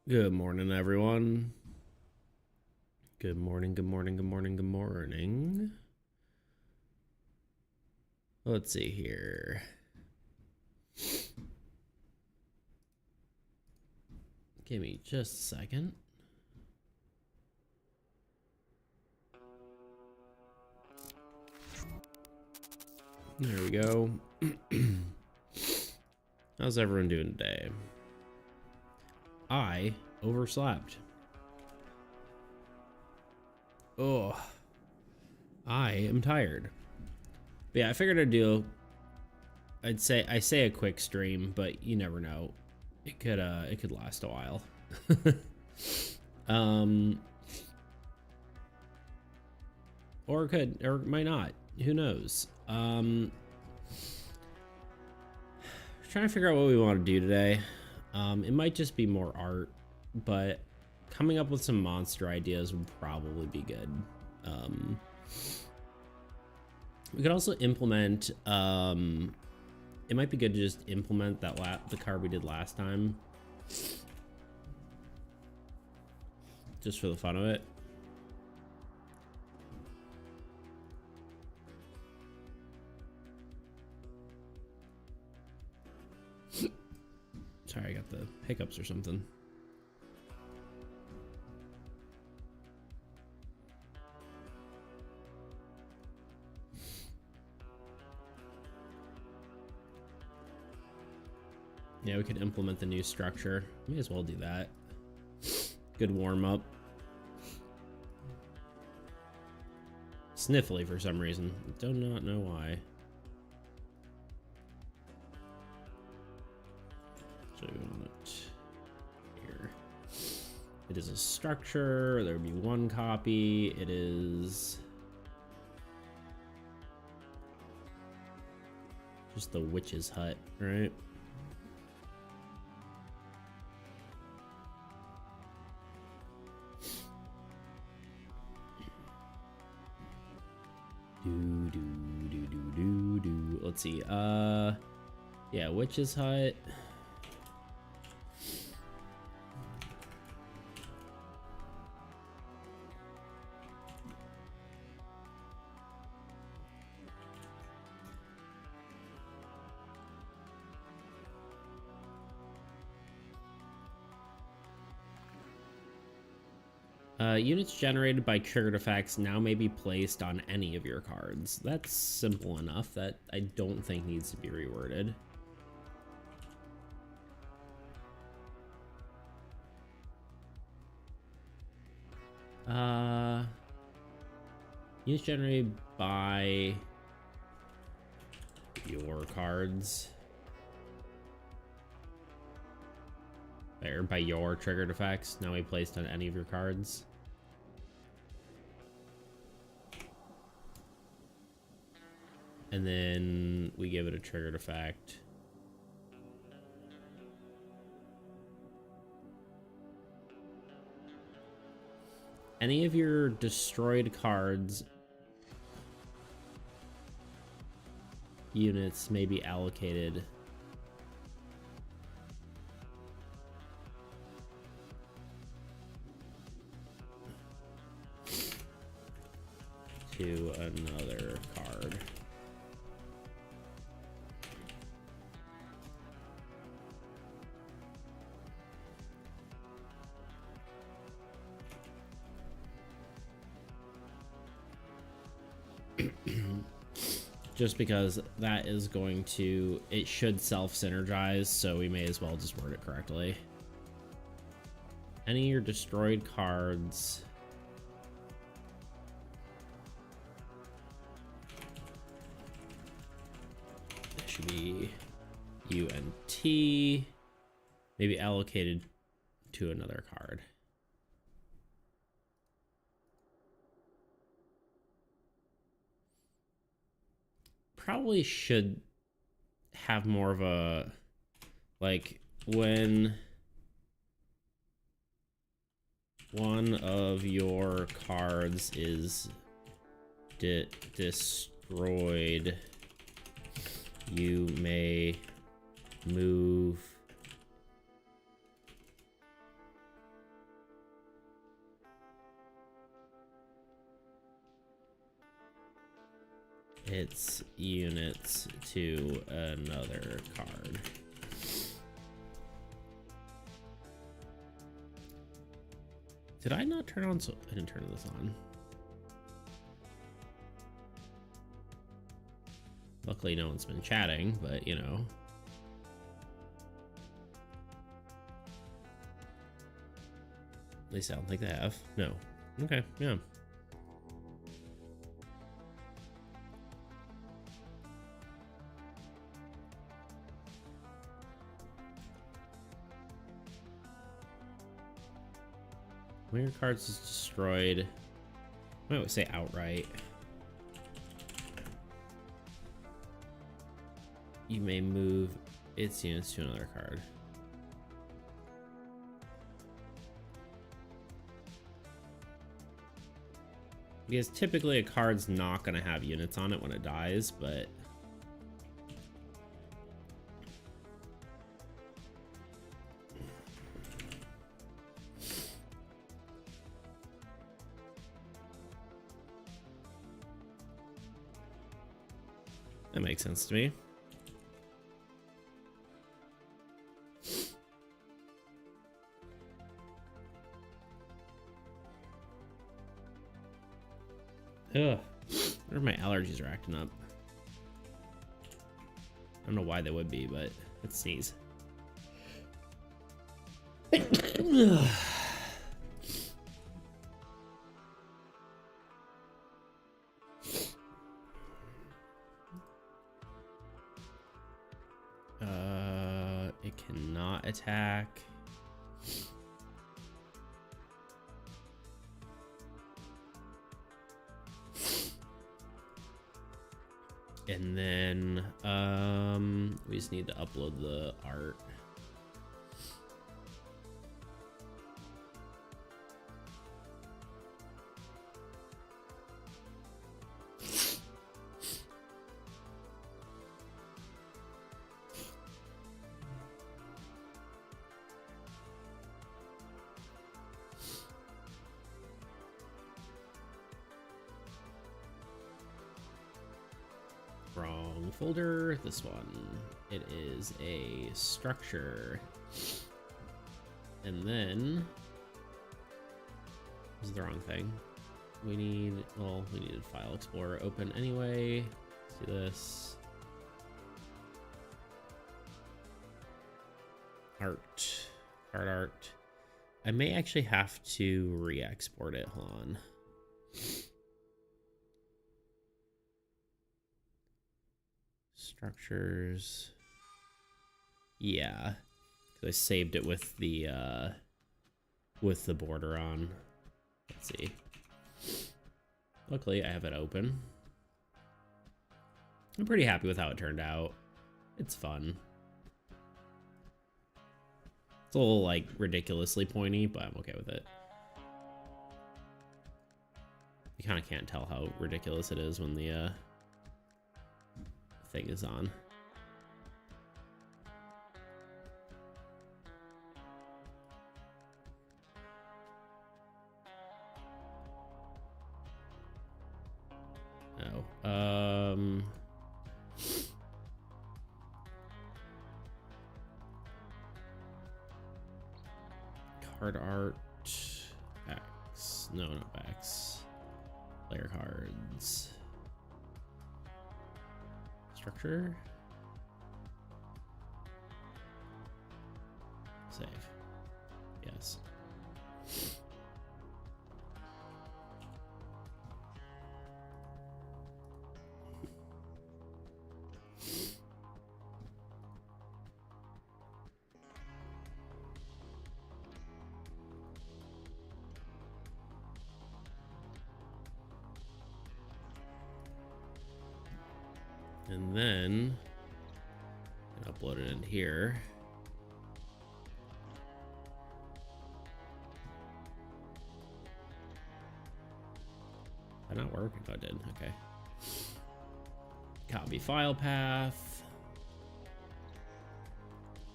Good morning, everyone. Good morning, good morning, good morning, good morning. Let's see here. Give me just a second. There we go. How's everyone doing today? I overslept. Oh, I am tired. But yeah, I figured I'd do. I say a quick stream, but you never know. It could last a while. um, or it might not. Who knows? Trying to figure out what we want to do today. It might just be more art, but coming up with some monster ideas would probably be good. We could also implement. It might be good to just implement the card we did last time, just for the fun of it. Sorry, I got the hiccups or something. Yeah, we could implement the new structure. May as well do that. Good warm up. Sniffly for some reason. Do not know why. So we want it here. It is a structure. There would be one copy. It is just the witch's hut, right? Let's see. Yeah, witch's hut. Units generated by triggered effects now may be placed on any of your cards. That's simple enough that I don't think needs to be reworded. Units generated by your cards. Or by your triggered effects now be placed on any of your cards. And then we give it a triggered effect. Any of your destroyed cards units may be allocated to another card. Just because that is going to, it should self-synergize, so we may as well just word it correctly. Any of your destroyed cards it should be UNT, maybe allocated to another card. Probably should have more of a, like, when one of your cards is destroyed, you may move its units to another card. Did I not turn on? So I didn't turn this on. Luckily, no one's been chatting, but you know. At least I don't think they have. No. Okay, yeah. One of your cards is destroyed. I might say outright. You may move its units to another card. Because typically a card's not going to have units on it when it dies, but... that makes sense to me. Ugh. I wonder if my allergies are acting up. I don't know why they would be, but let's sneeze. It cannot attack. And then we just need to upload the art. Wrong folder. This one. It is a structure. And then this is the wrong thing. We need, well, we needed File Explorer open anyway. Let's do this. Art. Card art. I may actually have to re-export it. Hold on. Structures. Yeah, I saved it with the border on. Let's see. Luckily, I have it open. I'm pretty happy with how it turned out. It's fun. It's a little like ridiculously pointy, but I'm okay with it. You kind of can't tell how ridiculous it is when the thing is on. Oh, card art backs. No, not backs. Player cards. Structure. Save. Yes. And then upload it in here. Did that not work? Oh, it did. Okay. Copy file path.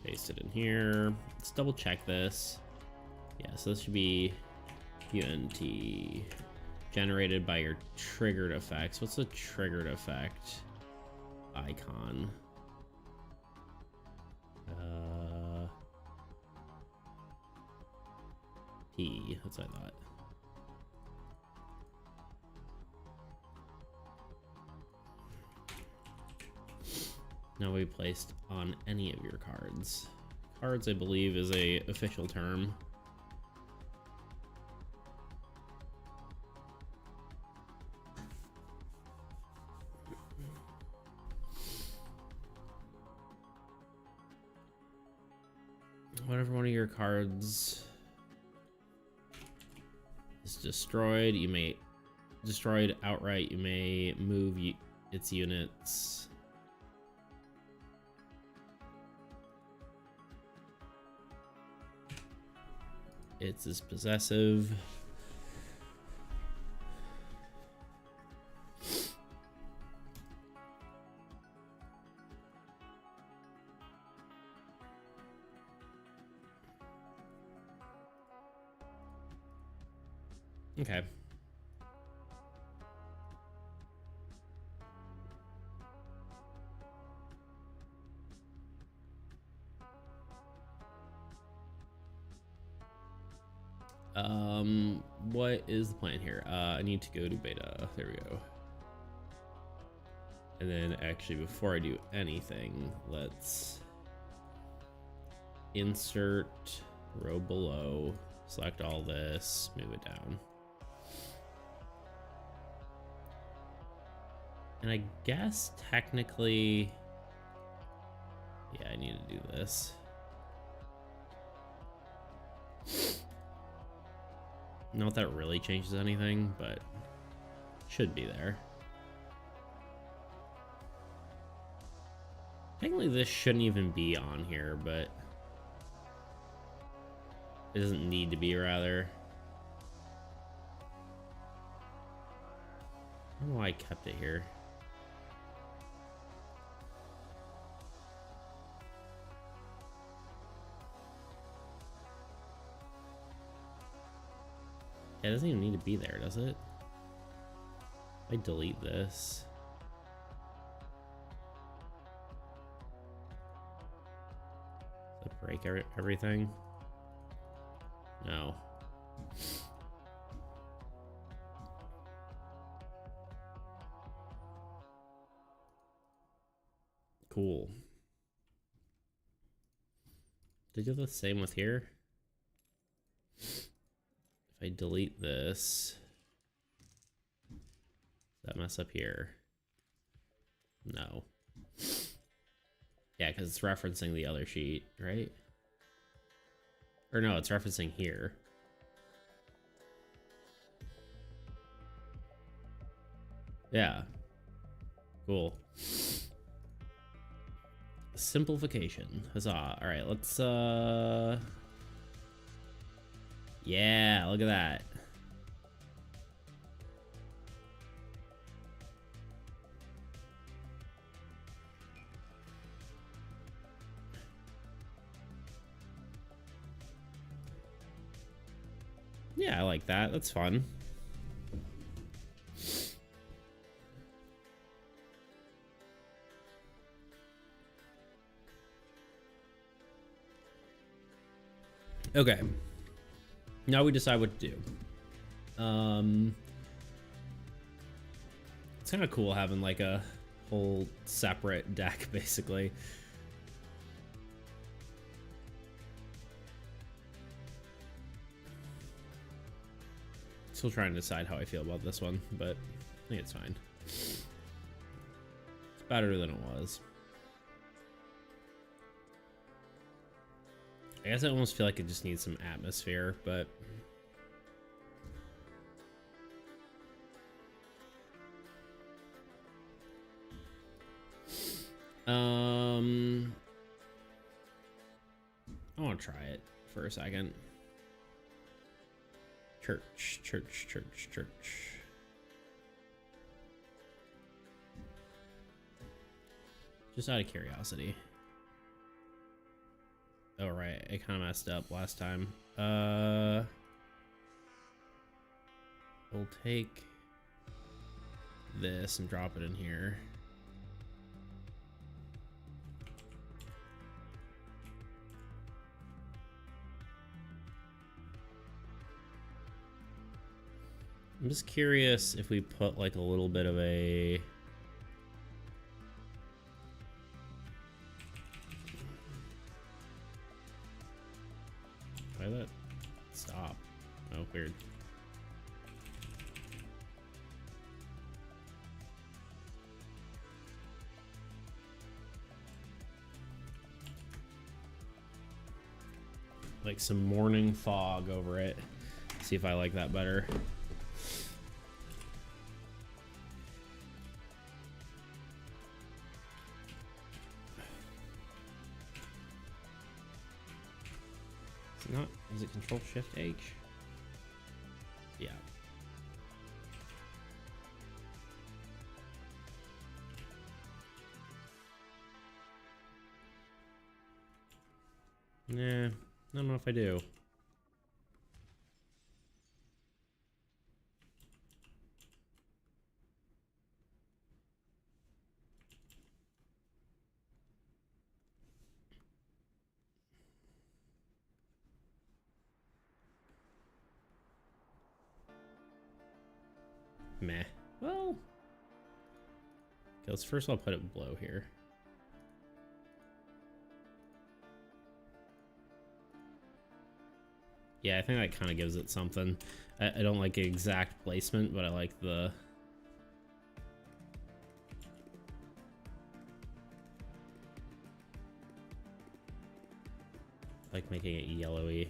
Paste it in here. Let's double check this. Yeah, so this should be UNTJ generated by your triggered effects. What's the triggered effect icon? P. That's what I thought. Now we placed on any of your cards. Cards, I believe, is a official term. Whenever one of your cards is destroyed, you may destroyed outright. You may move its units. It's as possessive. Okay. What is the plan here? I need to go to beta. There we go. And then actually, before I do anything, let's insert row below, select all this, move it down. And I guess technically, yeah, I need to do this. Not that it really changes anything, but should be there. Technically, this shouldn't even be on here, but it doesn't need to be, rather. I don't know why I kept it here. Yeah, it doesn't even need to be there, does it? If I delete this. Does it break everything? No. Cool. Did I do the same with here? If I delete this, does that mess up here? No. Yeah, because it's referencing the other sheet, right? Or no, it's referencing here. Yeah. Cool. Simplification. Huzzah. All right, let's yeah, look at that. Yeah, I like that. That's fun. Okay. Now we decide what to do. It's kind of cool having like a whole separate deck, basically. Still trying to decide how I feel about this one, but I think it's fine. It's better than it was. I guess I almost feel like it just needs some atmosphere, but I want to try it for a second. Church. Just out of curiosity. Oh, right. I kind of messed up last time. Well, we'll take this and drop it in here. I'm just curious if we put like a little bit of a... Why did that stop? Oh, weird. Like some morning fog over it. See if I like that better. Not, is it Control Shift H? Yeah. Nah, I don't know if I do. Meh. Well, okay, let's first I'll put it below here. Yeah, I think that kind of gives it something. I don't like the exact placement, but I like the... I like making it yellowy.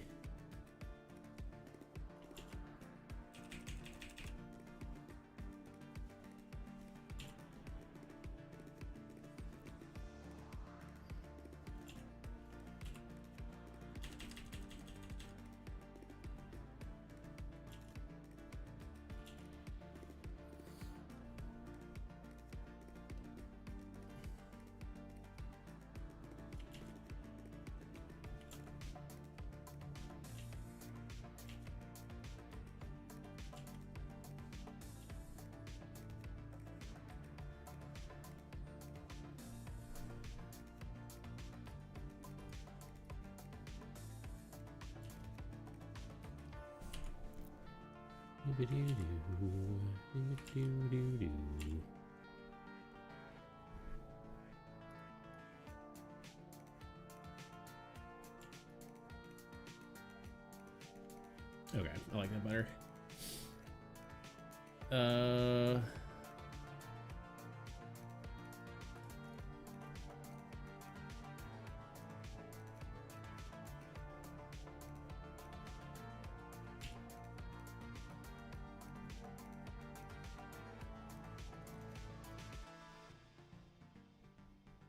Okay, I like that better.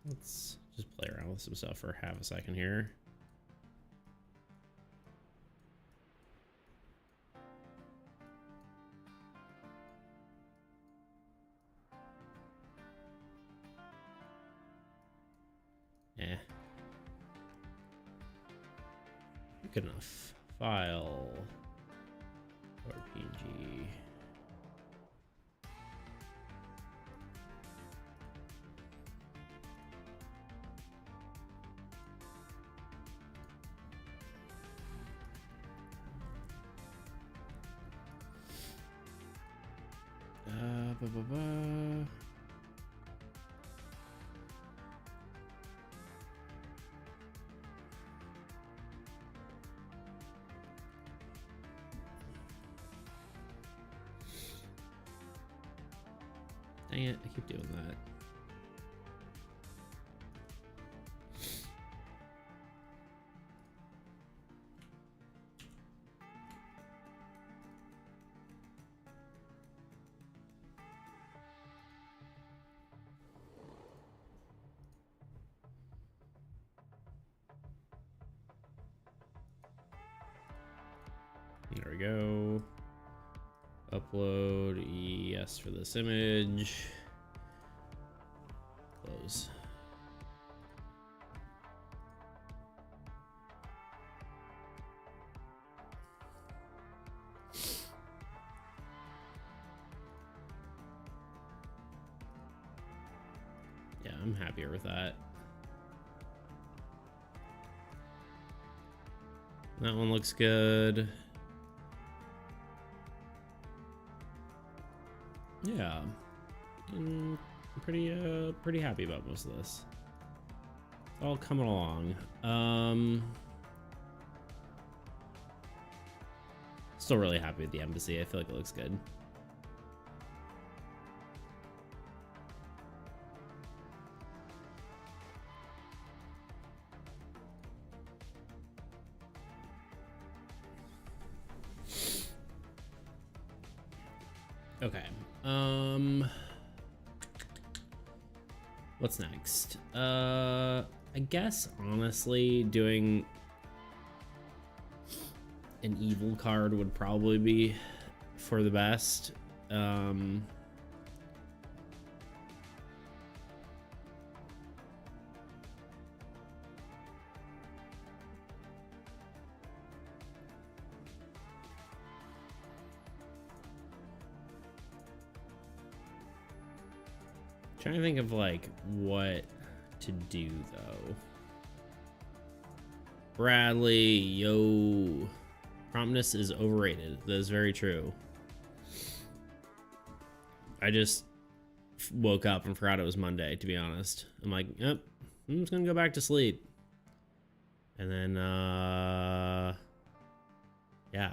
Let's just play around with some stuff for half a second here. Yeah. Good enough. File. Or PNG. Blah, blah, blah. Dang it, I keep doing that. There we go. Upload, yes for this image. Close. Yeah, I'm happier with that. That one looks good. Yeah. I'm pretty happy about most of this. It's all coming along. Still really happy with the embassy. I feel like it looks good. Okay. What's next? I guess honestly doing an evil card would probably be for the best. Trying to think of like what to do though. Bradley, yo. Promptness is overrated. That is very true. I just woke up and forgot it was Monday, to be honest. I'm like, yep, I'm just gonna go back to sleep. And then, yeah.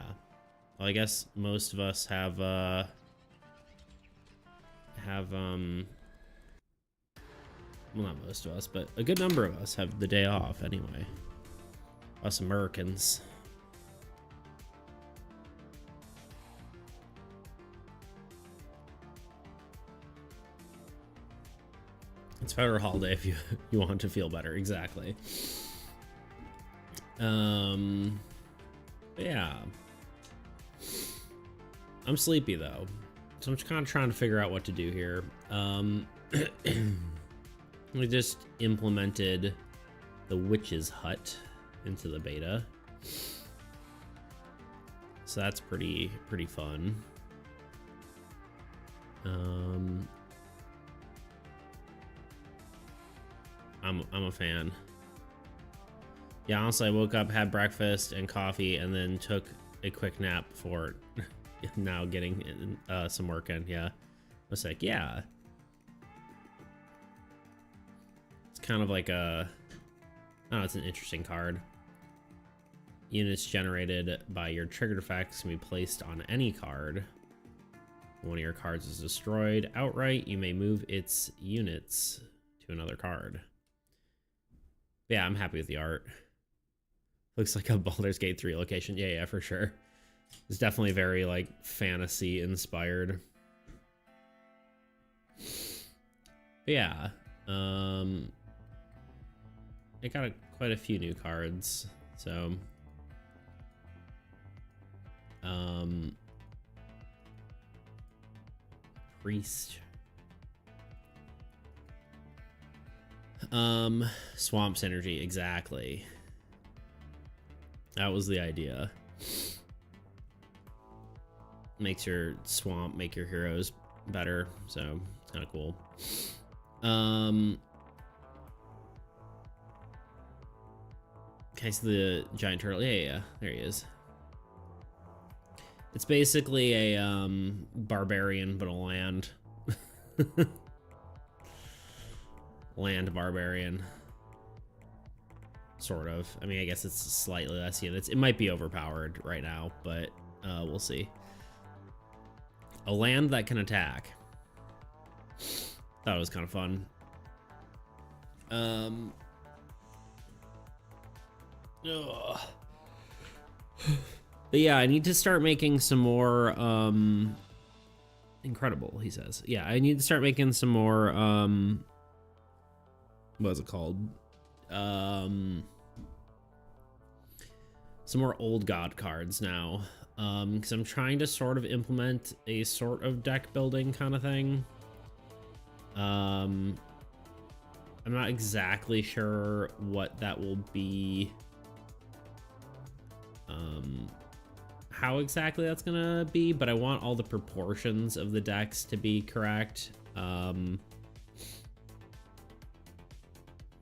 Well, I guess most of us have, well, not most of us, but a good number of us have the day off anyway. Us Americans. It's a federal holiday if you want to feel better. Exactly. Yeah. I'm sleepy though, so I'm just kind of trying to figure out what to do here. We just implemented the witch's hut into the beta, so that's pretty fun. I'm a fan. Yeah, honestly, I woke up, had breakfast and coffee, and then took a quick nap before now getting some work in. Yeah, I was like, yeah. It's kind of like a, oh, it's an interesting card. Units generated by your triggered effects can be placed on any card. When one of your cards is destroyed outright, you may move its units to another card. Yeah, I'm happy with the art. Looks like a Baldur's Gate 3 location. Yeah, for sure. It's definitely very, like, fantasy inspired. But yeah. I got quite a few new cards, so... Priest. Swamp synergy, exactly. That was the idea. Makes your swamp make your heroes better, so it's kind of cool. Okay, so the giant turtle, yeah, there he is. It's basically a barbarian, but a land. Land barbarian. Sort of. I mean, I guess it's slightly less units. It might be overpowered right now, but we'll see. A land that can attack. That was kind of fun. But yeah, I need to start making some more incredible, he says. Yeah, I need to start making some more what is it called? Some more old god cards now. Because I'm trying to sort of implement a sort of deck building kind of thing. I'm not exactly sure what that will be. How exactly that's gonna be, but I want all the proportions of the decks to be correct.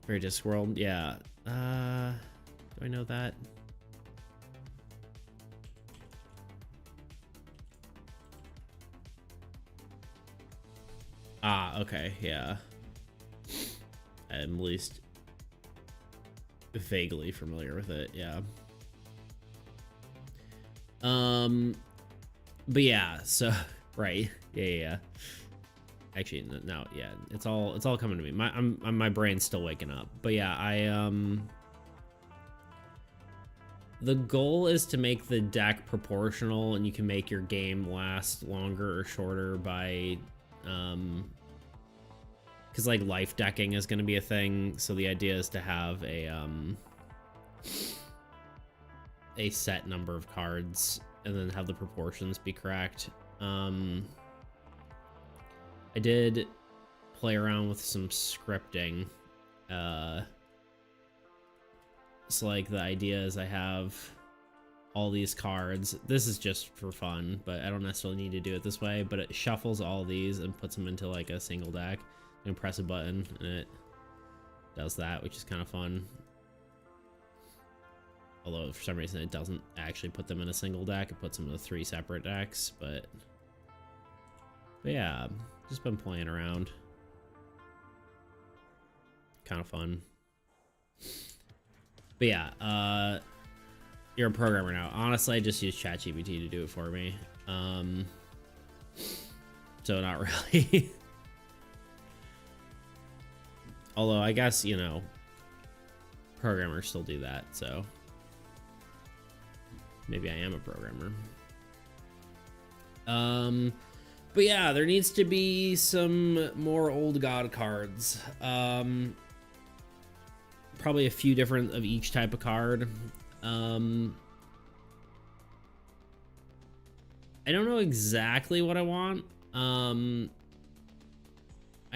Very Discworld, yeah. Do I know that? Ah, okay, yeah. I'm at least vaguely familiar with it, yeah. But yeah, so right, yeah. Actually, no, yeah, it's all coming to me. My brain's still waking up. But yeah, the goal is to make the deck proportional, and you can make your game last longer or shorter by, because like life decking is going to be a thing. So the idea is to have a set number of cards and then have the proportions be correct. I did play around with some scripting. So like the idea is I have all these cards. This is just for fun, but I don't necessarily need to do it this way, but it shuffles all these and puts them into like a single deck. You can press a button and it does that, which is kind of fun. Although for some reason it doesn't actually put them in a single deck, it puts them in 3 separate decks, but yeah, just been playing around. Kind of fun. But yeah, you're a programmer now. Honestly, I just use ChatGPT to do it for me. So not really. Although I guess, you know, programmers still do that, so maybe I am a programmer. But yeah, there needs to be some more old god cards. Probably a few different of each type of card. I don't know exactly what I want. I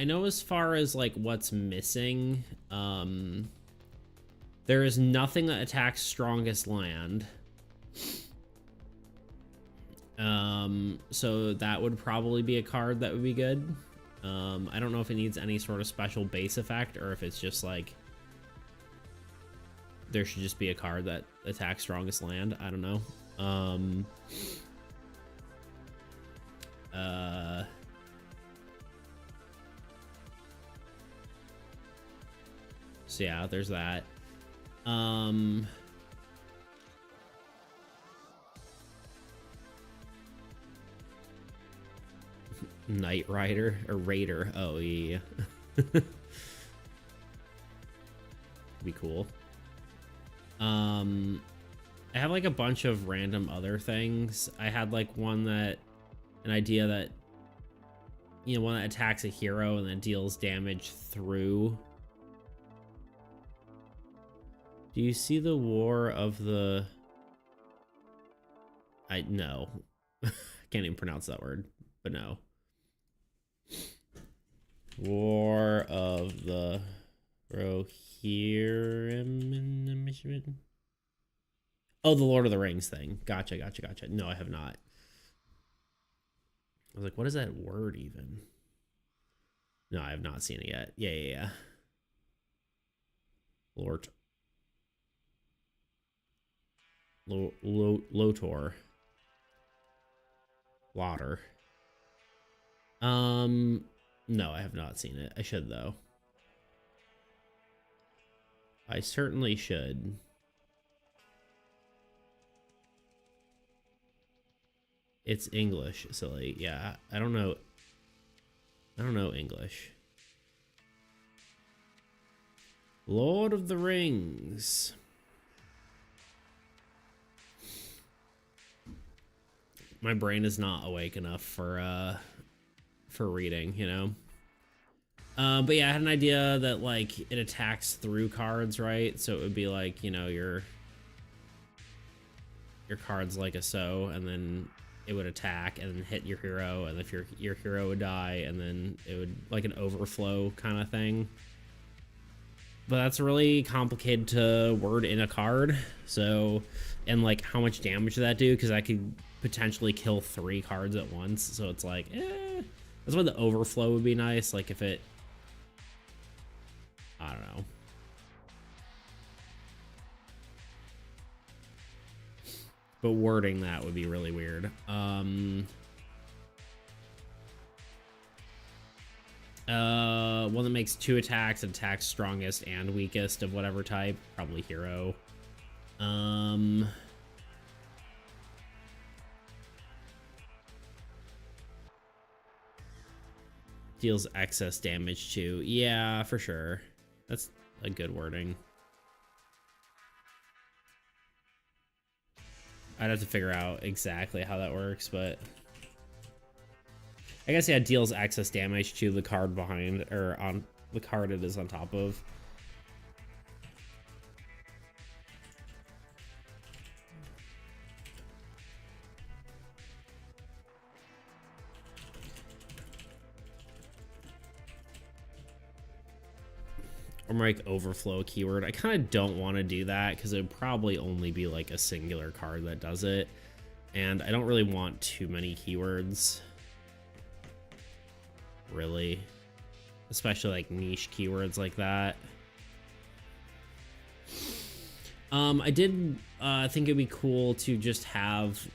know as far as like what's missing, there is nothing that attacks strongest land. So that would probably be a card that would be good. I don't know if it needs any sort of special base effect or if it's just like there should just be a card that attacks strongest land. I don't know. So yeah, there's that. Knight Rider or Raider. Oh yeah. Be cool. I have like a bunch of random other things. I had like an idea that, you know, one that attacks a hero and then deals damage through. Do you see the War of the... no. I can't even pronounce that word, but no. War of the Rohirrim. Oh, the Lord of the Rings thing. Gotcha. No, I have not. I was like, what is that word even? No, I have not seen it yet. Yeah. Lord. Lotor. Lauder. No, I have not seen it. I should, though. I certainly should. It's English, silly. Yeah, I don't know. I don't know English. Lord of the Rings. My brain is not awake enough for reading, you know. But yeah, I had an idea that like it attacks through cards, right? So it would be like, you know, your card's like a so, and then it would attack and then hit your hero, and if your hero would die, and then it would like an overflow kind of thing. But that's really complicated to word in a card. So, and like how much damage did that do? Because I could potentially kill 3 cards at once. So it's like, that's why the overflow would be nice. Like if it, I don't know. But wording that would be really weird. One that makes 2 attacks and attacks strongest and weakest of whatever type. Probably hero. Deals excess damage too. Yeah, for sure. That's a good wording. I'd have to figure out exactly how that works, but I guess, yeah, deals excess damage to the card behind, or on the card it is on top of. Or like overflow keyword. I kind of don't want to do that because it would probably only be like a singular card that does it. And I don't really want too many keywords. Really. Especially like niche keywords like that. I did think it'd be cool to just have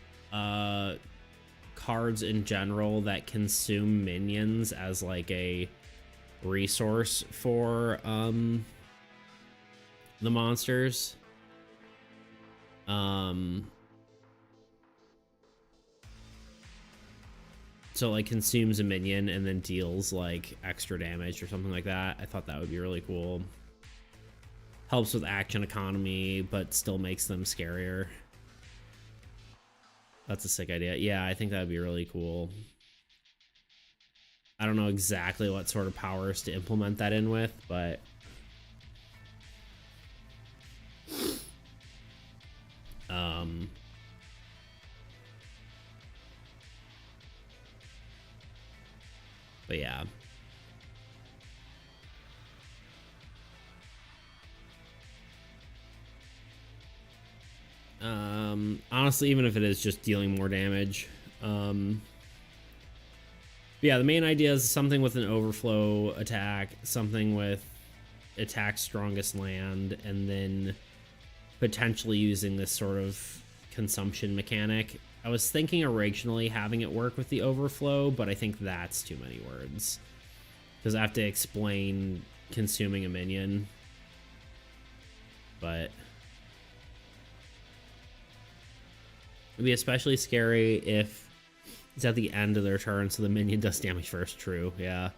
cards in general that consume minions as like a resource for the monsters. So like consumes a minion and then deals like extra damage or something like that. I thought that would be really cool. Helps with action economy, but still makes them scarier. That's a sick idea. Yeah, I think that would be really cool. I don't know exactly what sort of powers to implement that in with, but yeah. Honestly, even if it is just dealing more damage, yeah, the main idea is something with an overflow attack, something with attack strongest land, and then potentially using this sort of consumption mechanic. I was thinking originally having it work with the overflow, but I think that's too many words. Because I have to explain consuming a minion. But it'd be especially scary if it's at the end of their turn, so the minion does damage first. True, yeah.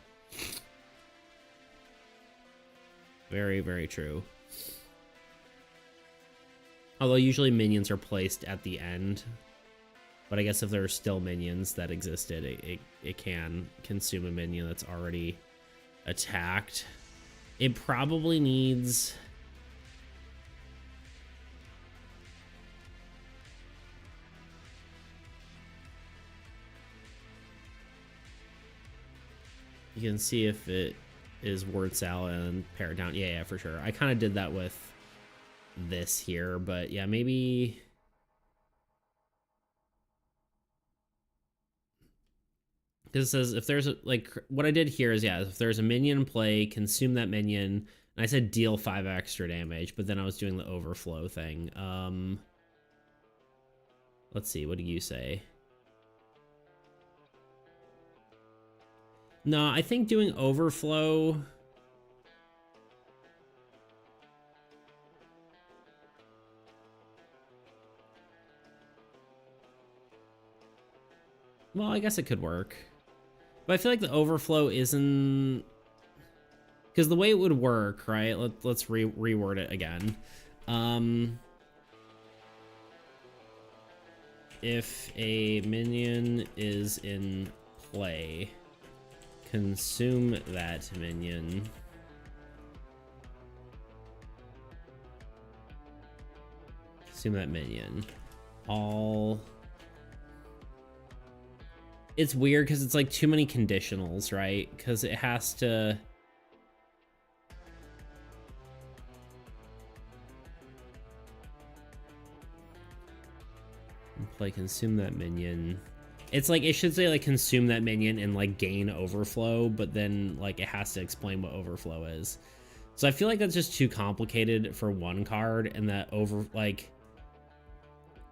Very, very true. Although usually minions are placed at the end. But I guess if there are still minions that existed, it can consume a minion that's already attacked. It probably needs... You can see if it is word salad and pare it down. Yeah, for sure. I kind of did that with this here, but yeah, maybe... Because it says if there's a, like, what I did here is, yeah, if there's a minion in play, consume that minion. And I said deal 5 extra damage, but then I was doing the overflow thing. Let's see, what do you say? No, I think doing overflow... Well, I guess it could work. But I feel like the overflow isn't... Because the way it would work, right? Let's reword it again. If a minion is in play, consume that minion. Consume that minion. All... It's weird because it's like too many conditionals, right? Because it has to... Play consume that minion. It's like, it should say like consume that minion and like gain overflow, but then like it has to explain what overflow is. So I feel like that's just too complicated for one card, and that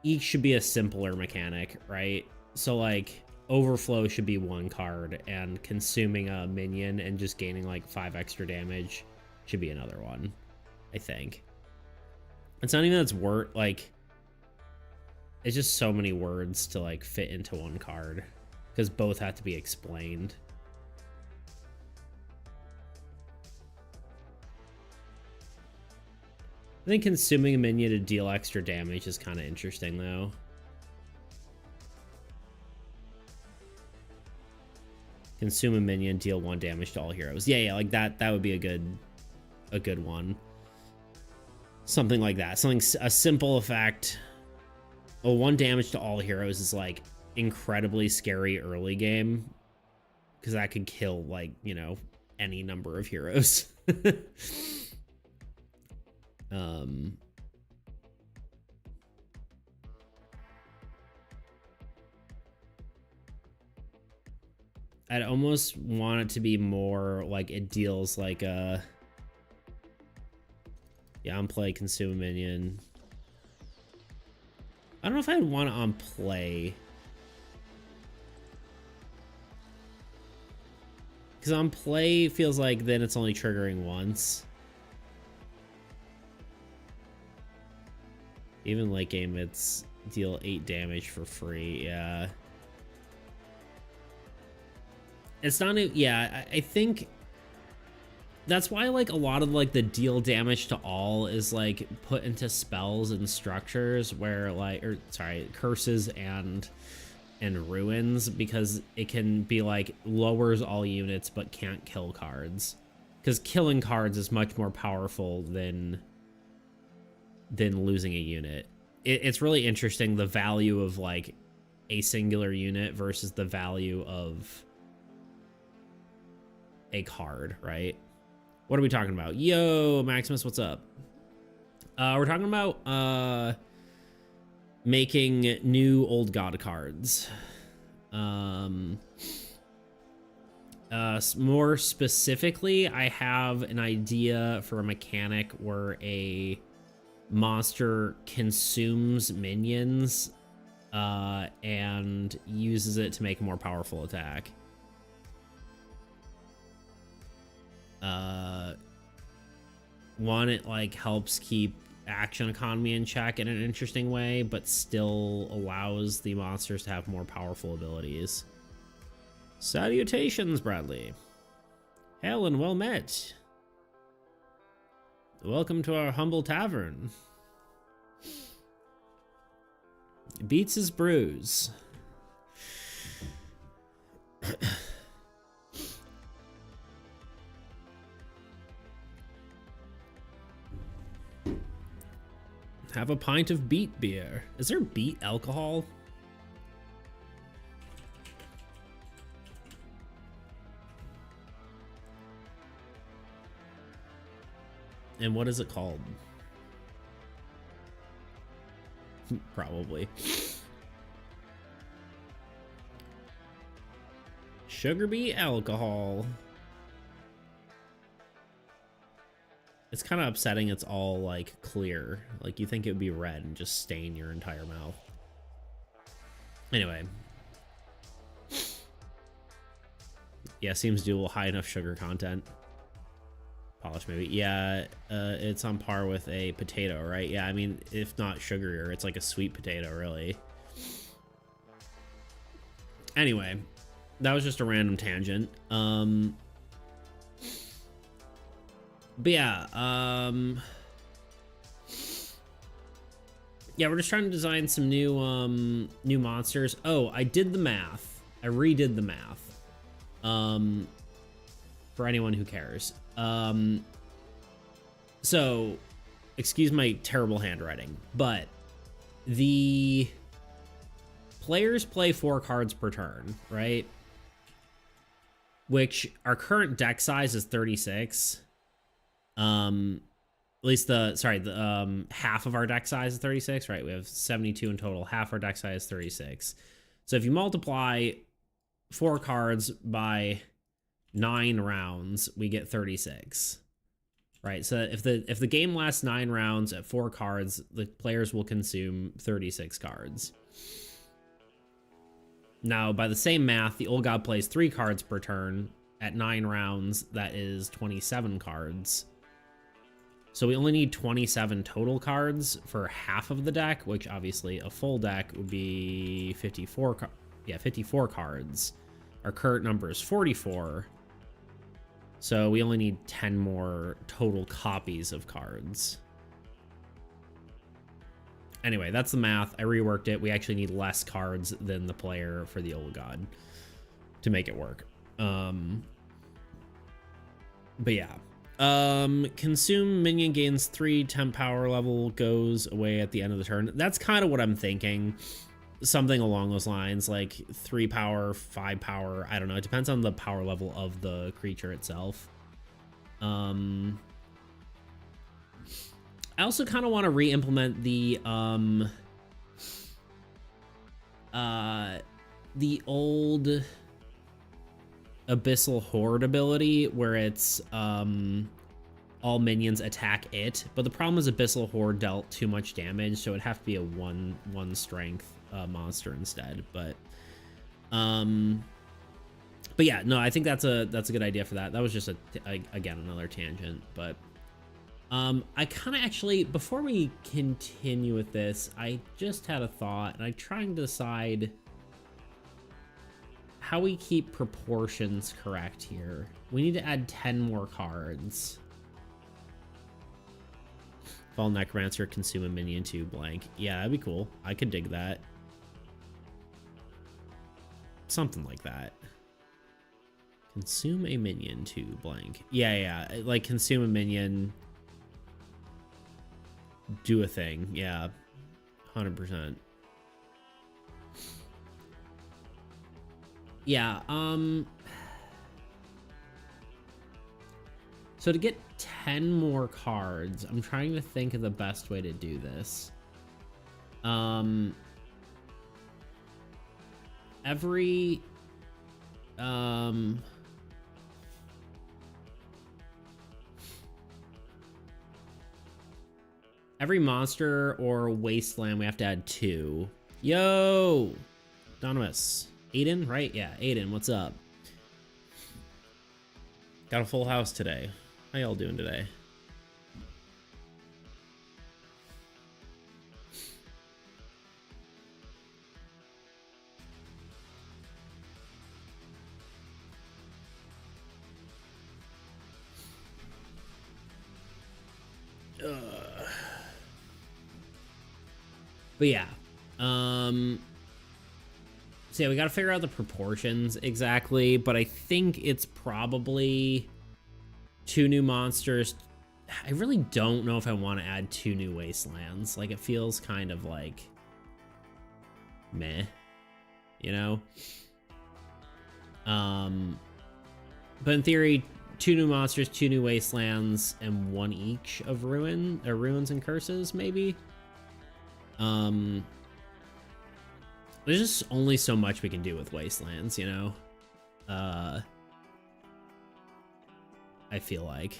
each should be a simpler mechanic, right? So like overflow should be 1 card, and consuming a minion and just gaining like 5 extra damage should be another one, I think. It's not even that's word, like, it's just so many words to like fit into 1 card because both have to be explained. I think consuming a minion to deal extra damage is kind of interesting though. Consume a minion, deal 1 damage to all heroes. Yeah, like that would be a good one. Something like that. A simple effect. Well, 1 damage to all heroes is like incredibly scary early game, because that could kill like, you know, any number of heroes. I'd almost want it to be more like it deals like a... Yeah, on play, consume a minion. I don't know if I'd want it on play. Because on play feels like then it's only triggering once. Even late game, it's deal 8 damage for free. Yeah. It's not, yeah, I think that's why like a lot of like the deal damage to all is like put into spells and structures where like, or sorry, curses and ruins, because it can be like lowers all units but can't kill cards, because killing cards is much more powerful than losing a unit. It's really interesting, the value of like a singular unit versus the value of a card, right? What are we talking about? Yo, Maximus, what's up? We're talking about making new old god cards. More specifically, I have an idea for a mechanic where a monster consumes minions and uses it to make a more powerful attack. One, it like helps keep action economy in check in an interesting way, but still allows the monsters to have more powerful abilities. Salutations, Bradley. Hail and well met. Welcome to our humble tavern. Beats his brews. Have a pint of beet beer. Is there beet alcohol? And what is it called? Probably. Sugar beet alcohol. It's kind of upsetting it's all like clear. Like you think it would be red and just stain your entire mouth. Anyway. Yeah, seems doable. High enough sugar content. Polish maybe. Yeah, it's on par with a potato, right? Yeah, I mean, if not sugarier, it's like a sweet potato, really. Anyway, that was just a random tangent. But yeah, yeah, we're just trying to design some new new monsters. Oh, I did the math. I redid the math. For anyone who cares. So, excuse my terrible handwriting, but the players play 4 cards per turn, right? Which our current deck size is 36. At least the half of our deck size is 36, right? We have 72 in total. Half our deck size is 36. So if you multiply 4 cards by 9 rounds, we get 36. right? So if the game lasts 9 rounds at 4 cards, the players will consume 36 cards. Now, by the same math, the old god plays 3 cards per turn. At 9 rounds, that is 27 cards. So we only need 27 total cards for half of the deck, which obviously a full deck would be 54 cards. Our current number is 44. So we only need 10 more total copies of cards. Anyway, that's the math. I reworked it. We actually need less cards than the player for the old god to make it work. But yeah. Consume minion gains 3 temp power level, goes away at the end of the turn. That's kind of what I'm thinking. Something along those lines, like 3 power, 5 power. I don't know. It depends on the power level of the creature itself. I also kind of want to re-implement the old Abyssal Horde ability where it's all minions attack it, but the problem is Abyssal Horde dealt too much damage, so it'd have to be a one strength monster instead. But yeah, no, I think that's a good idea for that. That was just again another tangent, but I kind of actually, before we continue with this, I just had a thought, and I'm trying to decide how we keep proportions correct here. We need to add 10 more cards. Fall Necromancer, consume a minion to blank. Yeah, that'd be cool. I could dig that. Something like that. Consume a minion to blank. Yeah, like consume a minion. Do a thing. Yeah, 100%. Yeah, so to get 10 more cards, I'm trying to think of the best way to do this. Every monster or wasteland, we have to add 2. Yo, Anonymous. Aiden, right? Yeah, Aiden, what's up? Got a full house today. How y'all doing today? But yeah, so yeah, we got to figure out the proportions exactly, but I think it's probably 2 new monsters. I really don't know if I want to add 2 new wastelands. Like, it feels kind of like meh, you know? But in theory, 2 new monsters, 2 new wastelands, and 1 each of ruins and curses, maybe. There's just only so much we can do with wastelands, you know? I feel like.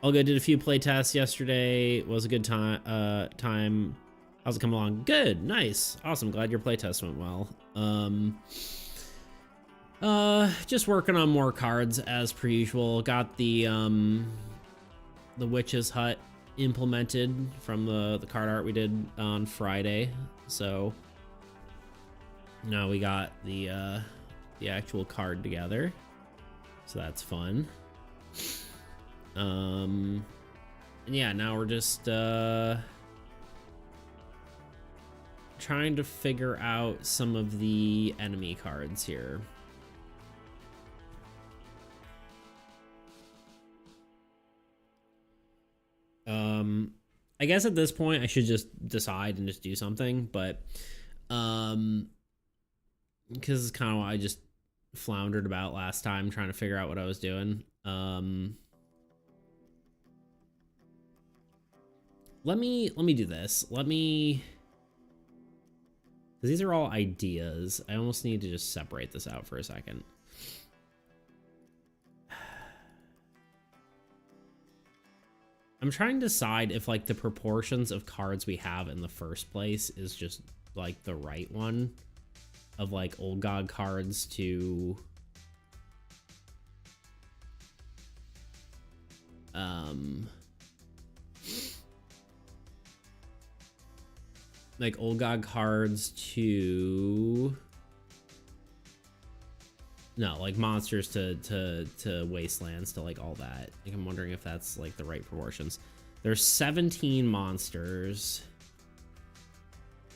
All good. Did a few play tests yesterday. Was a good time. How's it coming along? Good. Nice. Awesome. Glad your playtest went well. Just working on more cards as per usual. Got the Witch's Hut implemented from the card art we did on Friday. So now we got the actual card together. So that's fun. And yeah, now we're just trying to figure out some of the enemy cards here. I guess at this point I should just decide and just do something, but because it's kind of what I just floundered about last time, trying to figure out what I was doing. Let me do this. Because these are all ideas. I almost need to just separate this out for a second. I'm trying to decide if like the proportions of cards we have in the first place is just like the right one of like old god cards to like old god cards to no, like monsters to wastelands to like all that. Like I'm wondering if that's like the right proportions. There's 17 monsters,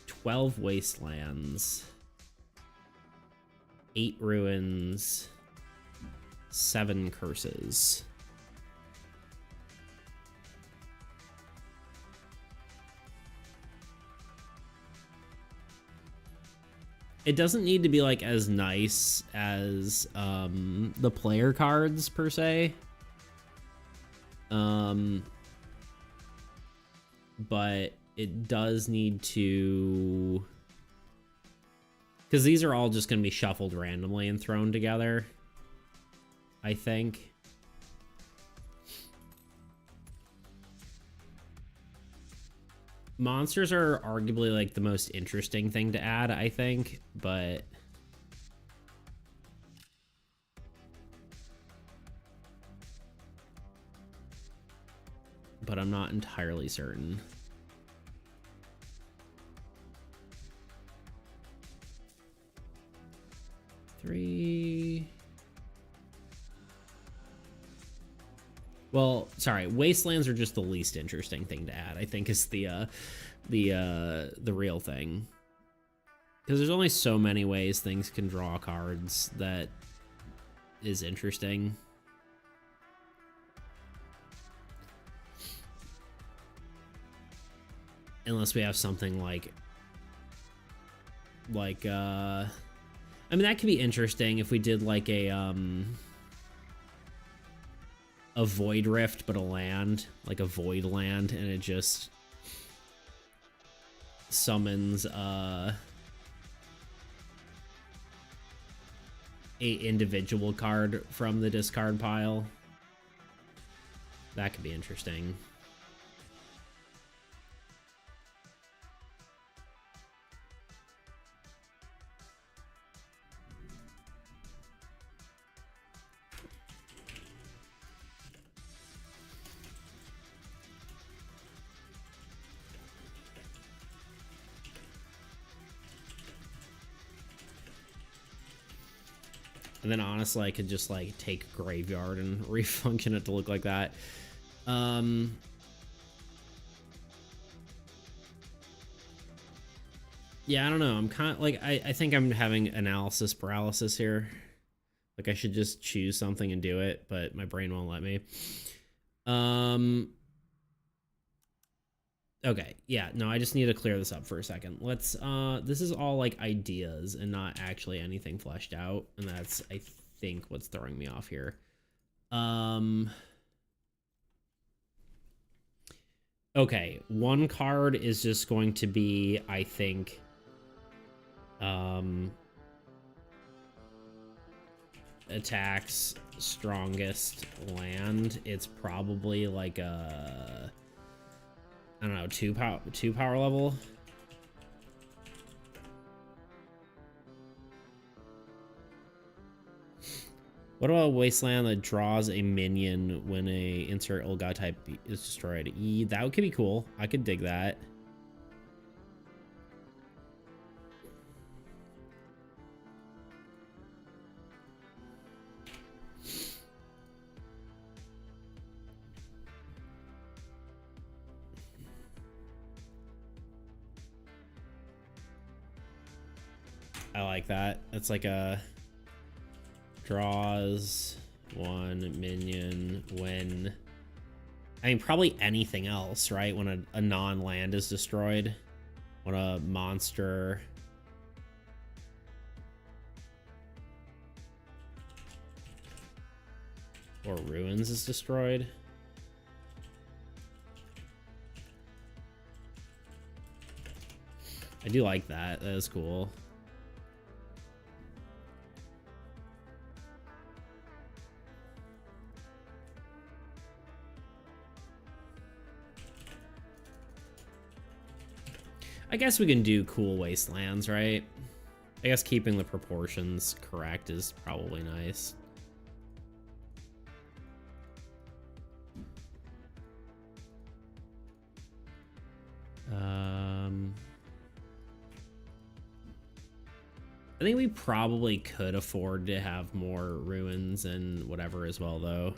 12 wastelands, 8 ruins, 7 curses. It doesn't need to be like as nice as the player cards per se. But it does need to, because these are all just going to be shuffled randomly and thrown together, I think. Monsters are arguably like the most interesting thing to add, I think, but I'm not entirely certain. Three. Well, sorry, wastelands are just the least interesting thing to add, I think, is the real thing. Because there's only so many ways things can draw cards that is interesting. Unless we have something like I mean, that could be interesting if we did like a void rift, but a land, like a void land, and it just summons a individual card from the discard pile. That could be interesting. And then honestly, I could just like take Graveyard and refunction it to look like that. Yeah, I don't know. I'm kind of like, I think I'm having analysis paralysis here. Like I should just choose something and do it, but my brain won't let me. Okay, yeah, no, I just need to clear this up for a second. Let's, this is all like ideas and not actually anything fleshed out. And that's, I think, what's throwing me off here. Okay, one card is just going to be, I think, attacks strongest land. It's probably like a, I don't know, two power level. What about a wasteland that draws a minion when a insert old god type is destroyed? That could be cool. I could dig that. I like that. It's like a draws one minion when, I mean, probably anything else, right? When a non-land is destroyed, when a monster or ruins is destroyed. I do like that. That is cool. I guess we can do cool wastelands, right? I guess keeping the proportions correct is probably nice. I think we probably could afford to have more ruins and whatever as well, though.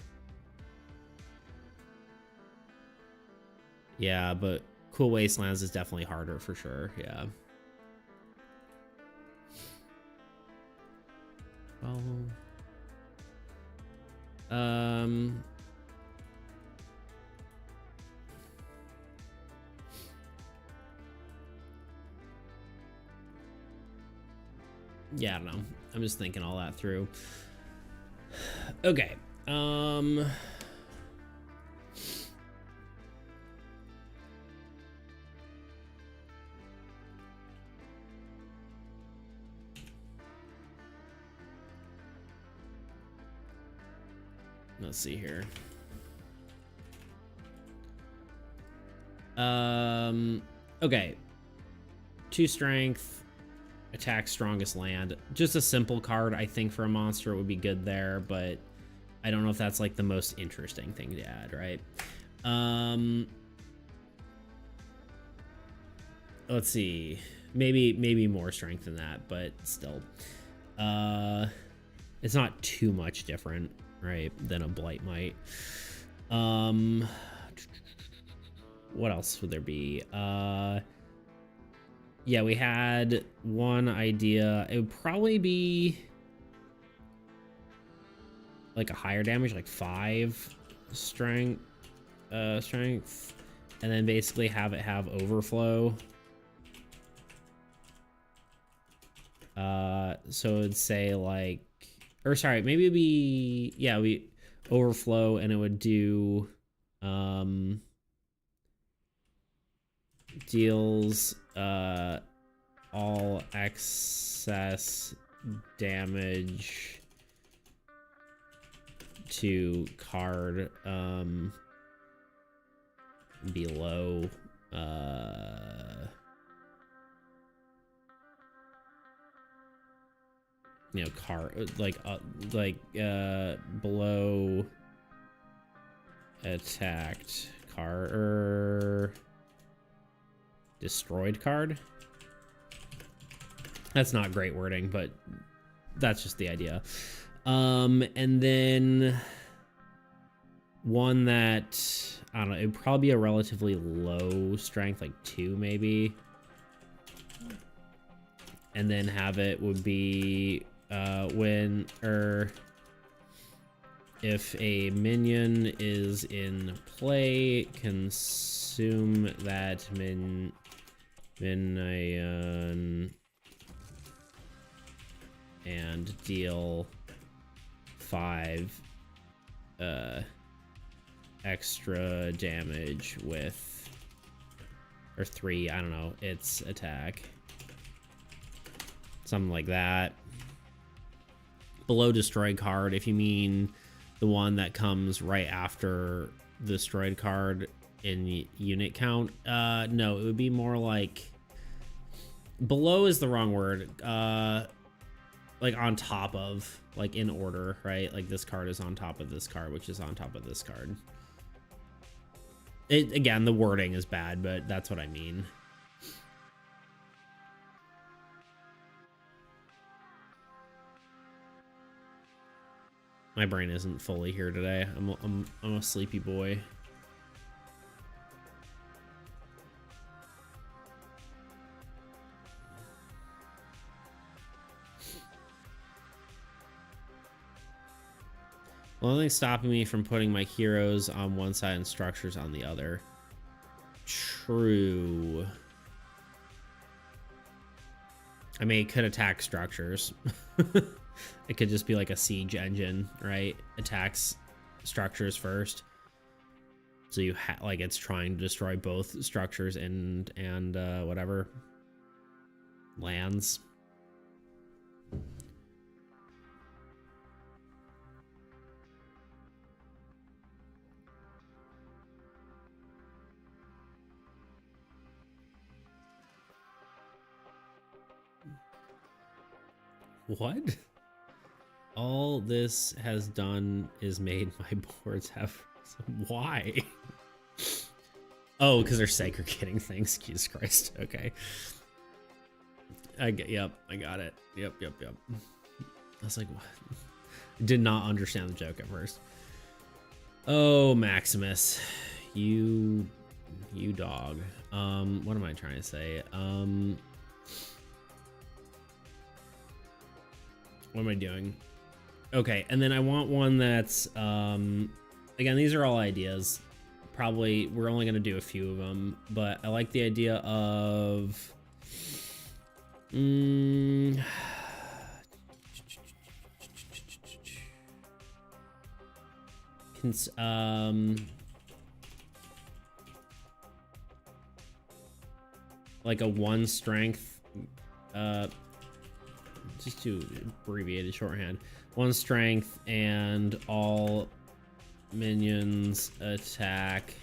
Yeah, but cool wastelands is definitely harder for sure. Yeah. Well, yeah, I don't know. I'm just thinking all that through. Okay. Let's see here. Okay. 2 strength, attack strongest land. Just a simple card, I think, for a monster would be good there, but I don't know if that's like the most interesting thing to add, right? Let's see. Maybe more strength than that, but still. It's not too much different, right, than a blight might. What else would there be? Yeah, we had one idea. It would probably be like a higher damage, like 5 strength, and then basically have it have overflow. So it'd say like, or sorry, maybe it'd be, yeah, we overflow, and it would do, deals, all excess damage to card, below, you know, card, like below attacked card, or destroyed card. That's not great wording, but that's just the idea. And then one that, I don't know, it'd probably be a relatively low strength, like 2 maybe. And then have it would be when, or if a minion is in play, consume that minion and deal 5 extra damage with, or 3, I don't know, its attack. Something like that. Below destroyed card, if you mean the one that comes right after the destroyed card in unit count. No, it would be more like, below is the wrong word. Like on top of, like in order, right? Like this card is on top of this card, which is on top of this card. It, again, the wording is bad, but that's what I mean. My brain isn't fully here today. I'm a sleepy boy. The only thing stopping me from putting my heroes on one side and structures on the other. True. I mean, it could attack structures. It could just be like a siege engine, right? Attacks structures first. So you like it's trying to destroy both structures and whatever lands. What? All this has done is made my boards have... Why? Oh, because they're segregating things. Jesus Christ. Okay. Yep, I got it. Yep. I was like, what? Did not understand the joke at first. Oh, Maximus. You dog. What am I trying to say? What am I doing? Okay, and then I want one that's, again, these are all ideas. Probably, we're only going to do a few of them, but I like the idea of... like a 1 strength, just to abbreviated shorthand, 1 strength and all minions attack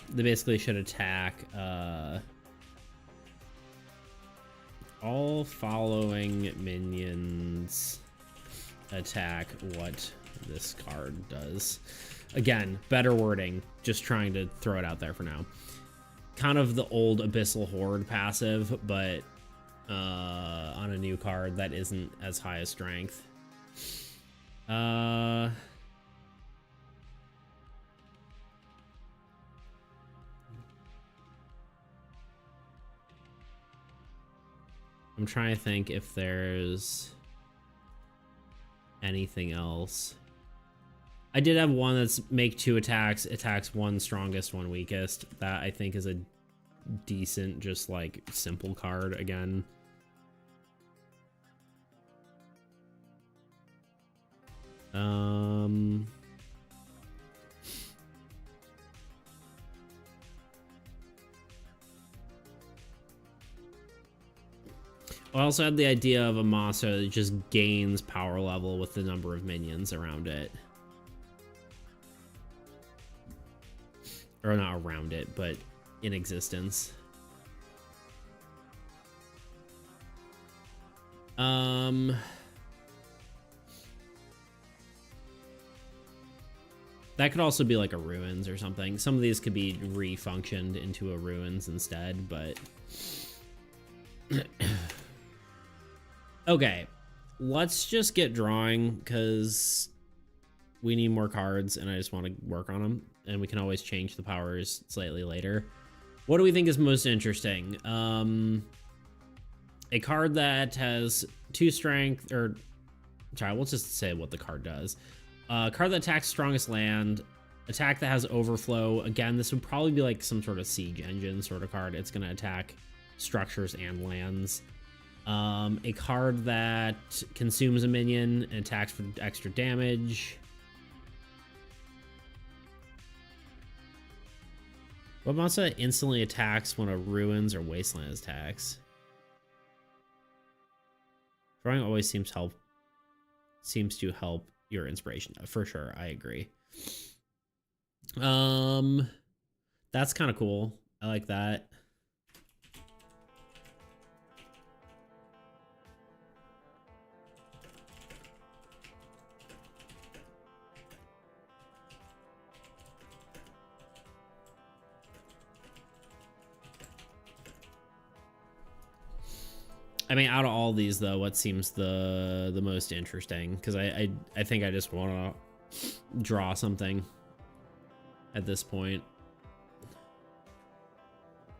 they basically should attack all following minions attack what this card does. Again, better wording, just trying to throw it out there for now. Kind of the old Abyssal Horde passive, but on a new card that isn't as high a strength. I'm trying to think if there's anything else. I did have one that's make 2 attacks, attacks 1 strongest, 1 weakest. That I think is a decent, just like simple card again. I also had the idea of a monster that just gains power level with the number of minions around it. Or not around it, but in existence. That could also be like a ruins or something. Some of these could be refunctioned into a ruins instead, but... Okay, let's just get drawing, because we need more cards, and I just want to work on them, and we can always change the powers slightly later. What do we think is most interesting? A card that has 2 strength, or... Sorry, we'll just say what the card does. A card that attacks strongest land, attack that has overflow. Again, this would probably be like some sort of siege engine sort of card. It's going to attack structures and lands. A card that consumes a minion and attacks for extra damage. What monster instantly attacks when a ruins or wasteland attacks? Drawing always seems to help your inspiration. For sure, I agree. That's kind of cool. I like that. I mean, out of all these, though, what seems the most interesting? Because I think I just want to draw something at this point.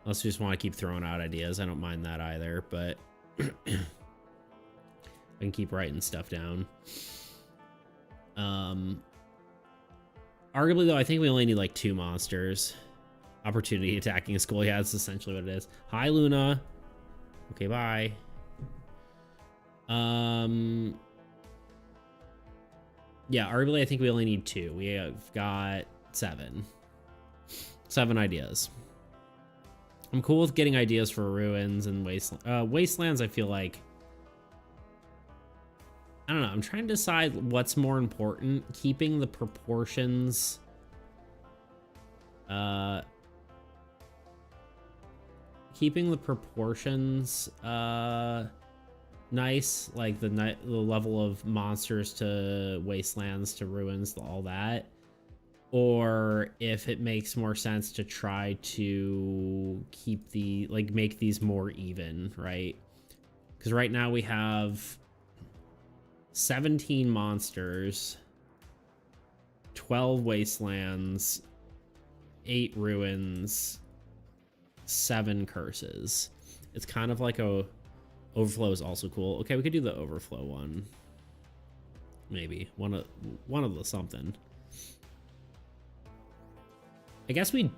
Unless you just want to keep throwing out ideas. I don't mind that either, but I can keep writing stuff down. Arguably, though, I think we only need like 2 monsters. Opportunity attacking a school. Yeah, that's essentially what it is. Hi, Luna. Okay, bye. Yeah, arguably I think we only need 2. We have got 7 ideas. I'm cool with getting ideas for ruins and wastelands. I feel like, I don't know, I'm trying to decide what's more important, keeping the proportions keeping the proportions nice, like the level of monsters to wastelands to ruins, all that, or if it makes more sense to try to keep the make these more even, right? Because right now we have 17 monsters, 12 wastelands, 8 ruins, 7 curses. It's kind of like a overflow is also cool. Okay, we could do the overflow one. Maybe one of the something. I guess we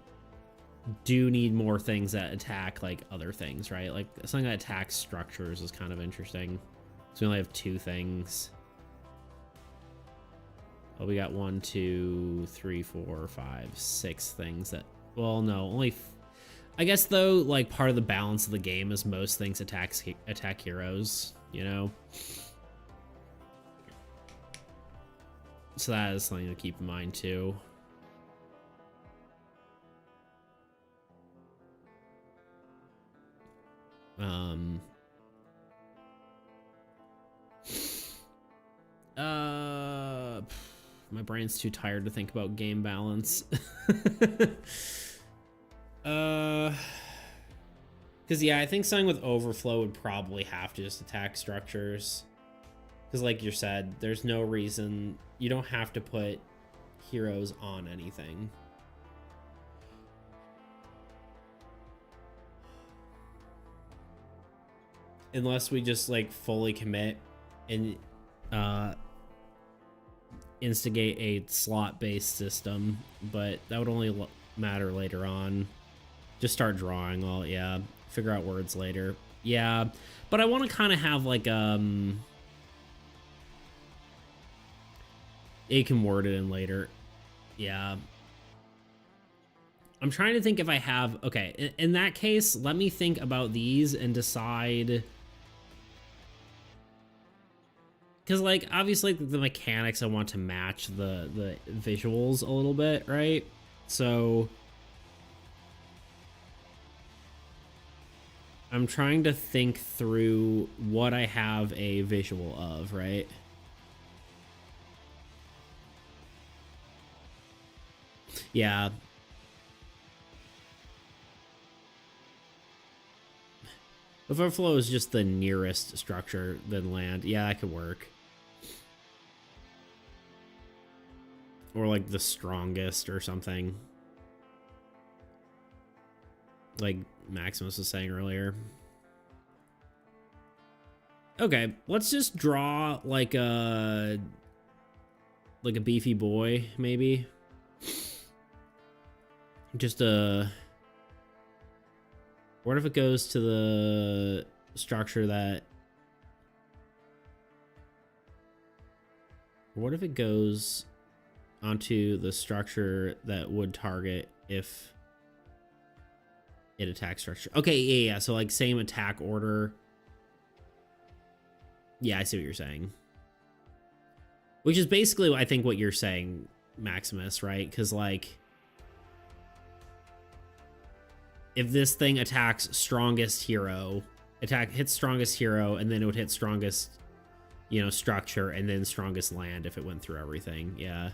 do need more things that attack like other things, right? Like something that attacks structures is kind of interesting. So we only have 2 things. Oh, we got 1, 2, 3, 4, 5, 6 things that, well, no, only, I guess though, like part of the balance of the game is most things attack heroes, you know? So that is something to keep in mind too. My brain's too tired to think about game balance. Because yeah, I think something with overflow would probably have to just attack structures. Because like you said, there's no reason, you don't have to put heroes on anything. Unless we just like fully commit and instigate a slot-based system, but that would only matter later on. Just start drawing all, yeah, figure out words later. Yeah, but I want to kind of have like it can word it in later. Yeah, I'm trying to think if I have, okay, in that case, let me think about these and decide. Because, like, obviously the mechanics I want to match the visuals a little bit, right? So I'm trying to think through what I have a visual of, right? Yeah. Overflow is just the nearest structure than land. Yeah, that could work. Or like the strongest or something. Like Maximus was saying earlier. Okay, let's just draw like a beefy boy, maybe. Just a... What if it goes to the structure that... What if it goes onto the structure that would target if it attacks structure? Okay, yeah. So like same attack order. Yeah, I see what you're saying. Which is basically, I think, what you're saying, Maximus, right? Because like, if this thing attacks strongest hero, hits strongest hero, and then it would hit strongest, you know, structure, and then strongest land if it went through everything. Yeah.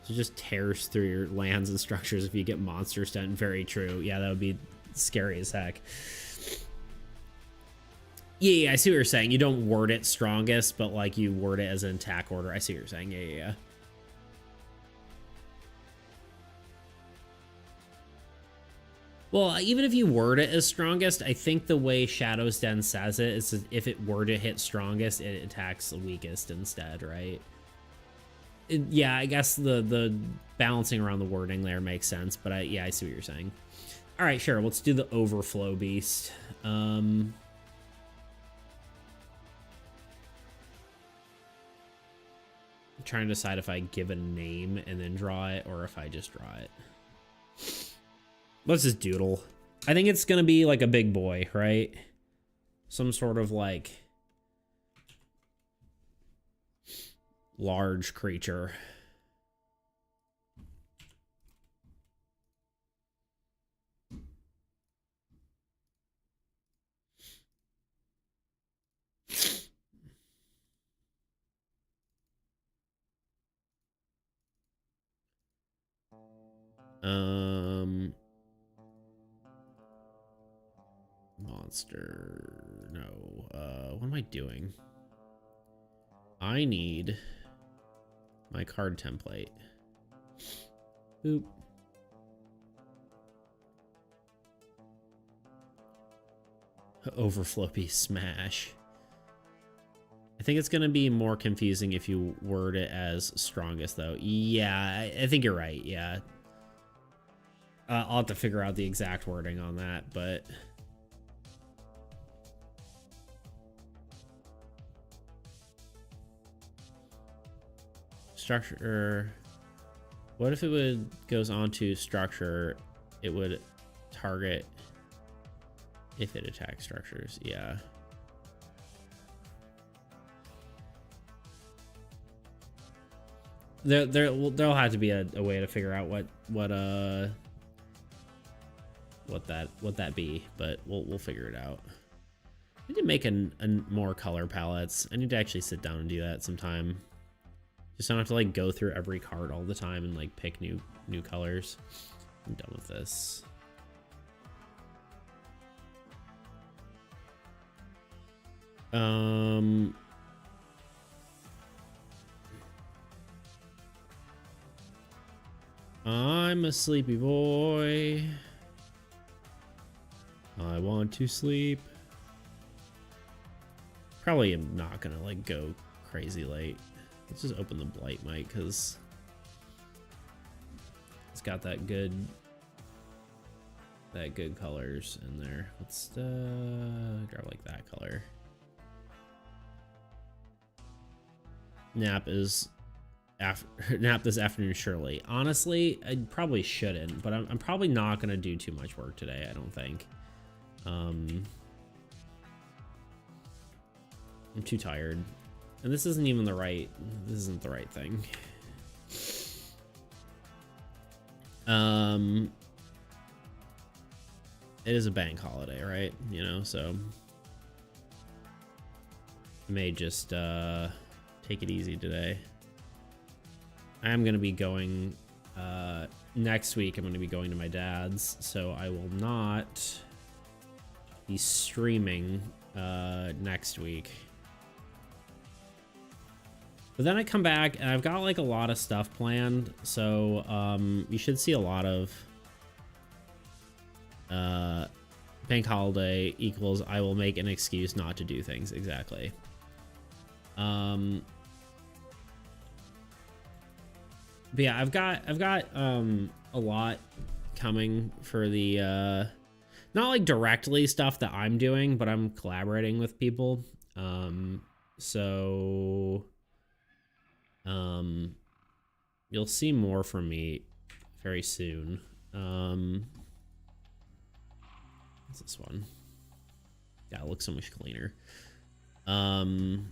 So just tears through your lands and structures if you get monsters done. Very true. Yeah, that would be scary as heck. Yeah, I see what you're saying. You don't word it strongest, but like you word it as an attack order. I see what you're saying. Yeah. Well, even if you word it as strongest, I think the way Shadow's Den says it is if it were to hit strongest, it attacks the weakest instead, right? Yeah, I guess the balancing around the wording there makes sense, but yeah, I see what you're saying. All right, sure. Let's do the overflow beast. I'm trying to decide if I give it a name and then draw it, or if I just draw it. Let's just doodle. I think it's gonna be like a big boy, right? Some sort of like large creature. Monster. No. What am I doing? I need my card template. Boop. Overfloppy smash. I think it's going to be more confusing if you word it as strongest, though. Yeah, I think you're right. Yeah. I'll have to figure out the exact wording on that, but... Structure... What if it goes on to structure, it would target if it attacks structures? Yeah. There'll have to be a way to figure out what that be, but we'll figure it out. I need to make a more color palettes. I need to actually sit down and do that sometime. Just don't have to like go through every card all the time and like pick new colors. I'm done with this. I'm a sleepy boy. I want to sleep. Probably am not gonna like go crazy late. Let's just open the Blight Might because it's got that good colors in there. Let's grab like that color. Nap this afternoon, surely. Honestly, I probably shouldn't, but I'm probably not gonna do too much work today. I don't think. I'm too tired, and this isn't even the right. This isn't the right thing. It is a bank holiday, right? You know, so I may just take it easy today. I am going to be going next week. I'm going to be going to my dad's, so I will not be streaming next week. But then I come back and I've got like a lot of stuff planned, so you should see a lot of bank holiday equals I will make an excuse not to do things. Exactly. But yeah, I've got a lot coming for the not like directly stuff that I'm doing, but I'm collaborating with people. So you'll see more from me very soon. What's this one? Yeah, it looks so much cleaner. I'll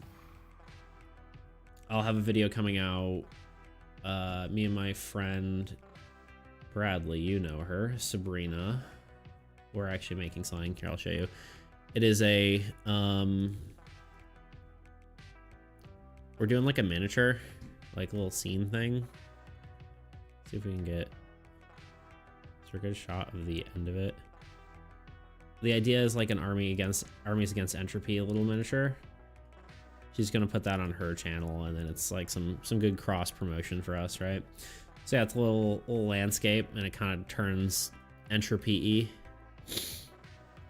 have a video coming out. Me and my friend Bradley, you know her, Sabrina. We're actually making something here. I'll show you. It is a we're doing like a miniature, like little scene thing. See if we can get a good shot of the end of it. The idea is like an armies against entropy, a little miniature. She's gonna put that on her channel, and then it's like some good cross promotion for us, right? So yeah, it's a little landscape, and it kind of turns entropy-y.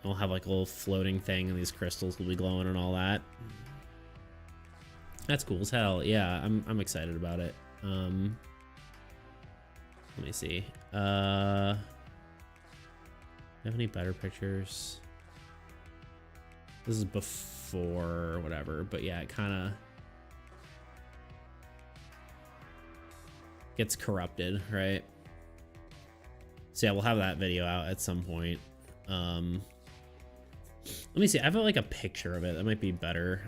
We'll have like a little floating thing, and these crystals will be glowing and all that. That's cool as hell. Yeah, I'm excited about it. Let me see. Do you have any better pictures? This is before whatever, but yeah, it kind of gets corrupted, right? So yeah, we'll have that video out at some point. Let me see. I have like a picture of it. That might be better.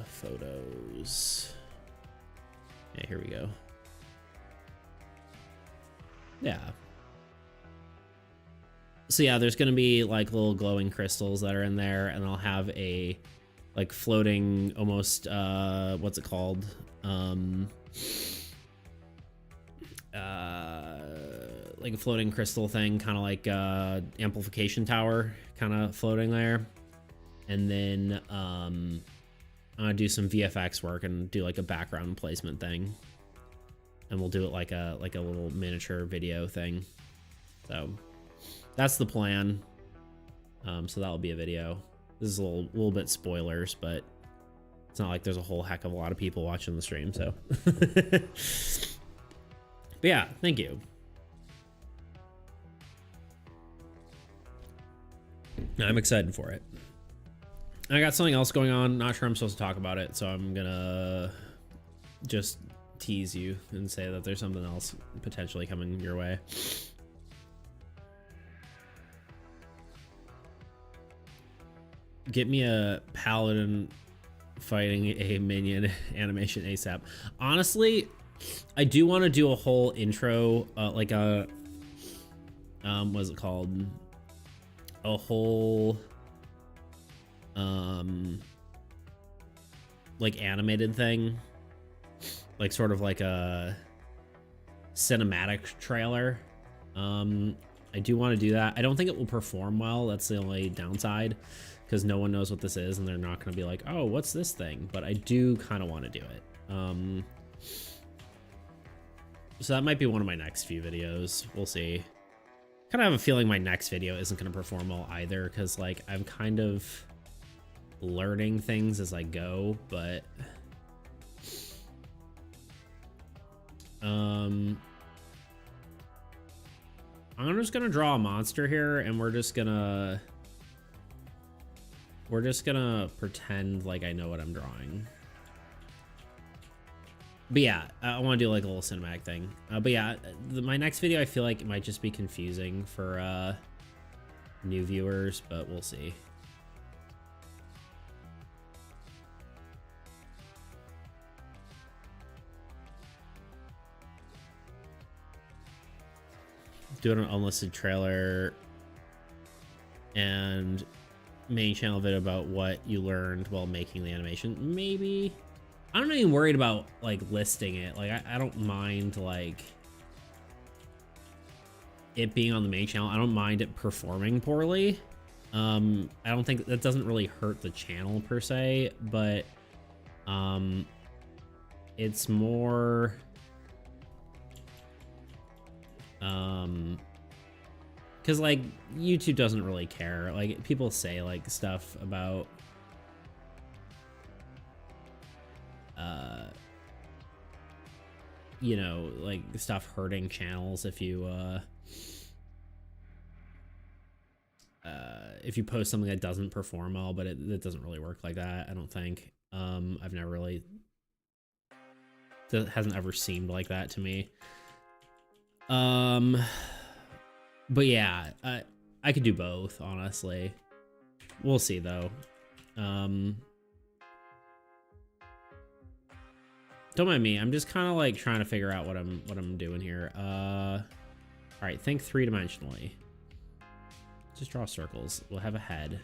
Photos. Yeah, here we go. Yeah. So yeah, there's gonna be like little glowing crystals that are in there, and I'll have a like floating almost what's it called? like a floating crystal thing, kind of like amplification tower, kind of floating there. And then I'm gonna do some VFX work and do like a background placement thing, and we'll do it like a little miniature video thing. So that's the plan. So that'll be a video. This is a little bit spoilers, but it's not like there's a whole heck of a lot of people watching the stream. So, but yeah, thank you. I'm excited for it. I got something else going on. Not sure I'm supposed to talk about it, so I'm gonna just tease you and say that there's something else potentially coming your way. Get me a paladin fighting a minion animation ASAP. Honestly, I do want to do a whole intro, like a what's it called? A whole like animated thing, like sort of like a cinematic trailer. I do want to do that. I don't think it will perform well. That's the only downside, because no one knows what this is and they're not going to be like, oh, what's this thing? But I do kind of want to do it. So that might be one of my next few videos. We'll see. Kind of have a feeling my next video isn't going to perform well either, because like I'm kind of learning things as I go, but I'm just gonna draw a monster here, and we're just gonna pretend like I know what I'm drawing. But yeah, I want to do like a little cinematic thing. But yeah, my next video I feel like it might just be confusing for new viewers, but we'll see. Doing an unlisted trailer and main channel video about what you learned while making the animation. Maybe. I'm not even worried about like listing it. Like I don't mind like it being on the main channel. I don't mind it performing poorly. I don't think that doesn't really hurt the channel per se, but it's more because like YouTube doesn't really care. Like people say like stuff about you know, like stuff hurting channels if you post something that doesn't perform well, but it doesn't really work like that, I don't think. I've never really, it hasn't ever seemed like that to me. But yeah, I could do both, honestly. We'll see though. Don't mind me. I'm just kind of like trying to figure out what I'm doing here. All right, think three-dimensionally. Just draw circles. We'll have a head.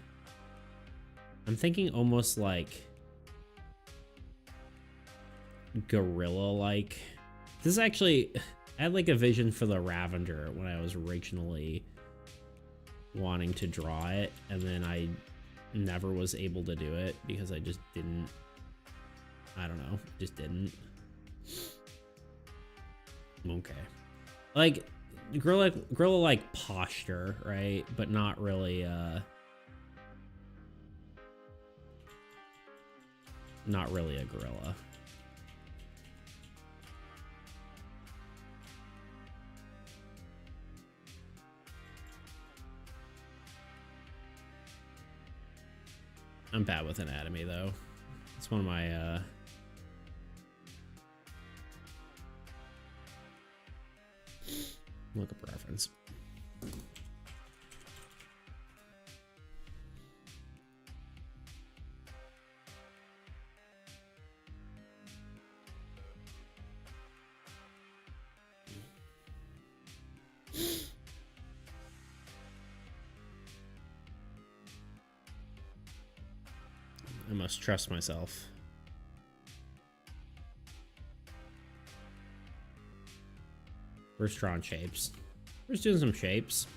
I'm thinking almost like gorilla-like. This is actually, I had like a vision for the Ravager when I was originally wanting to draw it, and then I never was able to do it because I just didn't. I don't know, just didn't. Okay. Like gorilla like posture, right? But not really not really a gorilla. I'm bad with anatomy though. It's one of my look up reference. I must trust myself. We're drawing shapes. We're just doing some shapes.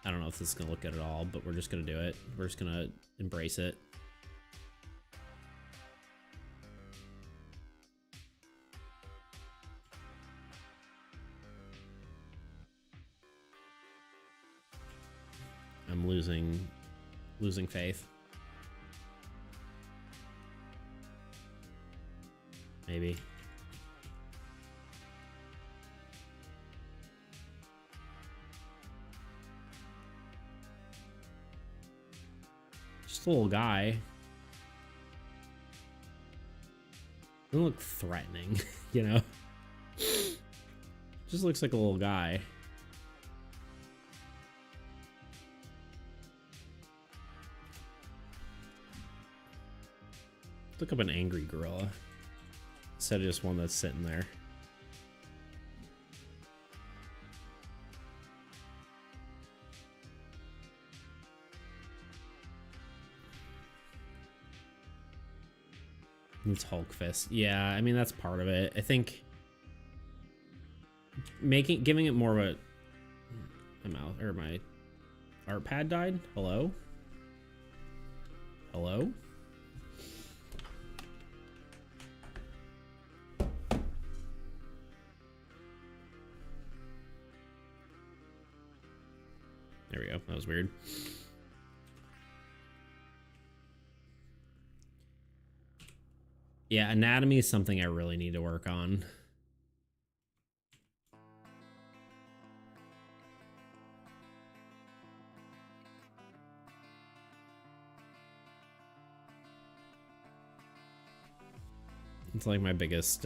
I don't know if this is gonna look good at all, but we're just gonna do it. We're just gonna embrace it. I'm losing faith. Maybe. Just a little guy. Doesn't look threatening, you know? Just looks like a little guy. Look up an angry gorilla instead of just one that's sitting there. It's Hulk fist. Yeah, I mean that's part of it. I think giving it more of a my art pad died. Hello? Hello? There we go. That was weird. Yeah, anatomy is something I really need to work on. It's like my biggest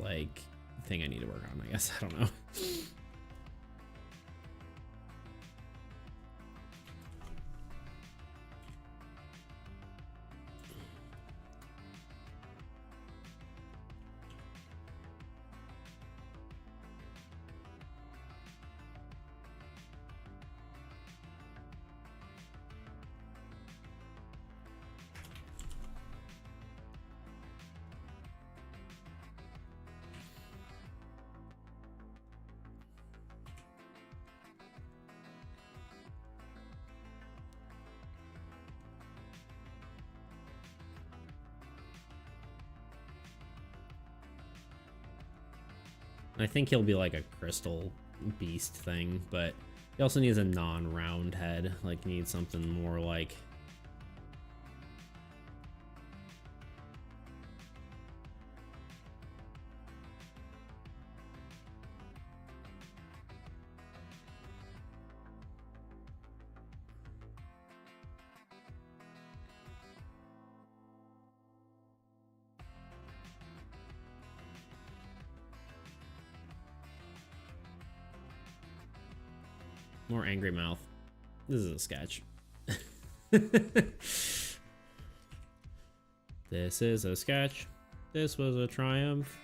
like thing I need to work on, I guess. I don't know. I think he'll be like a crystal beast thing, but he also needs a non-round head. Like, needs something more like... more angry mouth. This is a sketch. This is a sketch. This was a triumph.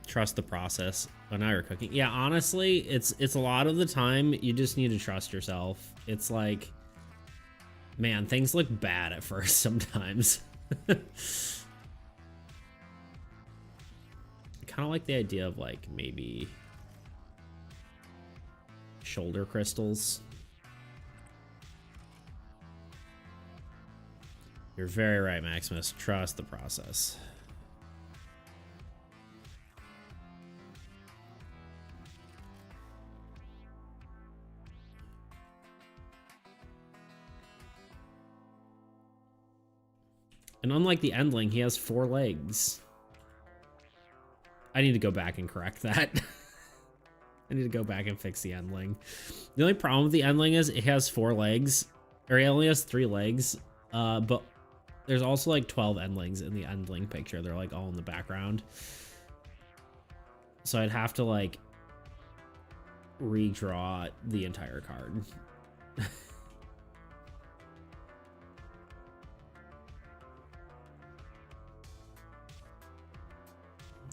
Trust the process. Oh, now you're cooking. Yeah, honestly, it's a lot of the time you just need to trust yourself. It's like, man, things look bad at first sometimes. Kind of like the idea of like maybe shoulder crystals. You're very right, Maximus. Trust the process. And unlike the Endling, he has 4 legs. I need to go back and correct that. I need to go back and fix the Endling. The only problem with the Endling is it has 4 legs, or he only has 3 legs, but There's also like 12 endlings in the endling picture. They're like all in the background. So I'd have to like redraw the entire card.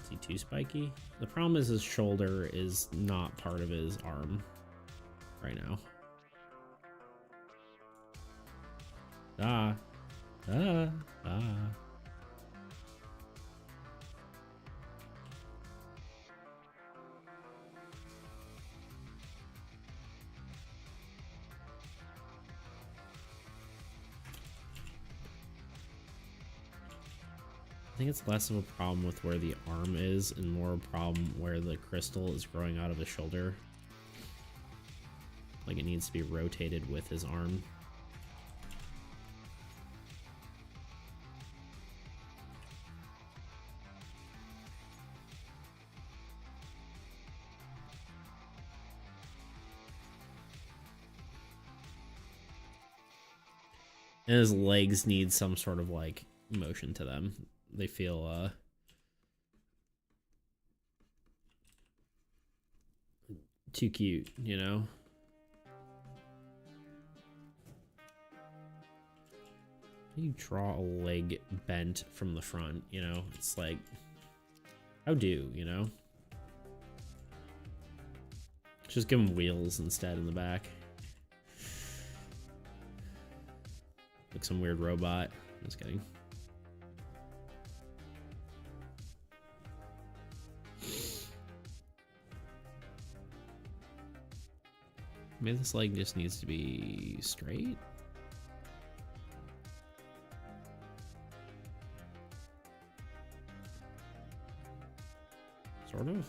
Is he too spiky? The problem is his shoulder is not part of his arm right now. Ah. Ah. Ah. I think it's less of a problem with where the arm is and more a problem where the crystal is growing out of his shoulder. Like it needs to be rotated with his arm. And his legs need some sort of like motion to them. They feel too cute, you know? You draw a leg bent from the front, you know? It's like, how do, you know? Just give him wheels instead in the back. Like some weird robot. Just kidding. Maybe this leg just needs to be straight. Sort of.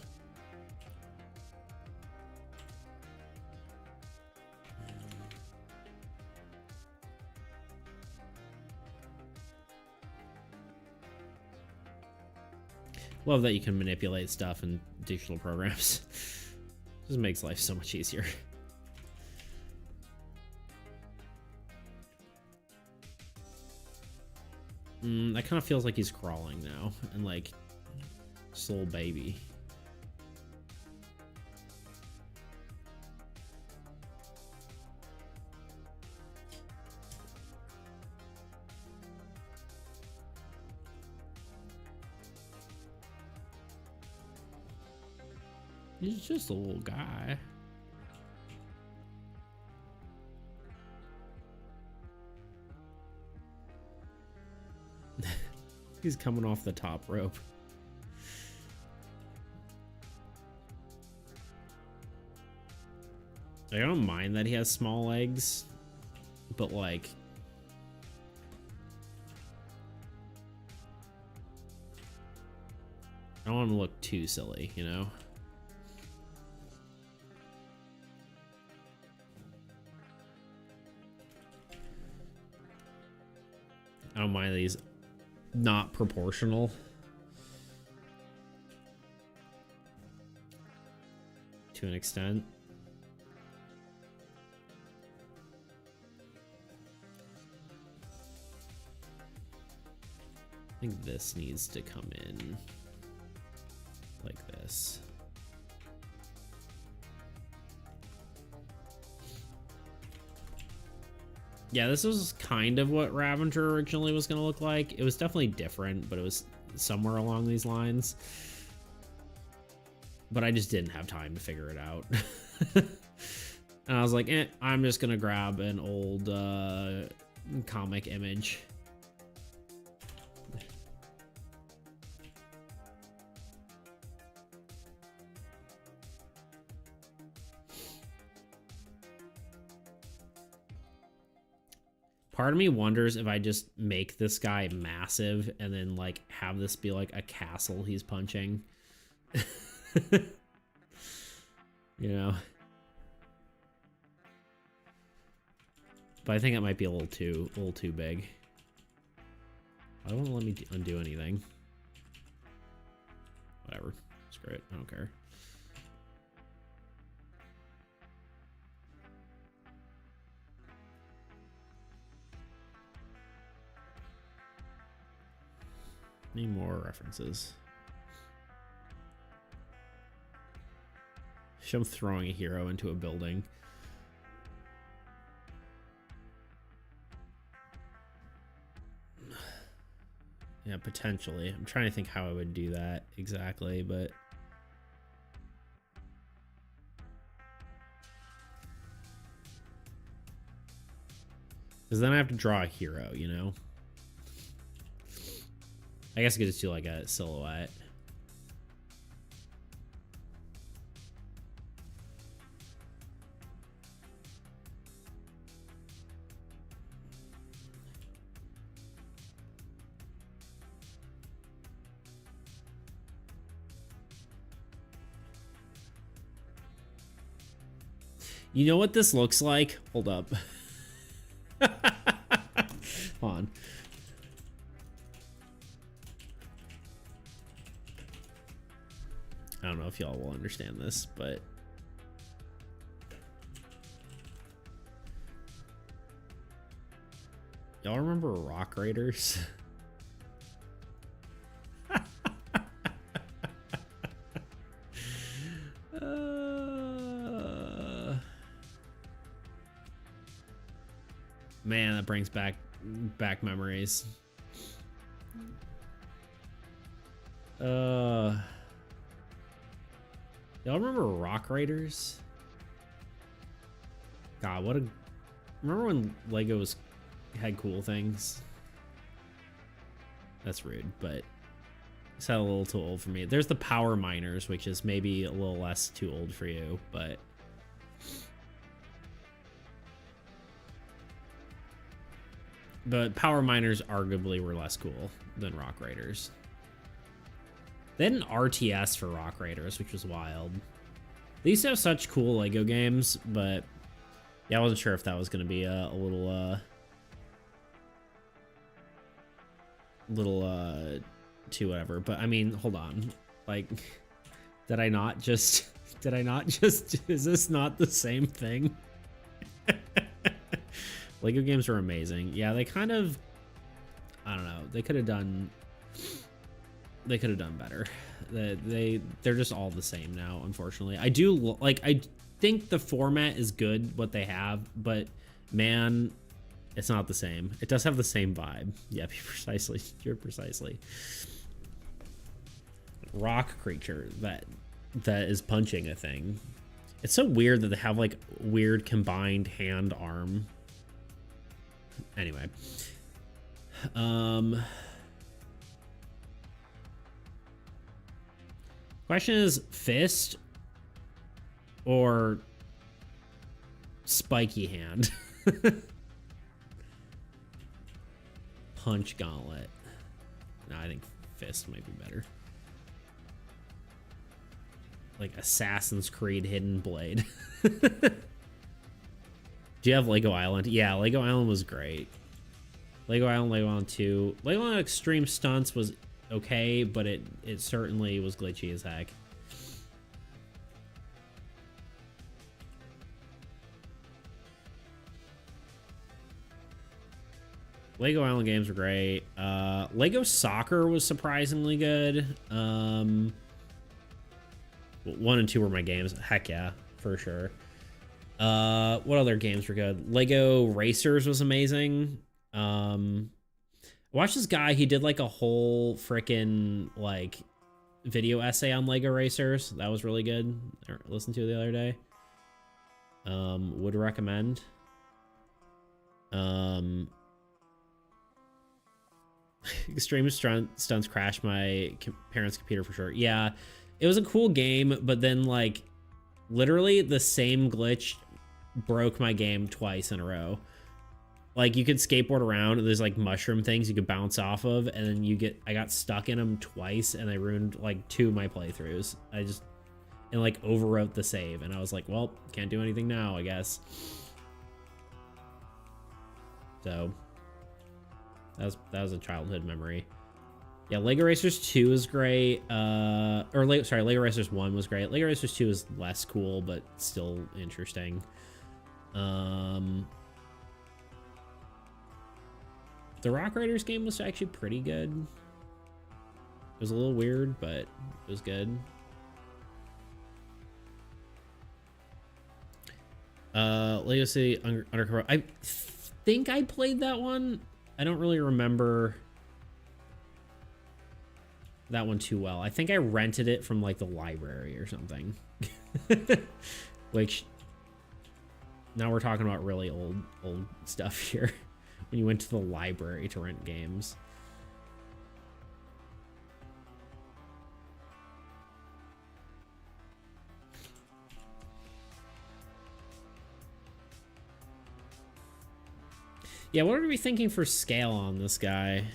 Love that you can manipulate stuff in digital programs. Just makes life so much easier. That kind of feels like he's crawling now, and like soul baby. He's just a little guy. He's coming off the top rope. I don't mind that he has small legs, but like I don't want to look too silly, you know? I don't mind that he's not proportional. To an extent. I think this needs to come in like this. Yeah, this was kind of what Ravager originally was going to look like. It was definitely different, but it was somewhere along these lines. But I just didn't have time to figure it out. And I was like, I'm just going to grab an old comic image. Part of me wonders if I just make this guy massive and then like have this be like a castle he's punching. You know? But I think it might be a little too big. I don't want to let me undo anything. Whatever. Screw it. I don't care. Need more references. Show him throwing a hero into a building. Yeah, potentially. I'm trying to think how I would do that exactly, but... Because then I have to draw a hero, you know? I guess I could just do like a silhouette. You know what this looks like? Hold up. Hold on. I don't know if y'all will understand this, but y'all remember Rock Raiders? Man, that brings back memories. Y'all remember Rock Raiders? God, what a... Remember when Legos had cool things? That's rude, but it's a little too old for me. There's the Power Miners, which is maybe a little less too old for you, but... But Power Miners arguably were less cool than Rock Raiders. They had an RTS for Rock Raiders, which was wild. They used to have such cool Lego games, but yeah, I wasn't sure if that was going to be a little too whatever. But I mean, hold on, like, did I not just? Is this not the same thing? Lego games are amazing. Yeah, they kind of, I don't know. They could have done better. They're just all the same now, unfortunately. I think the format is good, what they have, but man, it's not the same. It does have the same vibe. Yeah, you're precisely. Rock creature that is punching a thing. It's so weird that they have like weird combined hand arm. Anyway, question is fist or spiky hand? Punch gauntlet. No, I think fist might be better. Like Assassin's Creed Hidden Blade. Do you have Lego Island? Yeah, Lego Island was great. Lego Island 2. Lego Island Extreme Stunts was okay, but it certainly was glitchy as heck. Lego Island games were great. Lego Soccer was surprisingly good. 1 and 2 were my games. Heck yeah, for sure. What other games were good? Lego Racers was amazing. I watched this guy, he did like a whole freaking like video essay on Lego Racers. That was really good. I listened to it the other day. Would recommend. Extreme stunts crashed my parents' computer for sure. Yeah, it was a cool game, but then like literally the same glitch broke my game twice in a row. Like you could skateboard around and there's like mushroom things you could bounce off of, and then I got stuck in them twice and I ruined like 2 of my playthroughs. And like overwrote the save, and I was like, well, can't do anything now, I guess. So that was a childhood memory. Yeah, Lego Racers 2 is great. Lego Racers 1 was great. Lego Racers 2 is less cool, but still interesting. The Rock Raiders game was actually pretty good. It was a little weird, but it was good. Lego City Undercover. I think I played that one. I don't really remember that one too well. I think I rented it from like the library or something. Which now we're talking about really old stuff here. When you went to the library to rent games. Yeah, what are we thinking for scale on this guy?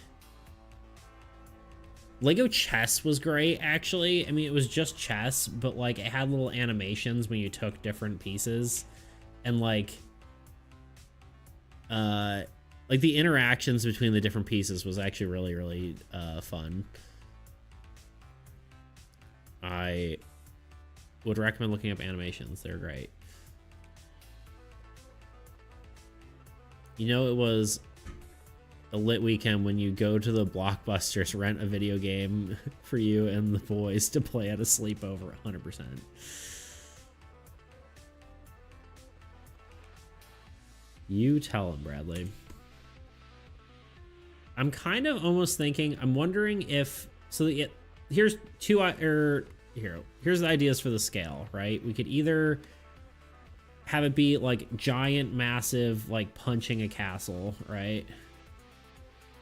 Lego chess was great, actually. I mean, it was just chess, but like it had little animations when you took different pieces, and like the interactions between the different pieces was actually really, really fun. I would recommend looking up animations. They're great. You know, it was a lit weekend when you go to the Blockbusters, rent a video game for you and the boys to play at a sleepover. 100%. You tell him, Bradley. I'm kind of almost thinking, I'm wondering if, so here's here's the ideas for the scale, right? We could either have it be like giant, massive, like punching a castle, right?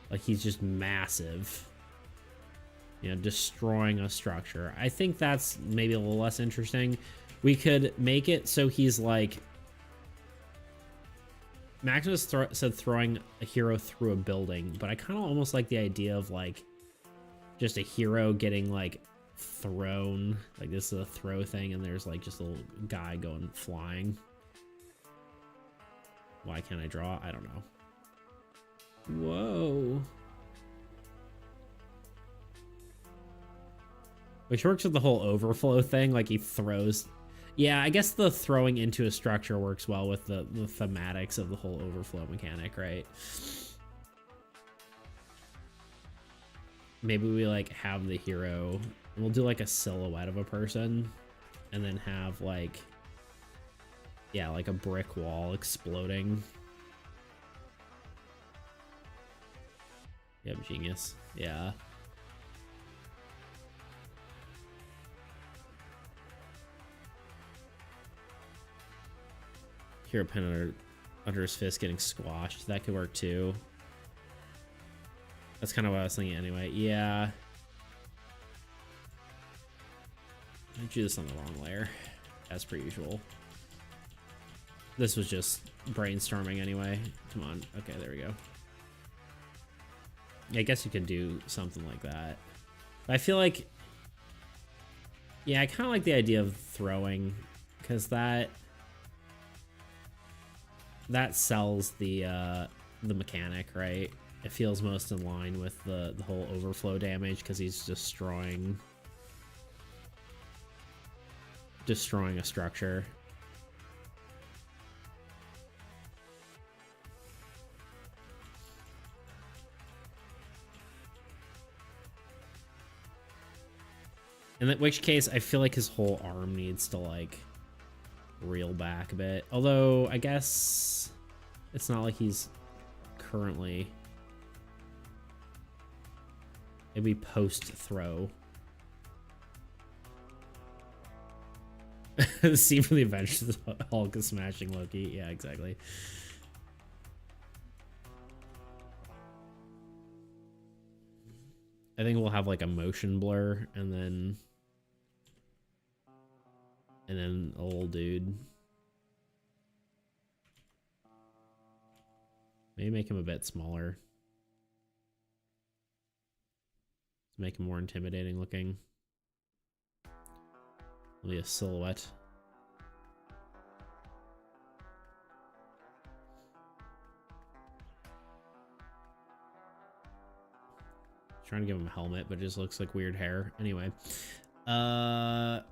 Like he's just massive, you know, destroying a structure. I think that's maybe a little less interesting. We could make it so he's like, Maximus said throwing a hero through a building, but I kind of almost like the idea of like just a hero getting like thrown, like this is a throw thing, and there's like just a little guy going flying. Why can't I draw? I don't know. Whoa. Which works with the whole overflow thing, like he throws. Yeah, I guess the throwing into a structure works well with the thematics of the whole overflow mechanic, right? Maybe we like have the hero, and we'll do like a silhouette of a person, and then have like, yeah, like a brick wall exploding. Yep, genius. Yeah. Hero pin under his fist getting squashed. That could work too. That's kind of what I was thinking anyway. Yeah. I drew this on the wrong layer, as per usual. This was just brainstorming anyway. Come on. Okay, there we go. I guess you could do something like that. But I feel like, yeah, I kind of like the idea of throwing, because that sells the mechanic, right? It feels most in line with the whole overflow damage, because he's destroying a structure. In which case, I feel like his whole arm needs to, like, reel back a bit. Although, I guess it's not like he's currently... Maybe post-throw. The scene from the Avengers, Hulk is smashing Loki. Yeah, exactly. I think we'll have, like, a motion blur, and then a little dude. Maybe make him a bit smaller. Make him more intimidating looking. It'll be a silhouette. Trying to give him a helmet, but it just looks like weird hair. Anyway, the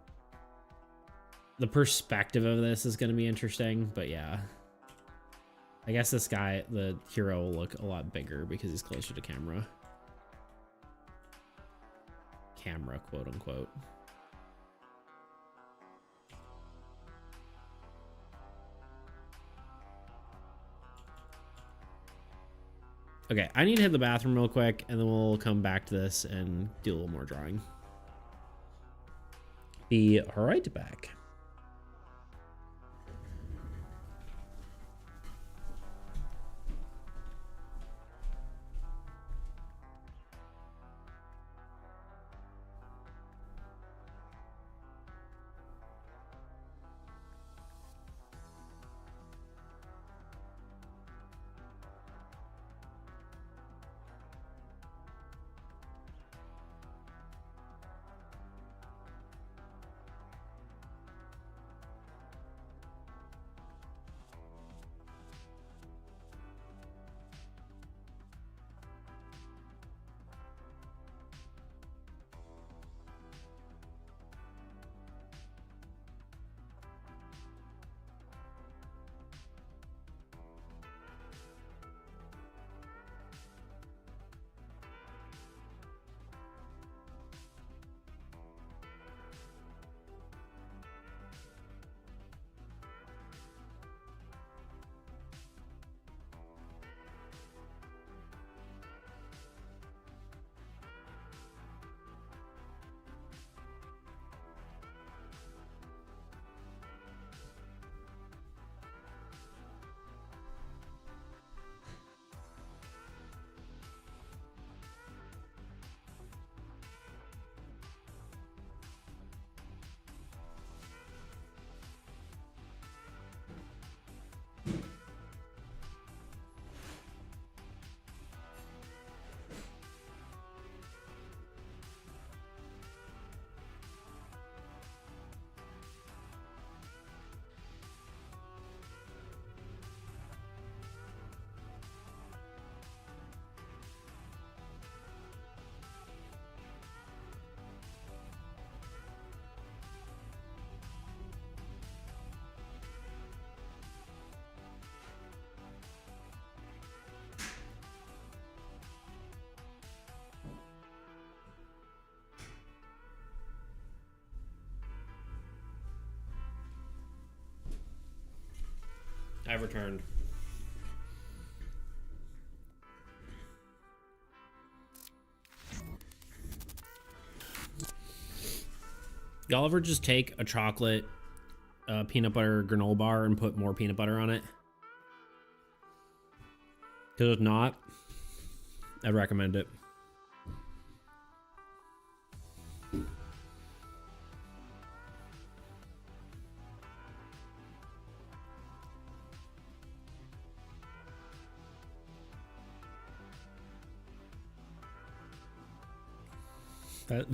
perspective of this is going to be interesting, but yeah. I guess this guy, the hero, will look a lot bigger because he's closer to camera. camera, quote unquote. Okay, I need to hit the bathroom real quick, and then we'll come back to this and do a little more drawing. Be right back. I've returned. Y'all ever just take a chocolate peanut butter granola bar and put more peanut butter on it? Because if not, I'd recommend it.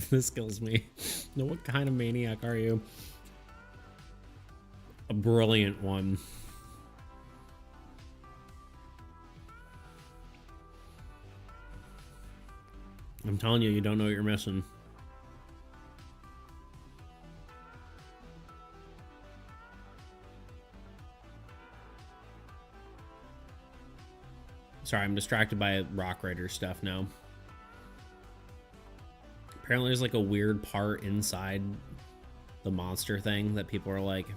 This kills me. No, what kind of maniac are you? A brilliant one. I'm telling you, you don't know what you're missing. Sorry, I'm distracted by Rock Raider stuff now. Apparently there's like a weird part inside the monster thing that people are like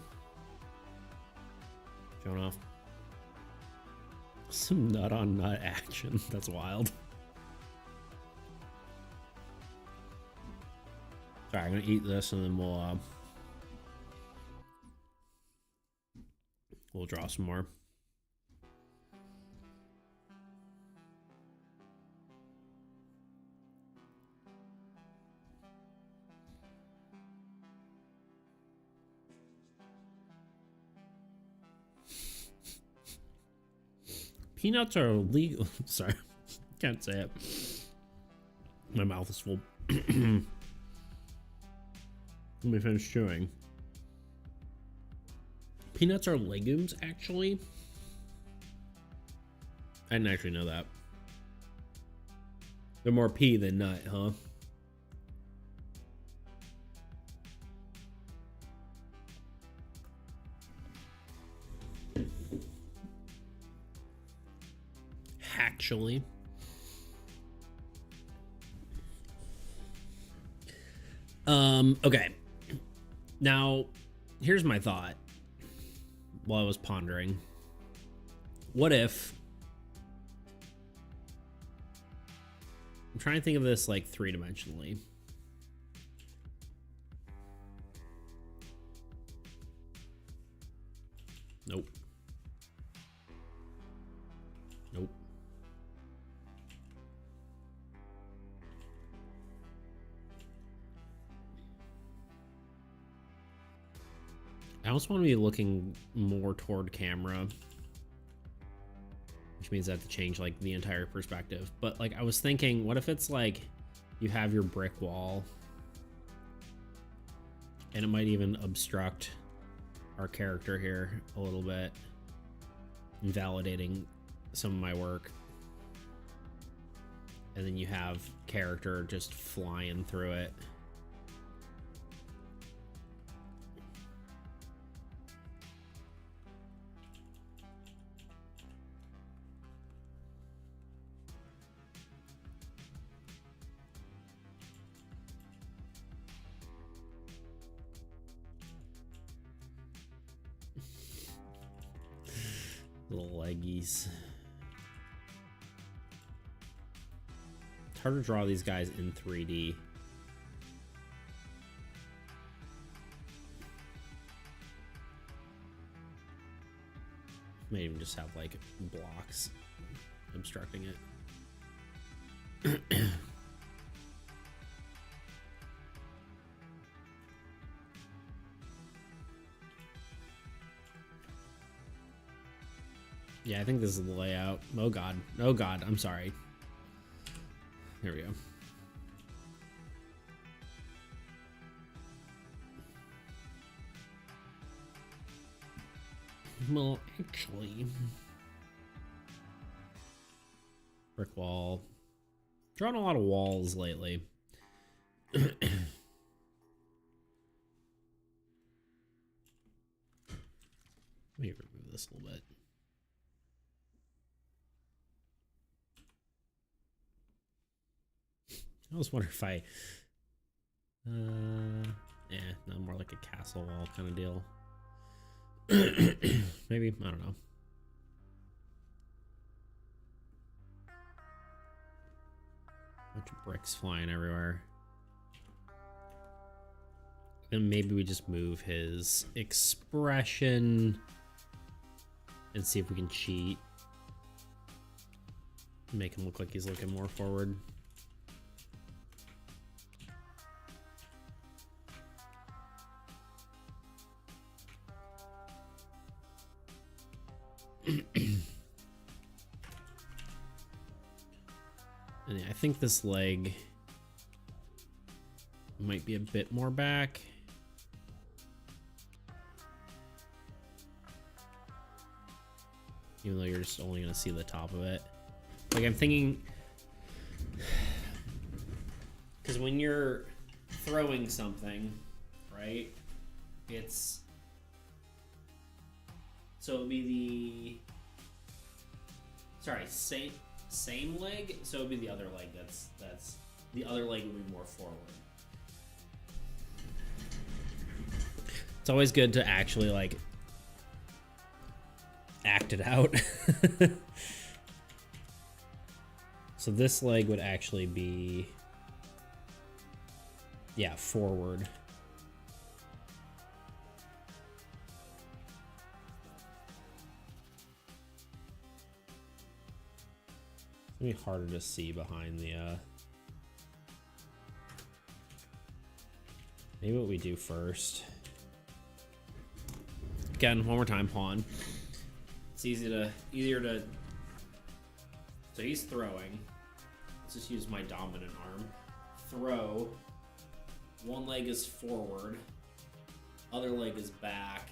showing off. Some nut on nut action. That's wild. Sorry, I'm gonna eat this and then we'll draw some more. Peanuts are illegal. Sorry, can't say it. My mouth is full. Let me finish chewing. Peanuts are legumes, actually. I didn't actually know that. They're more pea than nut, huh? Actually. Okay. Now, here's my thought while I was pondering. What if... I'm trying to think of this like three-dimensionally. Nope. Nope. I also want to be looking more toward camera, which means I have to change like the entire perspective. But like I was thinking, what if it's like you have your brick wall and it might even obstruct our character here a little bit, invalidating some of my work. And then you have character just flying through it. Little leggies. It's hard to draw these guys in 3D. May even just have like blocks obstructing it. Yeah, I think this is the layout. Oh god. Oh god, I'm sorry. There we go. Well, actually... Brick wall. Drawn a lot of walls lately. Let me remove this a little bit. I always wonder if I... yeah, no, more like a castle wall kind of deal. Maybe, I don't know. Bunch of bricks flying everywhere. Then maybe we just move his expression and see if we can cheat. Make him look like he's looking more forward. And I think this leg might be a bit more back. Even though you're just only going to see the top of it. Like I'm thinking, because when you're throwing something, right, it's, so it'll be the, sorry, same leg, so it'd be the other leg that's the other leg would be more forward. It's always good to actually like act it out. So this leg would actually be, yeah, forward. It's gonna be harder to see behind the, maybe what we do first. Again, one more time, pawn. It's easier to, so he's throwing. Let's just use my dominant arm. Throw. One leg is forward. Other leg is back.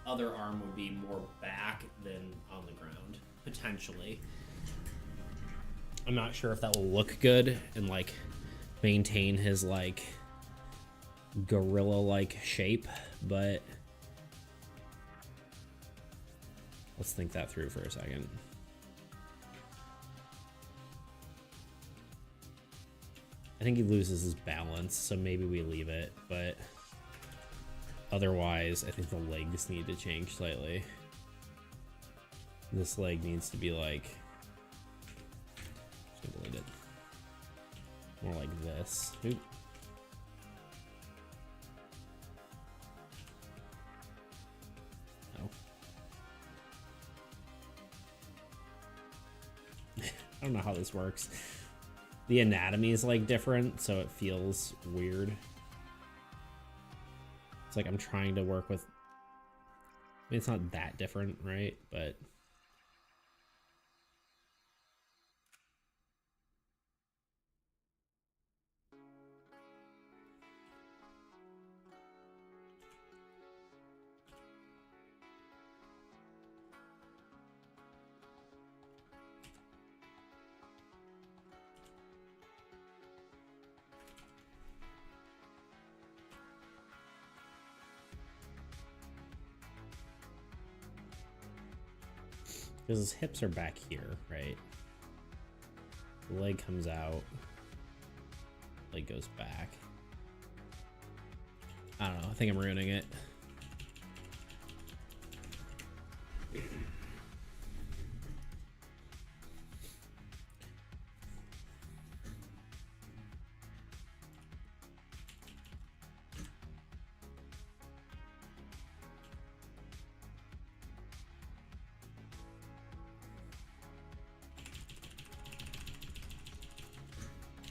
Other arm would be more back than on the ground, potentially. I'm not sure if that will look good and like maintain his like gorilla-like shape, but let's think that through for a second. I think he loses his balance, so maybe we leave it, but otherwise, I think the legs need to change slightly. This leg needs to be like, just gonna delete it. More like this. Oop. Oh. I don't know how this works. The anatomy is like different, so it feels weird. It's like I'm trying to work with, I mean, it's not that different, right? But because his hips are back here, right? The leg comes out, leg goes back. I don't know, I think I'm ruining it.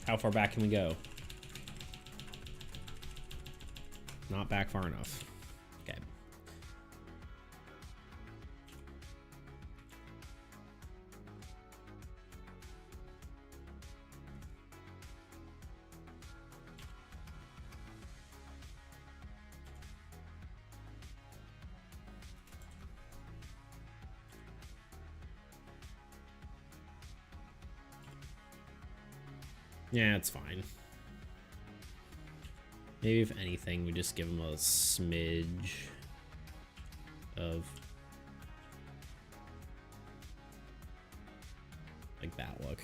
How far back can we go? Not back far enough. Okay. Yeah, it's fine. Maybe if anything, we just give him a smidge of like that look.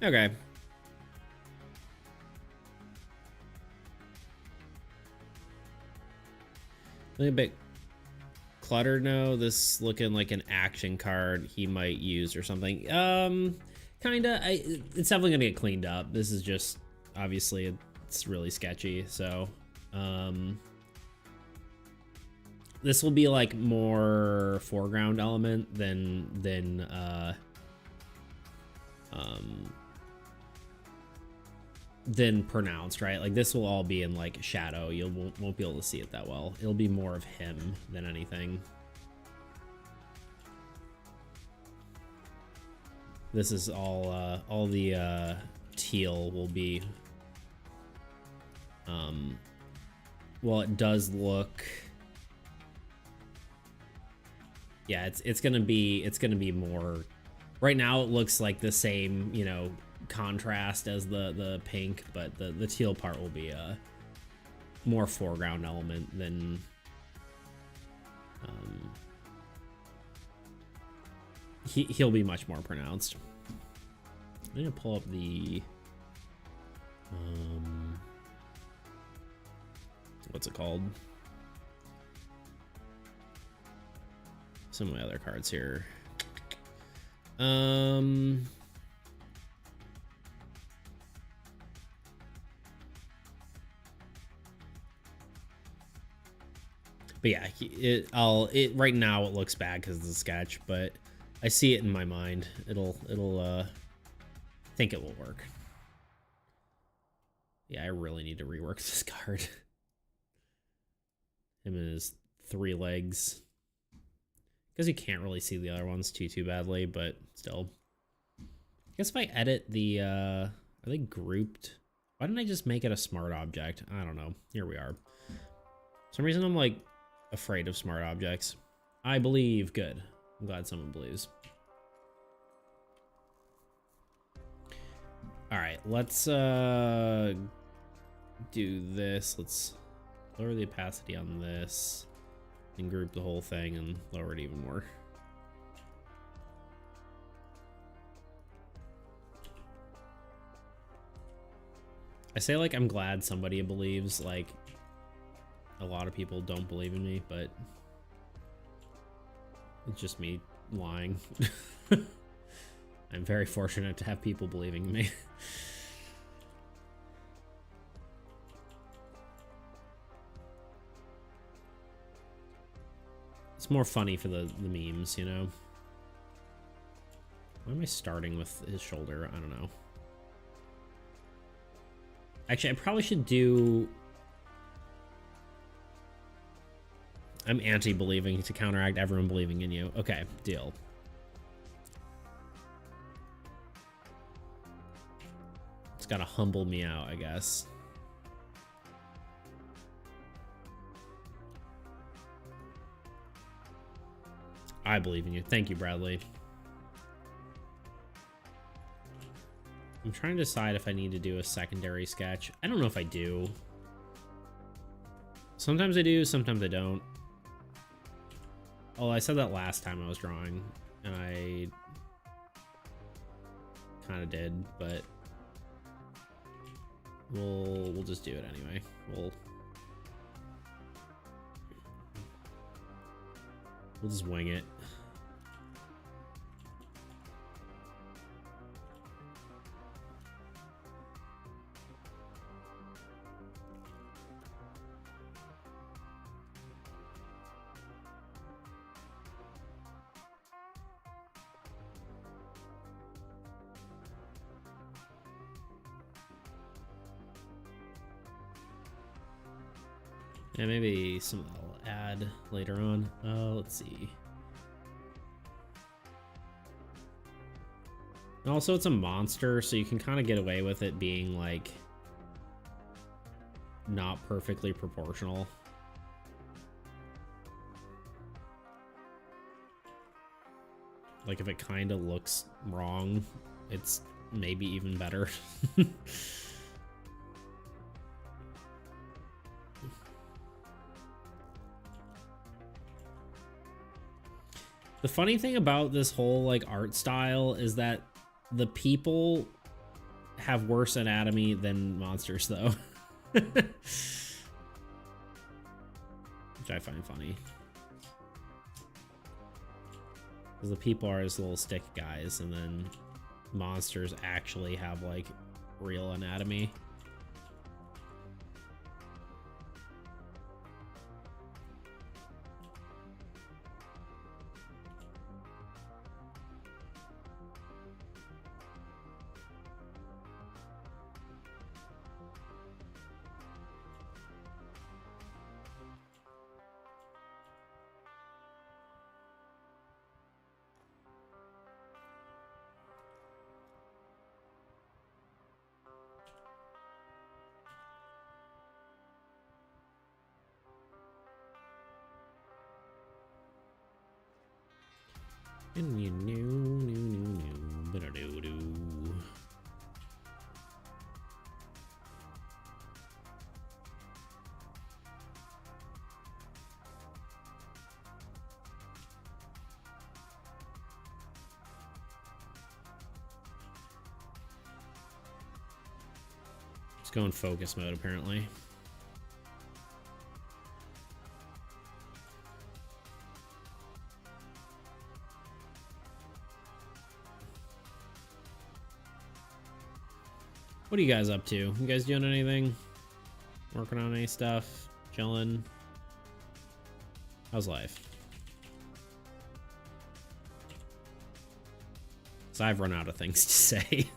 Okay. A bit cluttered now. This looking like an action card he might use or something. Kinda. It's definitely gonna get cleaned up. This is just obviously it's really sketchy. So, this will be like more foreground element than pronounced, right? Like this will all be in like shadow. You won't be able to see it that well. It'll be more of him than anything. This is all the teal will be. Well, it does look. Yeah, it's gonna be more. Right now, it looks like the same, you know, contrast as the pink, but the teal part will be a more foreground element than. He'll be much more pronounced. I'm gonna pull up the what's it called? Some of my other cards here. But yeah, right now it looks bad because it's a sketch, but I see it in my mind. It'll I think it will work. Yeah, I really need to rework this card. Him and his 3 legs. Because you can't really see the other ones too badly, but still. I guess if I edit the are they grouped? Why didn't I just make it a smart object? I don't know. Here we are. For some reason I'm like afraid of smart objects. I believe. Good. I'm glad someone believes. All right, let's do this. Let's lower the opacity on this and group the whole thing and lower it even more. I say like I'm glad somebody believes, like a lot of people don't believe in me, but it's just me lying. I'm very fortunate to have people believing in me. It's more funny for the memes, you know? Why am I starting with his shoulder? I don't know. Actually, I probably should do... I'm anti-believing to counteract everyone believing in you. Okay, deal. It's gotta humble me out, I guess. I believe in you. Thank you, Bradley. I'm trying to decide if I need to do a secondary sketch. I don't know if I do. Sometimes I do, sometimes I don't. Oh, I said that last time I was drawing, and I kind of did, but we'll just do it anyway. We'll just wing it. Yeah, maybe some of that I'll add later on. Let's see. And also, it's a monster, so you can kind of get away with it being, like, not perfectly proportional. Like, if it kind of looks wrong, it's maybe even better. The funny thing about this whole, like, art style is that the people have worse anatomy than monsters, though. Which I find funny. Because the people are just little stick guys, and then monsters actually have, like, real anatomy. And you knew, ba-da-doo-doo. Let's go in focus mode, apparently. What are you guys up to? You guys doing anything? Working on any stuff? Chilling? How's life? So I've run out of things to say.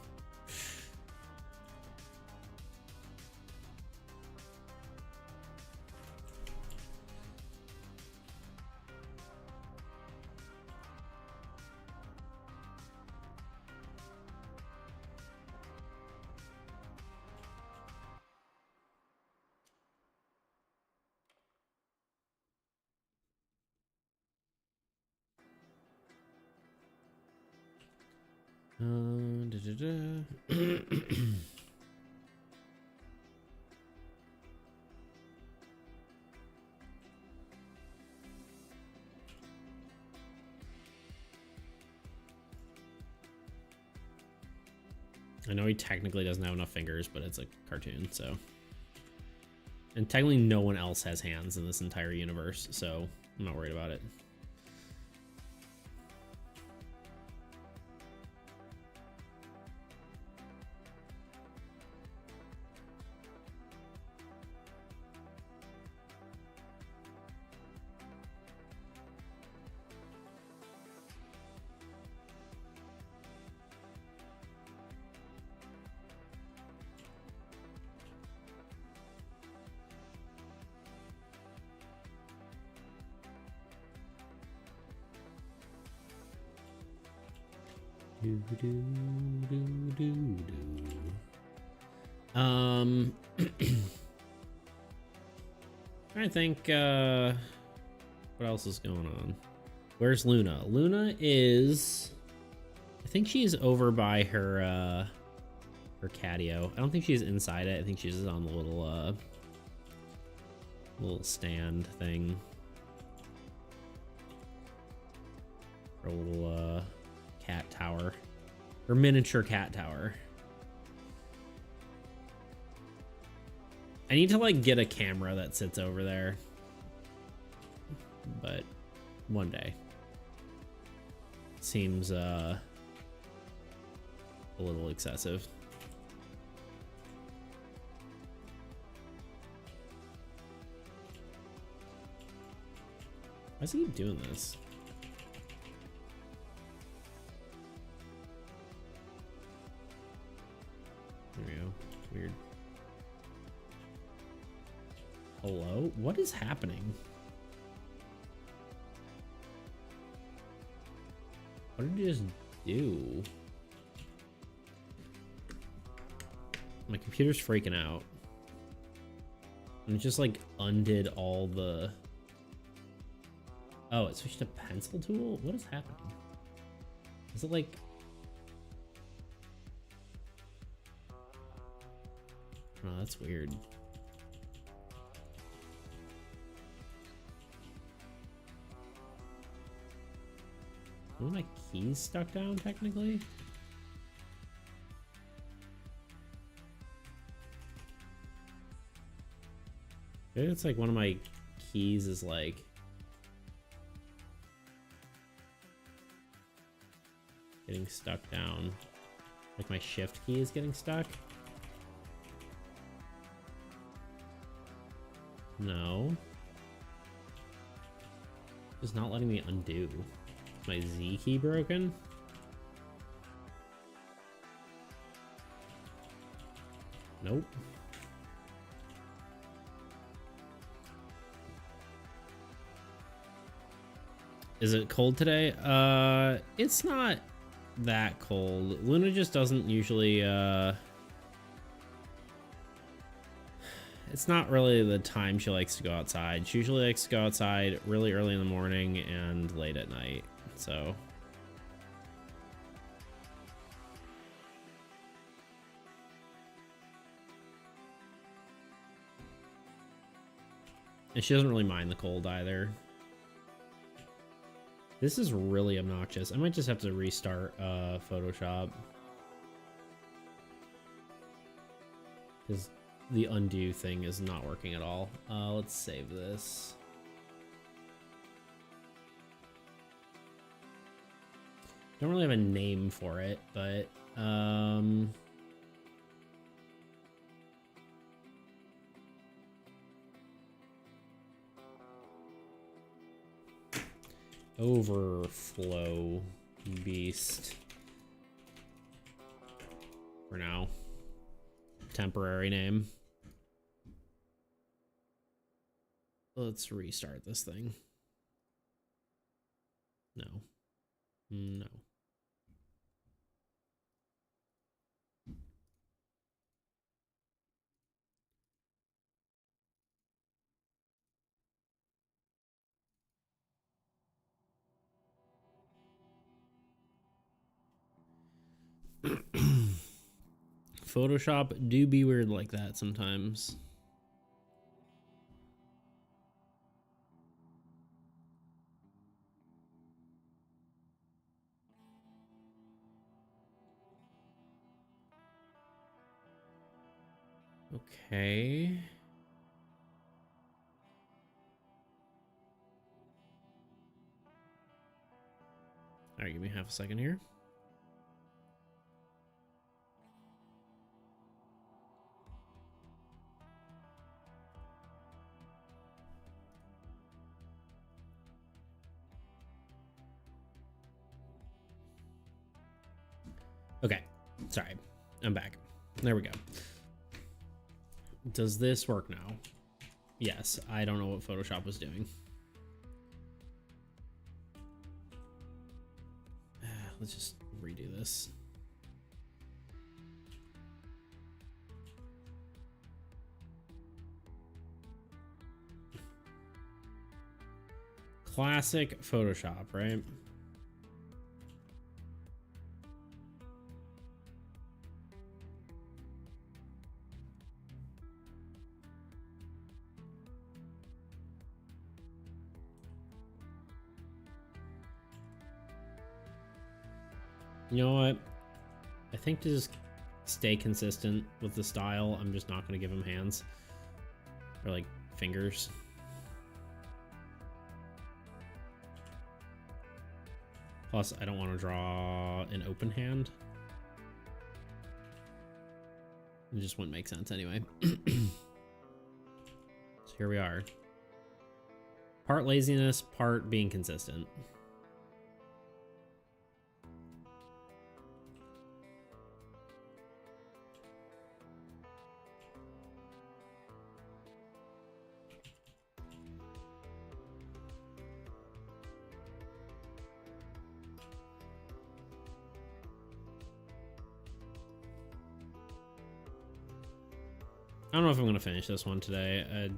I know he technically doesn't have enough fingers, but it's a cartoon, so. And technically no one else has hands in this entire universe, so I'm not worried about it. I think, what else is going on? Where's Luna? Luna is, I think she's over by her, her catio. I don't think she's inside it. I think she's on the little, little stand thing. Her little, cat tower. Her miniature cat tower. I need to like get a camera that sits over there, but one day. Seems a little excessive. Why is he doing this? There we go. Weird. Hello? What is happening? What did you just do? My computer's freaking out. And it just like undid all the... Oh, it switched to pencil tool? What is happening? Is it like... Oh, that's weird. Are my keys stuck down, technically? Maybe it's like one of my keys is like... getting stuck down. Like my shift key is getting stuck? No. It's not letting me undo. Is my Z key broken? Nope. Is it cold today? It's not that cold. Luna just doesn't usually, it's not really the time she likes to go outside. She usually likes to go outside really early in the morning and late at night, so. And she doesn't really mind the cold either. This is really obnoxious. I might just have to restart Photoshop. Because the undo thing is not working at all. Let's save this. Don't really have a name for it, but Overflow Beast for now. Temporary name. Let's restart this thing. No. No. Photoshop do be weird like that sometimes. Okay. All right, give me half a second here. Okay, sorry, I'm back. There we go. Does this work now? Yes, I don't know what Photoshop was doing. Let's just redo this. Classic Photoshop, right? You know what? I think to just stay consistent with the style, I'm just not going to give him hands. Or like fingers. Plus, I don't want to draw an open hand. It just wouldn't make sense anyway. So here we are. Part laziness, part being consistent. I don't know if I'm gonna finish this one today.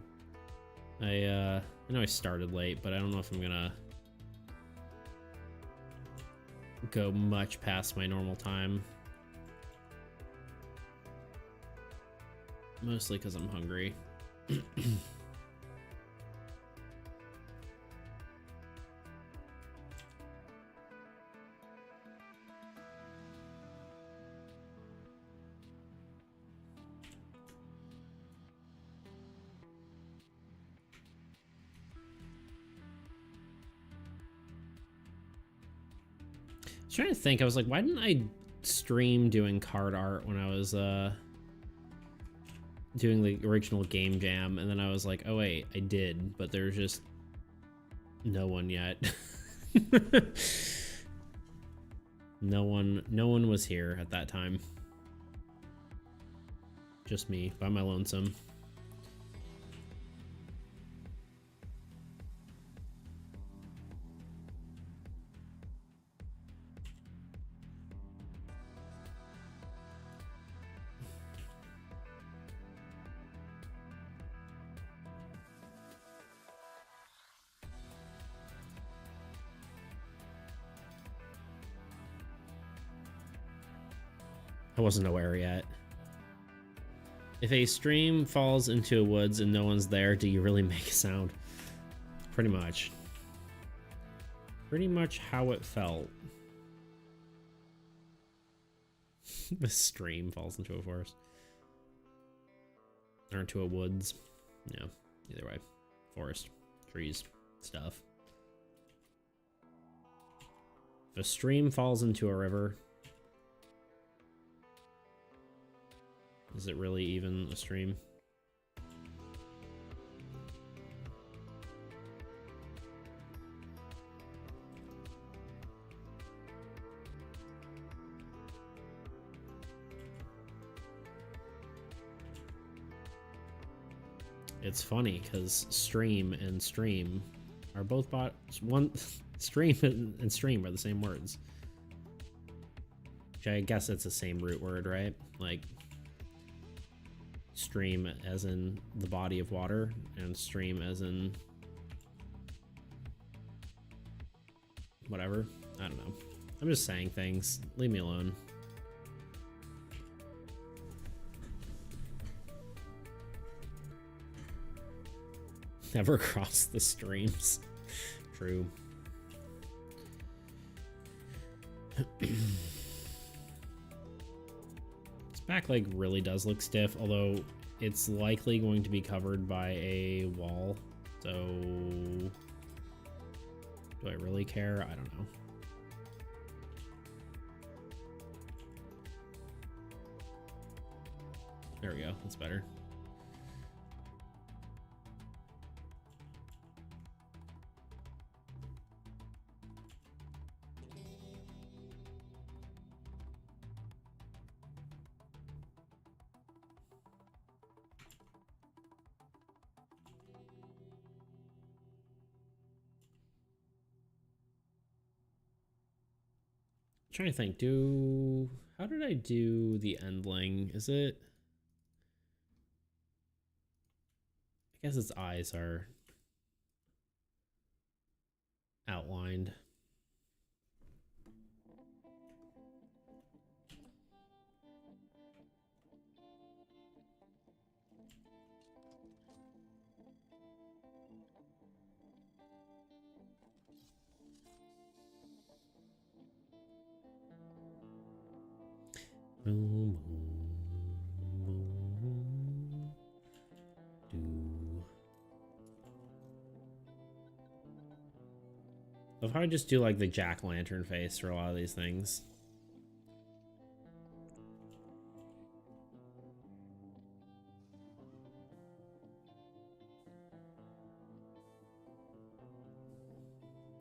I know I started late, but I don't know if I'm gonna go much past my normal time. Mostly because I'm hungry. I was trying to think. I was like, why didn't I stream doing card art when I was doing the original game jam? And then I was like, oh wait, I did, but there's just no one yet. No one was here at that time. Just me by my lonesome. I wasn't aware yet. If a stream falls into a woods and no one's there, do you really make a sound? Pretty much. Pretty much how it felt. The stream falls into a forest. Or into a woods. Yeah, either way. Forest, trees, stuff. If a stream falls into a river, is it really even a stream? It's funny because stream and stream are both one. Stream and stream are the same words. Which I guess it's the same root word, right? Like stream as in the body of water, and stream as in whatever. I don't know. I'm just saying things. Leave me alone. Never cross the streams. True. This back leg really does look stiff, although it's likely going to be covered by a wall. So do I really care? I don't know. There we go. That's better. Trying to think, how did I do the endling? Is it, I guess its eyes are outlined. I'll probably just do like the jack-o'-lantern face for a lot of these things.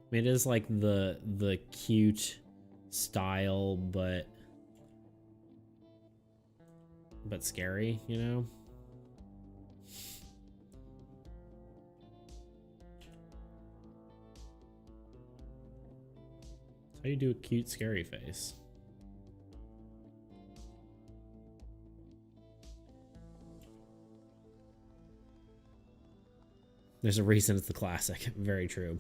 I mean, it is like the cute style, but scary, you know? How do you do a cute, scary face? There's a reason it's the classic. Very true.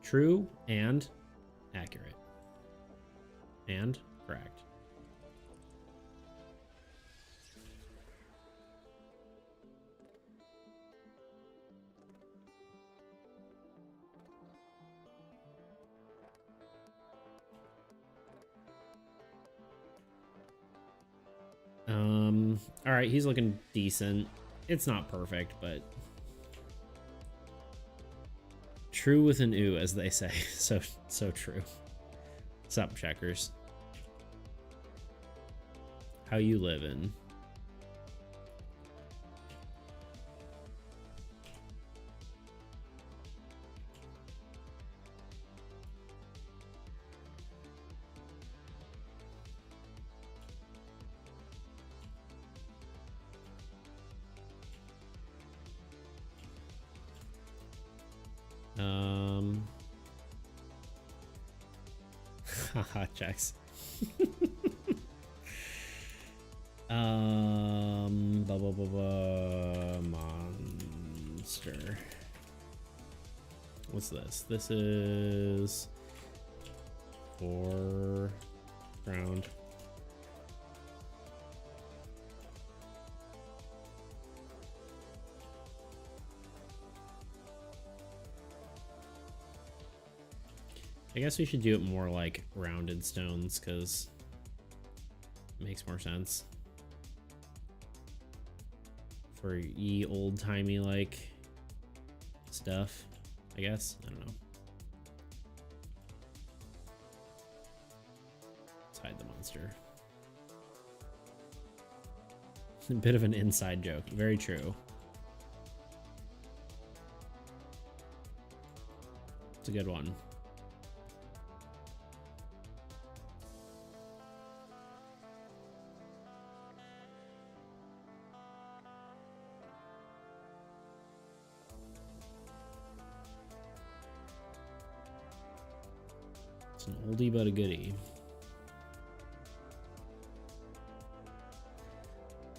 True and accurate. And correct. All right, he's looking decent. It's not perfect, but true with an ooh, as they say. So true. Sup, checkers? How you living? Haha, checks. Monster. What's this? This is foreground. I guess we should do it more like rounded stones because it makes more sense for ye old-timey like stuff, I guess. I don't know. Let's hide the monster. A bit of an inside joke. Very true. It's a good one. It's an oldie but a goodie.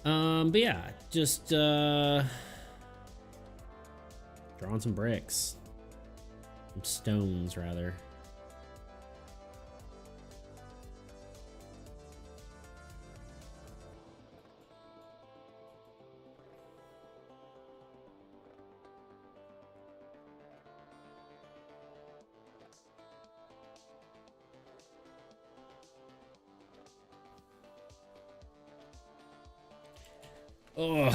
But yeah, just drawing some bricks. Some stones, rather. Oh.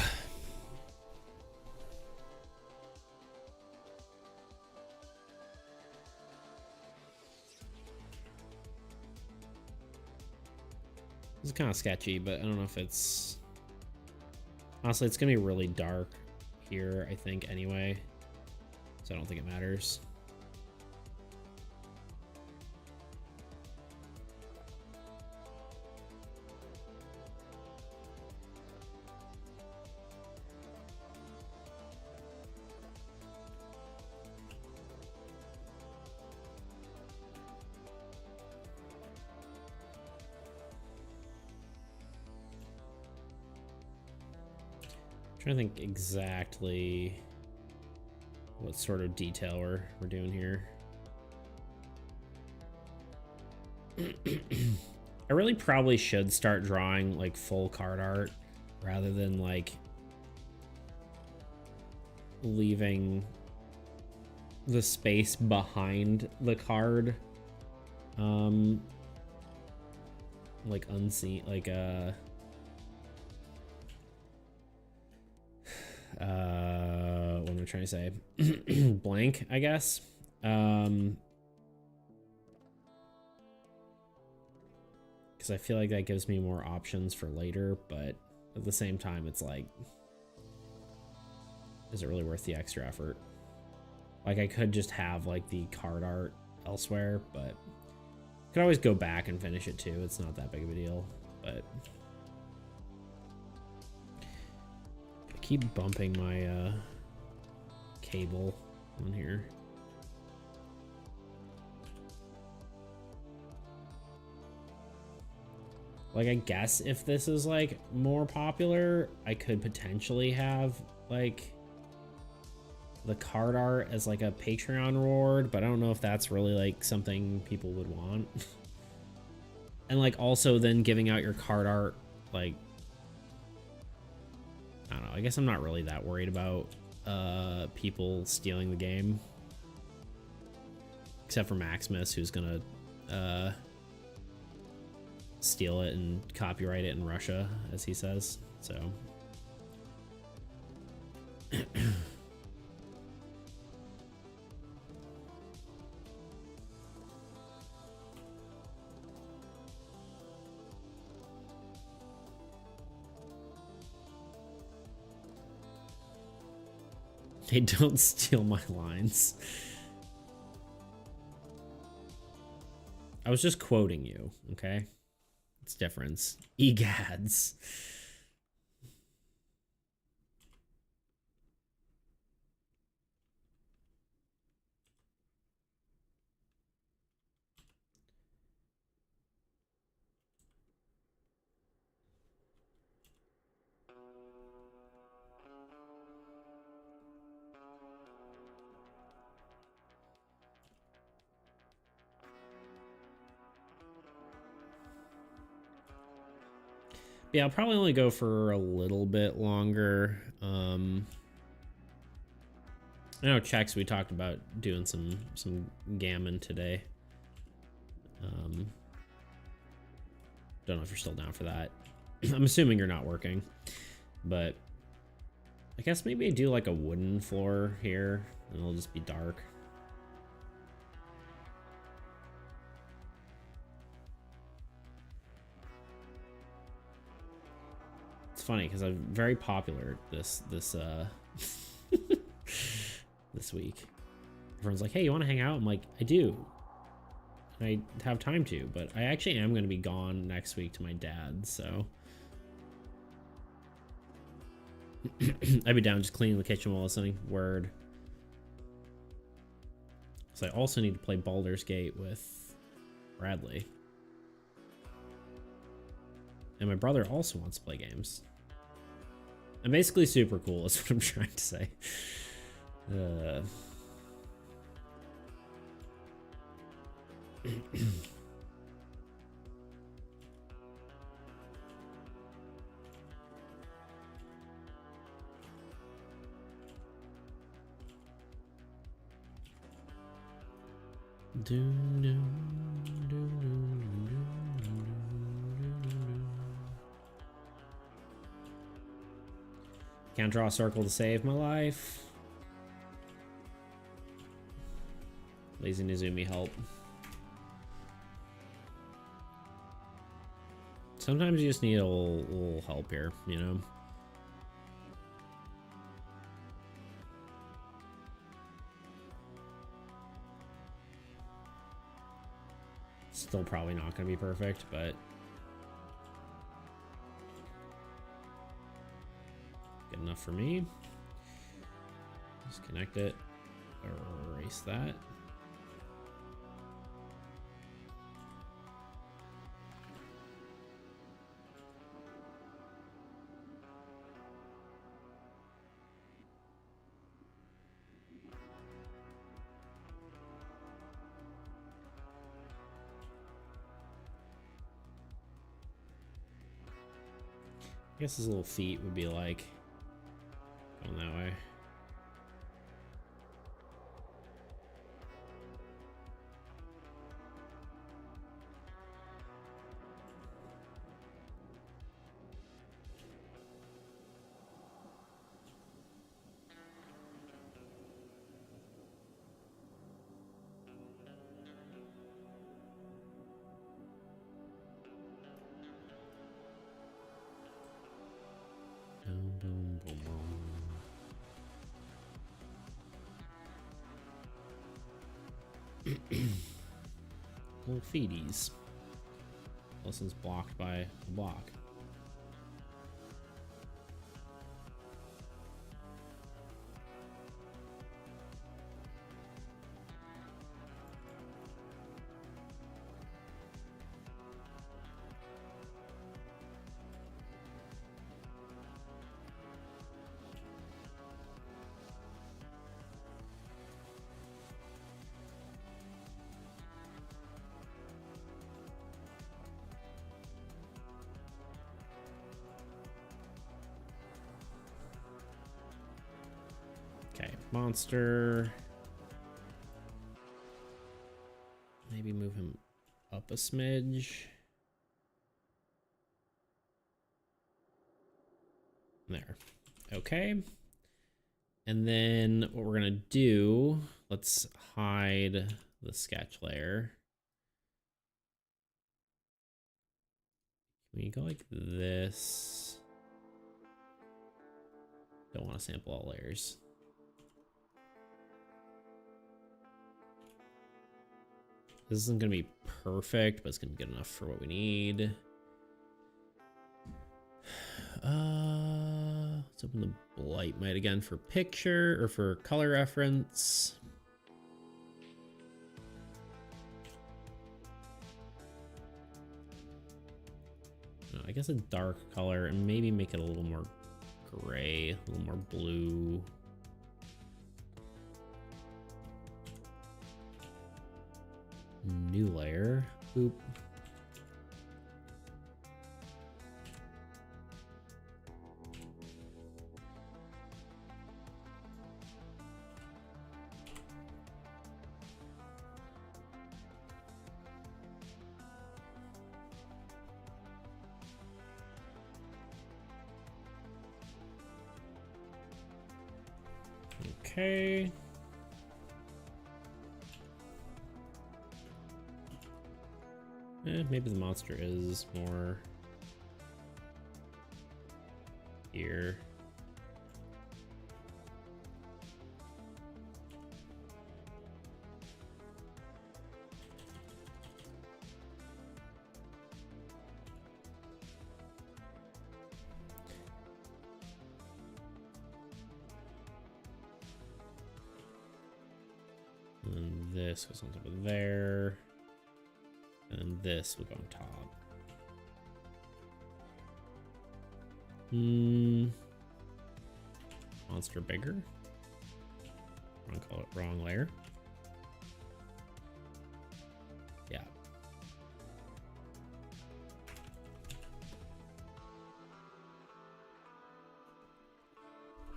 This is kind of sketchy, but I don't know if it's... Honestly, it's going to be really dark here, I think, anyway. So I don't think it matters. Trying to think exactly what sort of detail we're doing here. I really probably should start drawing like full card art rather than like leaving the space behind the card like unseen, like what am I trying to say? Blank, I guess. Because I feel like that gives me more options for later, but at the same time, it's like, is it really worth the extra effort? Like, I could just have like the card art elsewhere, but I could always go back and finish it too. It's not that big of a deal, but I keep bumping my cable on here. Like, I guess if this is like more popular, I could potentially have like the card art as like a Patreon reward, but I don't know if that's really like something people would want. And like also then giving out your card art, like, I don't know, I guess I'm not really that worried about people stealing the game, except for Maximus, who's gonna steal it and copyright it in Russia, as he says. So they don't steal my lines. I was just quoting you, okay? It's difference. Egads. Yeah, I'll probably only go for a little bit longer. I know Chex, we talked about doing some gammon today. Don't know if you're still down for that. I'm assuming you're not working, but I guess maybe I do like a wooden floor here and it'll just be dark. It's funny because I'm very popular this this week. Everyone's like, hey, you want to hang out? I'm like, I do. I have time to, but I actually am going to be gone next week to my dad, so I'd be down just cleaning the kitchen while listening. Word. So I also need to play Baldur's Gate with Bradley. And my brother also wants to play games. I'm basically super cool, is what I'm trying to say. Can't draw a circle to save my life. Lazy Nizumi help. Sometimes you just need a little help here, you know? Still probably not going to be perfect, but good enough for me. Just connect it, erase that. I guess his little feet would be like going that way. Boom, boom, boom, boom. Little feeties. Wilson's blocked by a block. Okay, monster. Maybe move him up a smidge. There. Okay. And then what we're gonna do, let's hide the sketch layer. Can we go like this? Don't want to sample all layers. This isn't gonna be perfect, but it's gonna be good enough for what we need. Let's open the blight mite again for picture or for color reference. No, I guess a dark color and maybe make it a little more gray, a little more blue. New layer. Boop. Okay. Maybe the monster is more here. And this goes on top of there. And this will go on top. Monster bigger. Wrong layer. Yeah.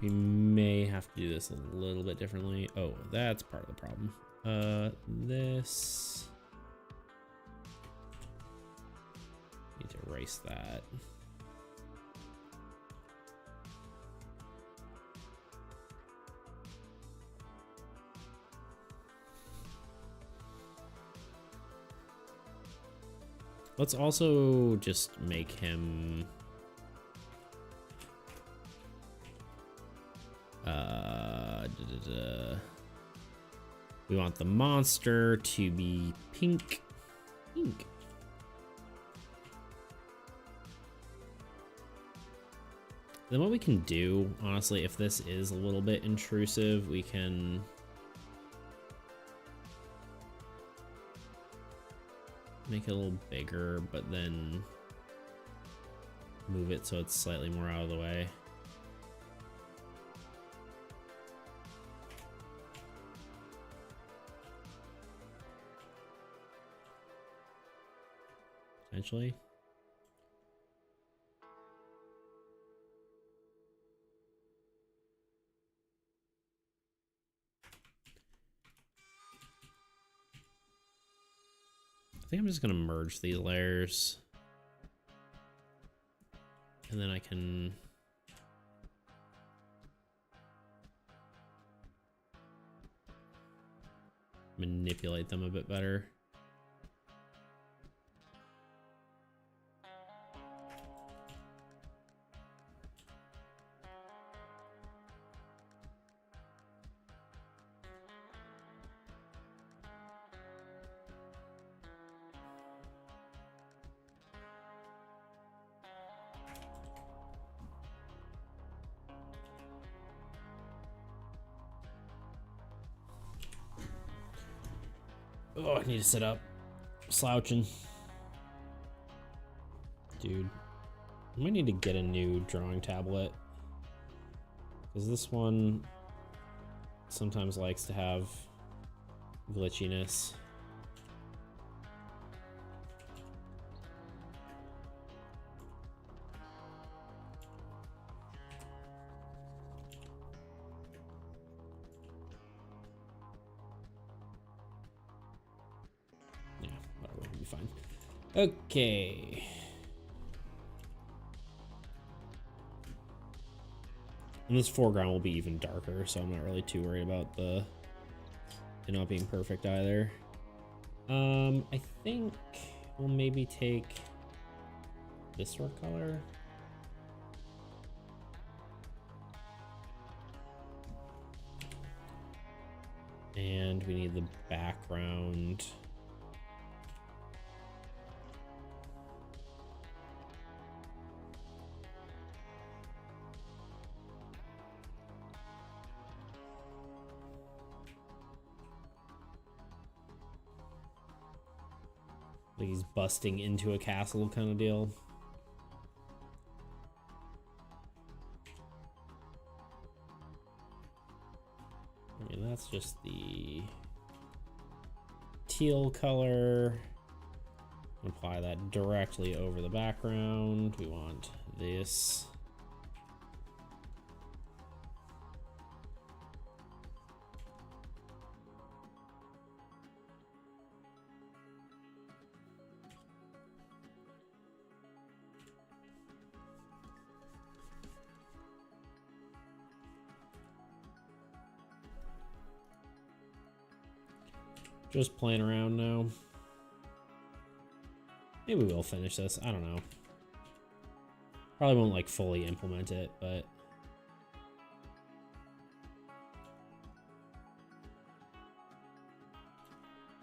We may have to do this a little bit differently. Oh, that's part of the problem. This. Need to erase that. Let's also just make him we want the monster to be pink. Pink. Then what we can do, honestly, if this is a little bit intrusive, we can make it a little bigger, but then move it so it's slightly more out of the way. Potentially. I think I'm just gonna merge these layers, and then I can manipulate them a bit better. Oh, I need to sit up. Slouching. Dude. I might need to get a new drawing tablet. Because this one sometimes likes to have glitchiness. Fine. Okay. And this foreground will be even darker, so I'm not really too worried about it not being perfect either. I think we'll maybe take this sort of color. And we need the background. Like he's busting into a castle kind of deal. I mean, that's just the teal color. Apply that directly over the background. We want this. Just playing around now. Maybe we'll finish this. I don't know. Probably won't like fully implement it, but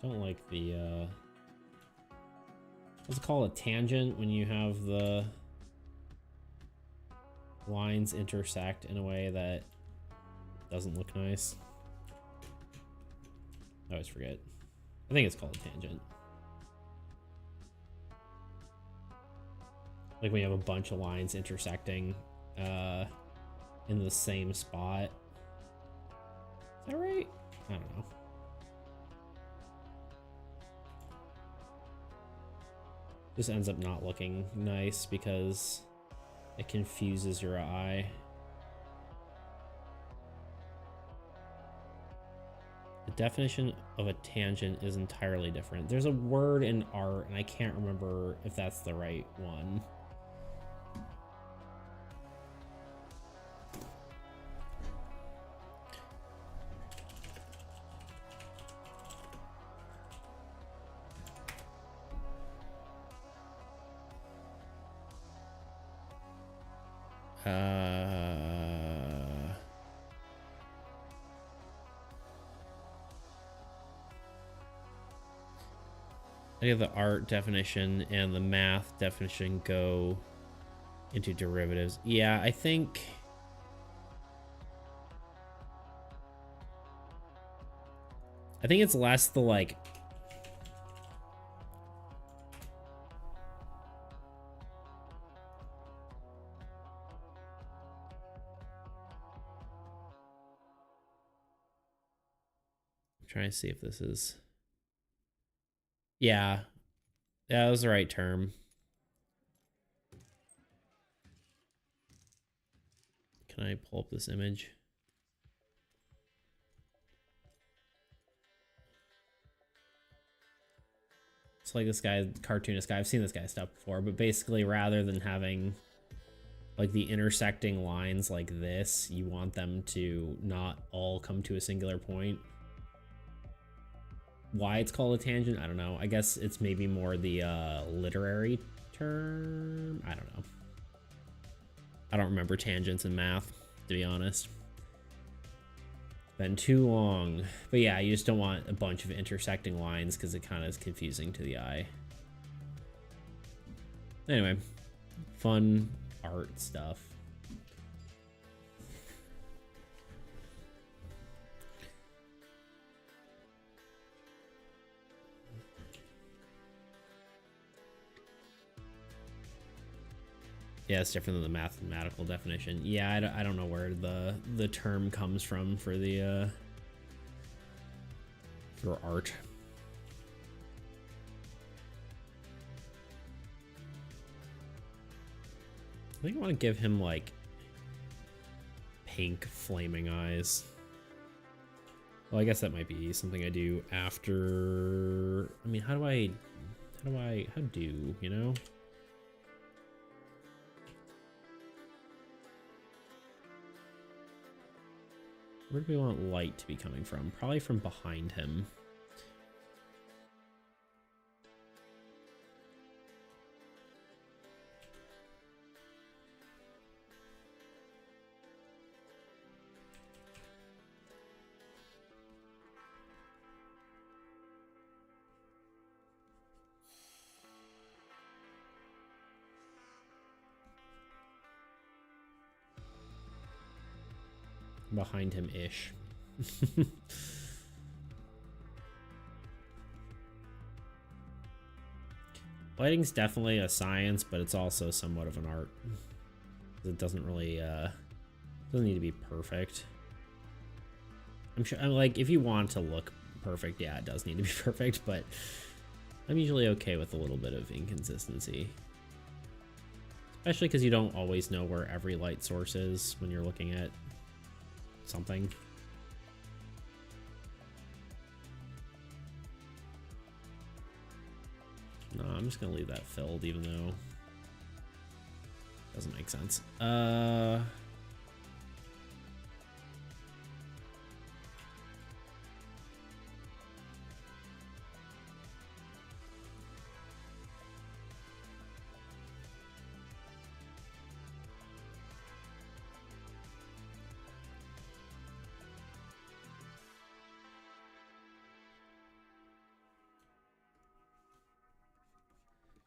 don't like the what's it called, a tangent, when you have the lines intersect in a way that doesn't look nice. I always forget. I think it's called a tangent. Like when you have a bunch of lines intersecting in the same spot. Is that right? I don't know. This ends up not looking nice because it confuses your eye. The definition of a tangent is entirely different. There's a word in art, and I can't remember if that's the right one. I think the art definition and the math definition go into derivatives. Yeah, I think it's less the like I'm trying to see if this is yeah, that was the right term. Can I pull up this image? It's like this guy, cartoonist guy. I've seen this guy's stuff before, but basically rather than having like the intersecting lines like this, you want them to not all come to a singular point. Why it's called a tangent, I don't know. I guess it's maybe more the literary term. I don't know. I don't remember tangents in math, to be honest. Been too long. But yeah, you just don't want a bunch of intersecting lines because it kind of is confusing to the eye. Anyway, fun art stuff. Yeah, it's different than the mathematical definition. Yeah, I don't know where the term comes from for the for art. I think I want to give him like pink flaming eyes. Well, I guess that might be something I do after. I mean, how do, you know? Where do we want light to be coming from? Probably from behind him. Behind him-ish. Lighting's definitely a science, but it's also somewhat of an art. It doesn't really, doesn't need to be perfect. I'm sure, like, if you want to look perfect, yeah, it does need to be perfect, but I'm usually okay with a little bit of inconsistency. Especially because you don't always know where every light source is when you're looking at something. No, I'm just gonna leave that filled, even though it doesn't make sense.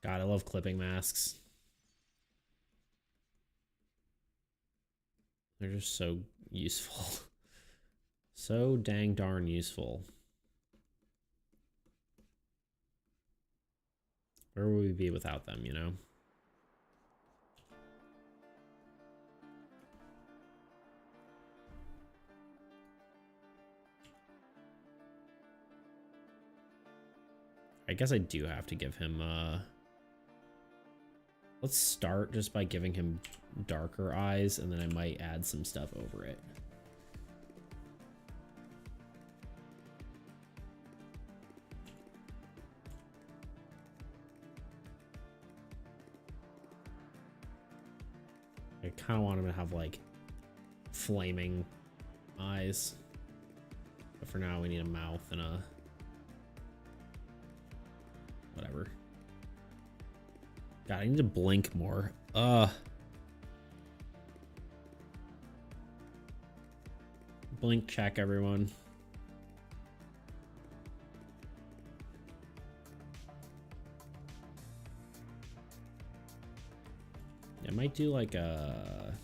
God, I love clipping masks. They're just so useful. So dang darn useful. Where would we be without them, you know? I guess I do have to give him, let's start just by giving him darker eyes, and then I might add some stuff over it. I kind of want him to have, like, flaming eyes. But for now, we need a mouth and a... whatever. God, I need to blink more. Blink check, everyone. I might do like a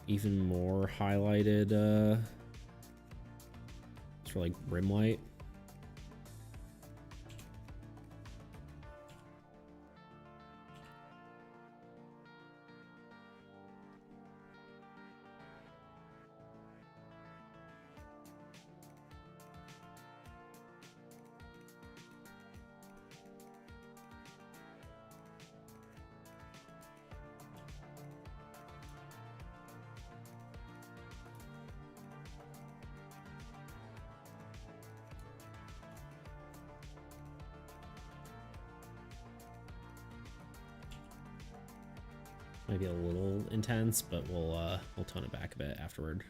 even more highlighted for like rim light. Might be a little intense, but we'll tone it back a bit afterward.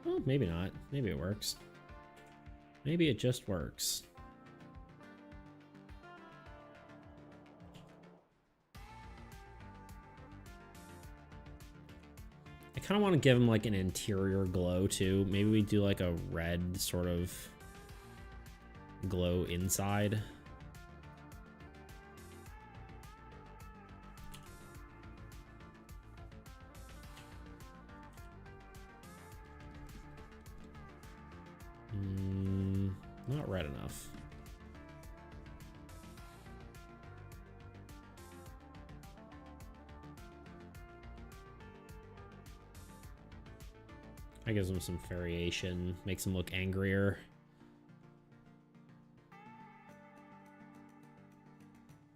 Well, maybe not. Maybe it works. Maybe it just works. I kind of want to give him like an interior glow too. Maybe we do like a red sort of glow inside. Not red enough. That gives him some variation, makes him look angrier.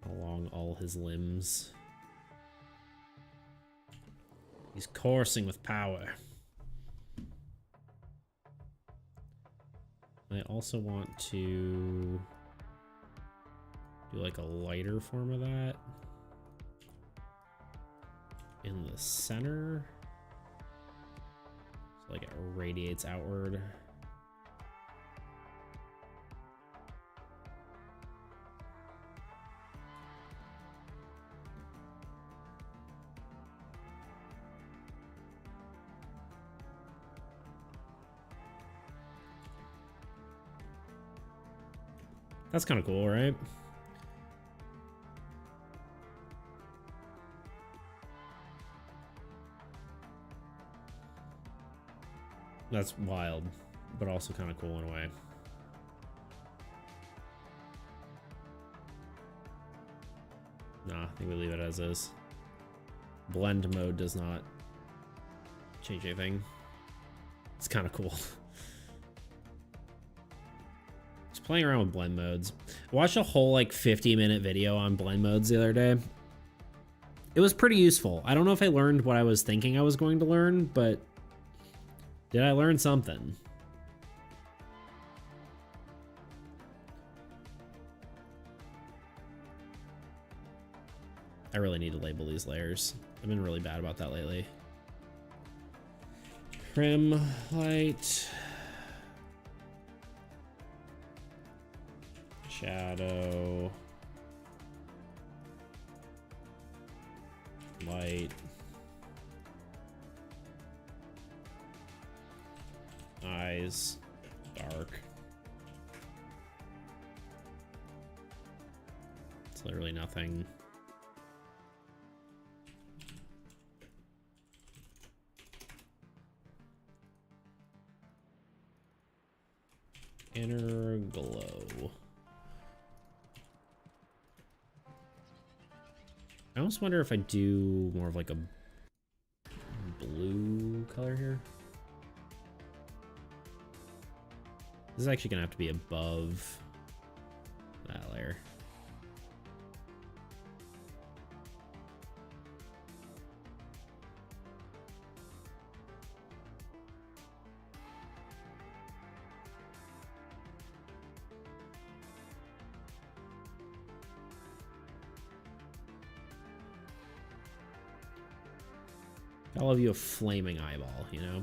Along all his limbs. He's coursing with power. I also want to do like a lighter form of that in the center. So like it radiates outward. That's kind of cool, right? That's wild, but also kind of cool in a way. Nah, I think we leave it as is. Blend mode does not change anything. It's kind of cool. Playing around with blend modes. I watched a whole like 50-minute video on blend modes the other day. It was pretty useful. I don't know if I learned what I was thinking I was going to learn, but did I learn something? I really need to label these layers. I've been really bad about that lately. Trim, light. Shadow, light, eyes, dark. It's literally nothing. Inner glow. I almost wonder if I do more of like a blue color here. This is actually gonna have to be above that layer. I'll love you a flaming eyeball, you know?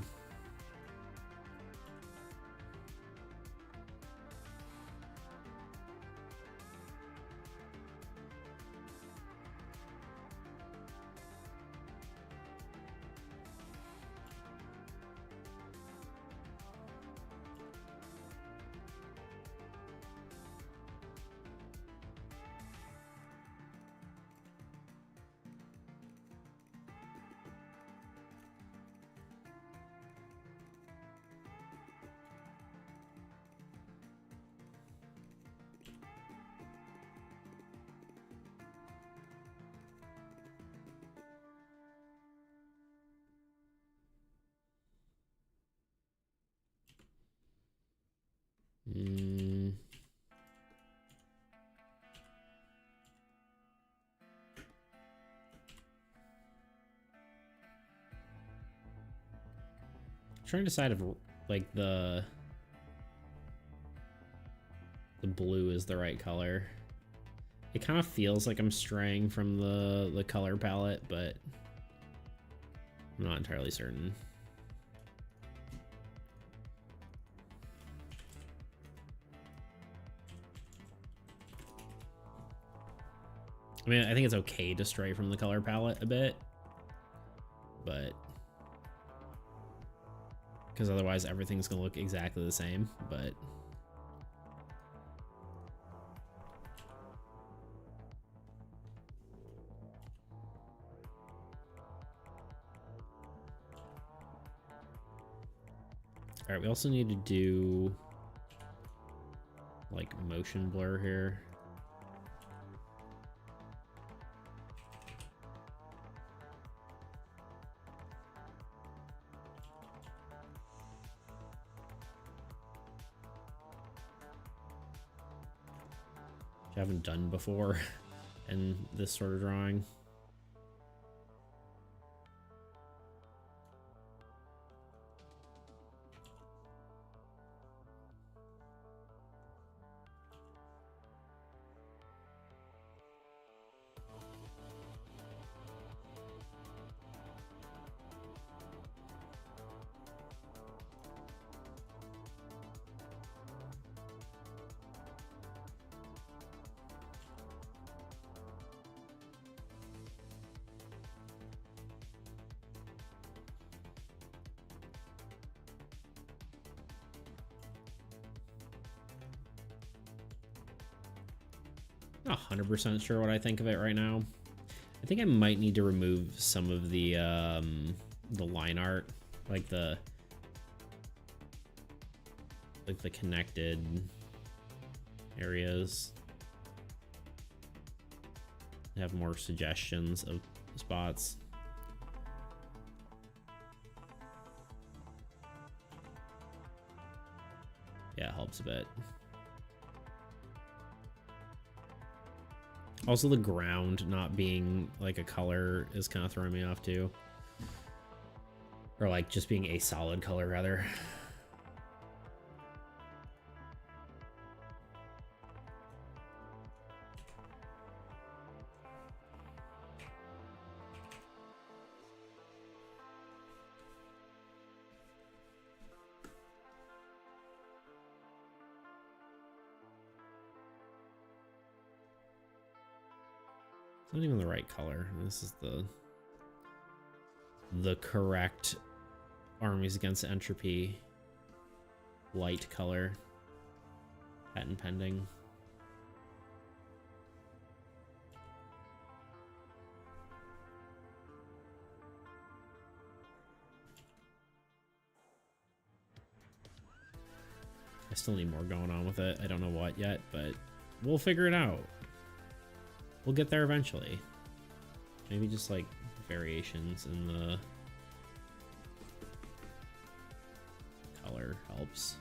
Trying to decide if like the blue is the right color. It kind of feels like I'm straying from the color palette, but I'm not entirely certain. I mean, I think it's okay to stray from the color palette a bit, but because otherwise everything's gonna look exactly the same, but all right, we also need to do like motion blur here. Which I haven't done before in this sort of drawing. Not 100% sure what I think of it right now. I think I might need to remove some of the line art, like the connected areas. Have more suggestions of spots. Yeah, it helps a bit. Also, the ground not being like a color is kind of throwing me off too. Or like just being a solid color rather. It's not even the right color. This is the correct Armies Against Entropy light color. Patent pending. I still need more going on with it. I don't know what yet, but we'll figure it out. We'll get there eventually. Maybe just like variations in the color helps.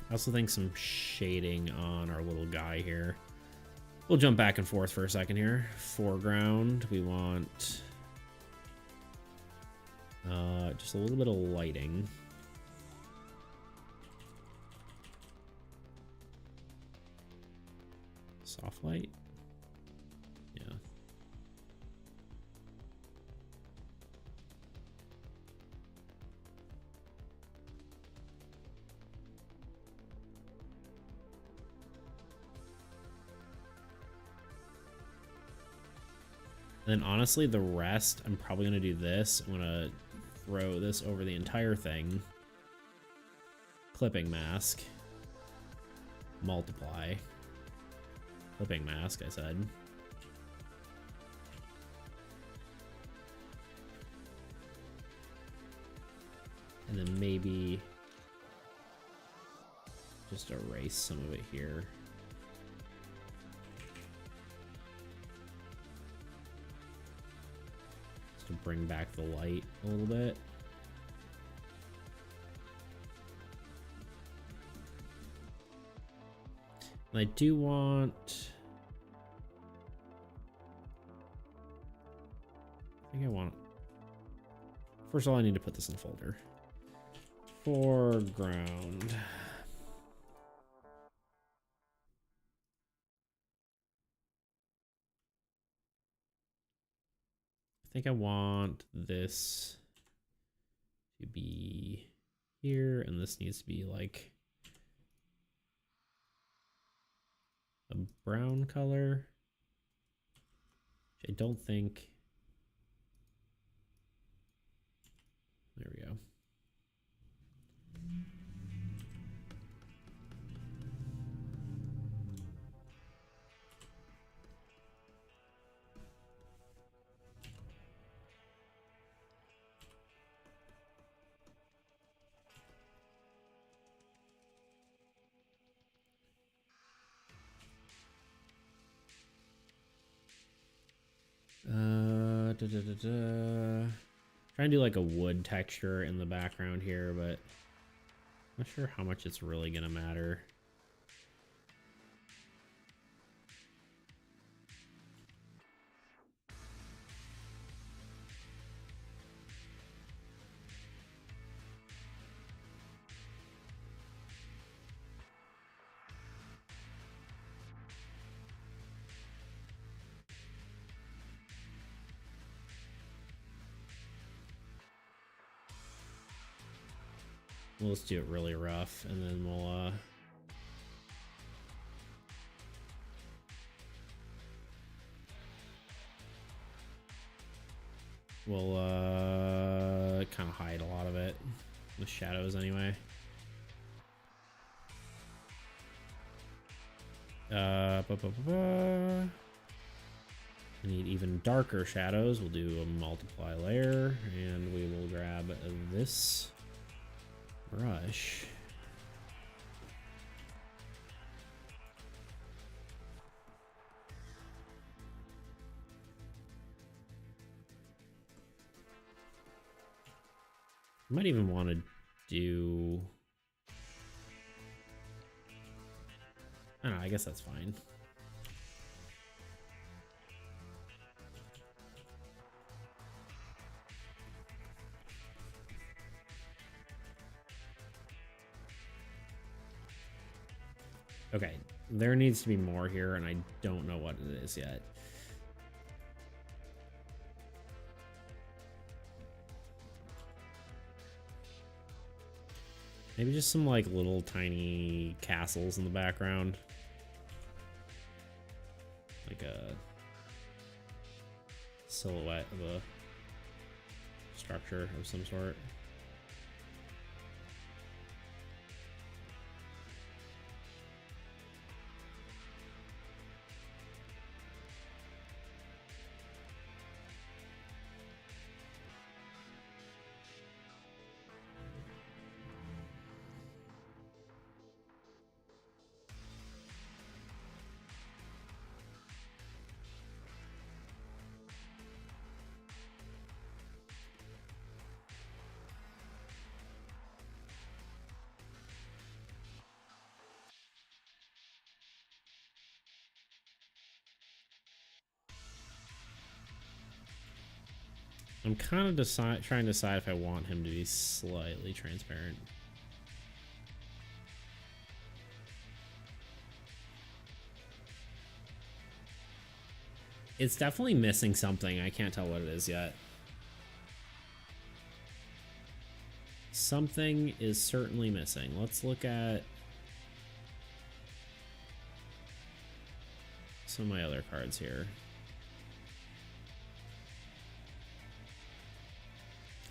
I also think some shading on our little guy here. We'll jump back and forth for a second here. Foreground, we want just a little bit of lighting. Soft light. Yeah. And then honestly, the rest, I'm probably gonna do this. I'm gonna throw this over the entire thing. Clipping mask. Multiply. Clipping mask, I said. And then maybe just erase some of it here. Just to bring back the light a little bit. And I do want... I think I want... First of all, I need to put this in a folder. Foreground. I think I want this to be here, and this needs to be like a brown color, which I don't think. There we go. Trying to do like a wood texture in the background here, but I'm not sure how much it's really gonna matter. We'll just do it really rough, and then we'll kind of hide a lot of it, the shadows anyway. We need even darker shadows. We'll do a multiply layer, and we will grab this brush. I might even want to do... I don't know, I guess that's fine. Okay, there needs to be more here, and I don't know what it is yet. Maybe just some like little tiny castles in the background. Like a silhouette of a structure of some sort. I'm kind of trying to decide if I want him to be slightly transparent. It's definitely missing something. I can't tell what it is yet. Something is certainly missing. Let's look at some of my other cards here.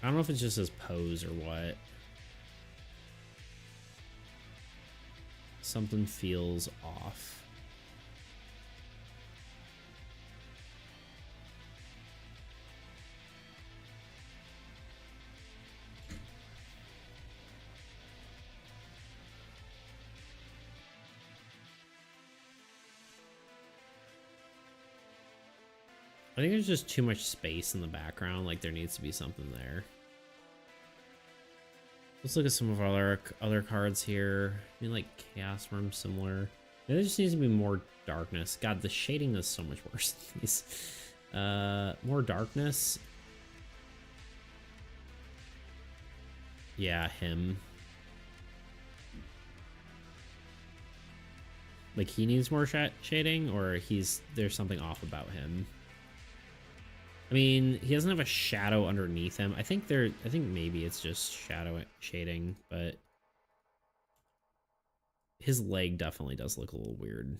I don't know if it's just his pose or what. Something feels off. I think there's just too much space in the background. Like there needs to be something there. Let's look at some of our other cards here. I mean, like Chaos Worm, similar. There just needs to be more darkness. God, the shading is so much worse than these. More darkness. Yeah, him. Like he needs more shading, or there's something off about him. I mean, he doesn't have a shadow underneath him. I think maybe it's just shadow shading, but his leg definitely does look a little weird.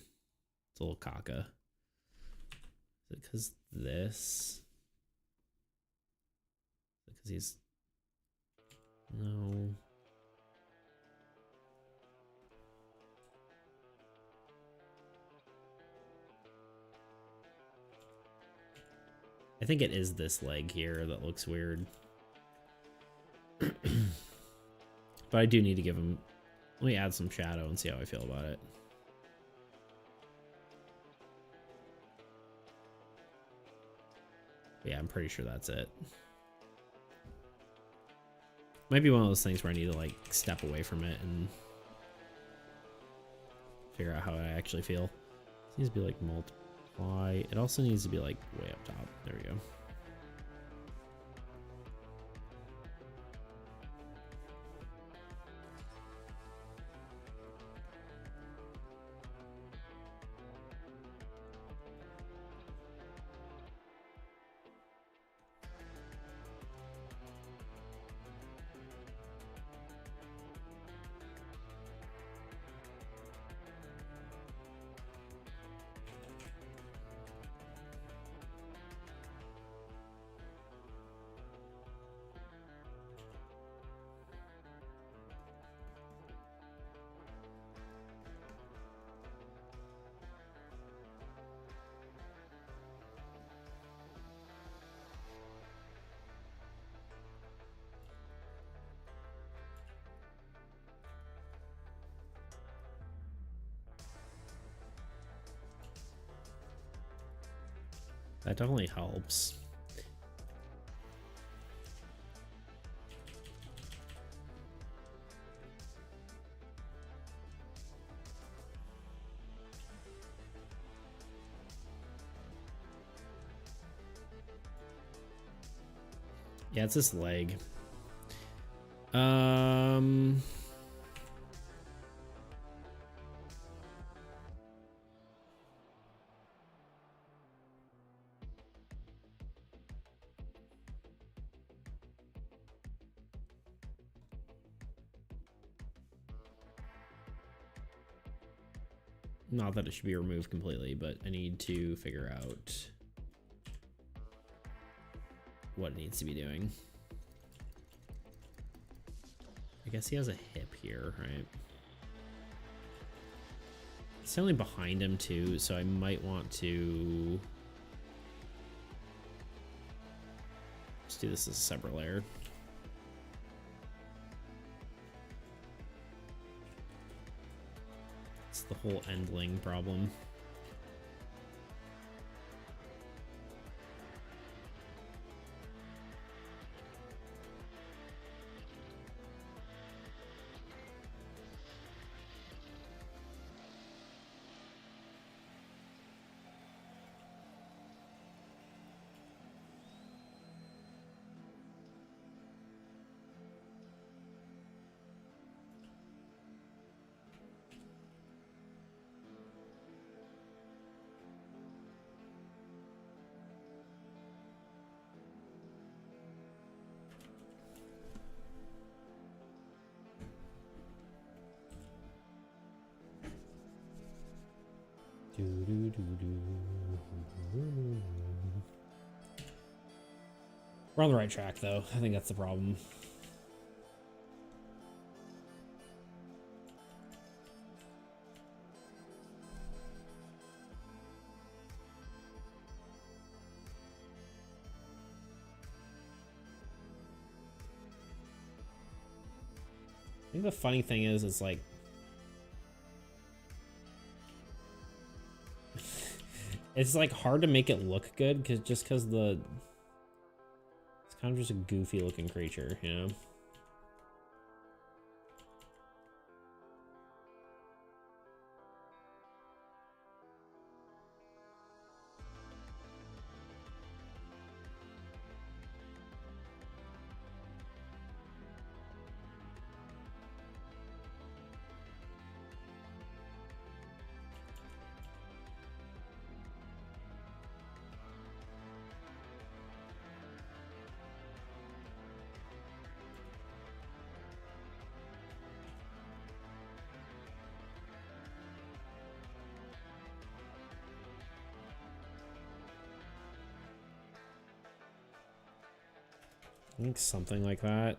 It's a little caca. Is it because this? Because he's no. I think it is this leg here that looks weird. But I do need to give him... Let me add some shadow and see how I feel about it. Yeah, I'm pretty sure that's it. Might be one of those things where I need to like step away from it and figure out how I actually feel. This needs to be like multiply. It also needs to be like way up top. There we go. That definitely helps. Yeah, it's this leg. Not that it should be removed completely, but I need to figure out what it needs to be doing. I guess he has a hip here, right? It's only behind him too, so I might want to just do this as a separate layer. It's the whole endling problem. We're on the right track, though. I think that's the problem. I think the funny thing is, it's like... it's like hard to make it look good because the... it's kind of just a goofy looking creature, you know? I think something like that.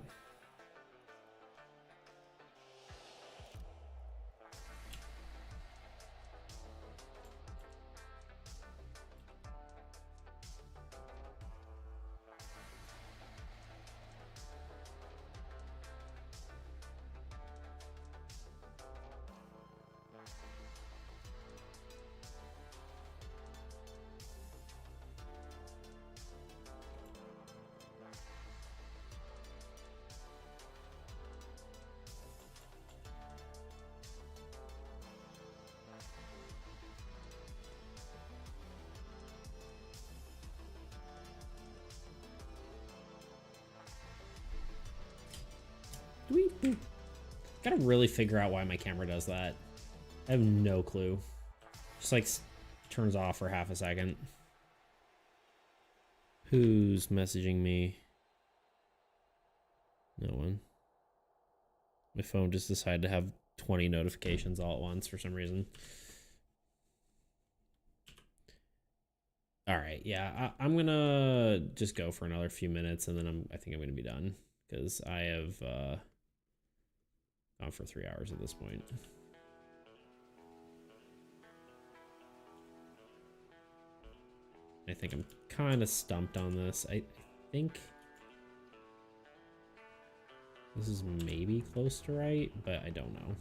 Gotta really figure out why my camera does that. I have no clue. Just like turns off for half a second. Who's messaging me? No one. My phone just decided to have 20 notifications all at once for some reason. All right, yeah, I'm gonna just go for another few minutes and then I think I'm gonna be done because I have gone for 3 hours at this point. I think I'm kind of stumped on this. I think this is maybe close to right, but I don't know.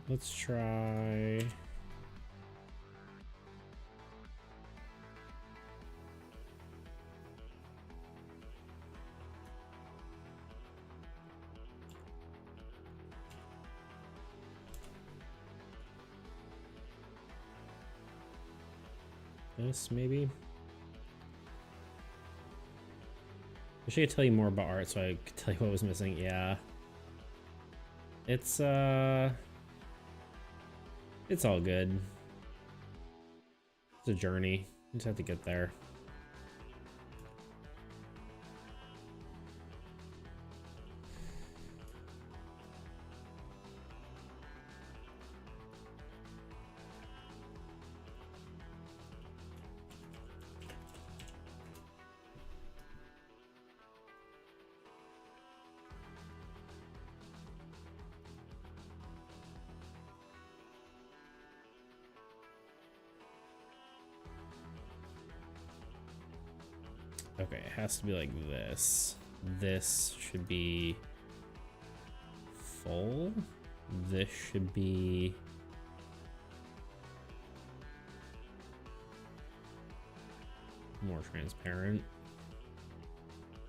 Let's try... this, maybe? I wish I could tell you more about art so I could tell you what was missing. Yeah. It's all good. It's a journey. You just have to get there. Okay, it has to be like this. This should be full. This should be more transparent.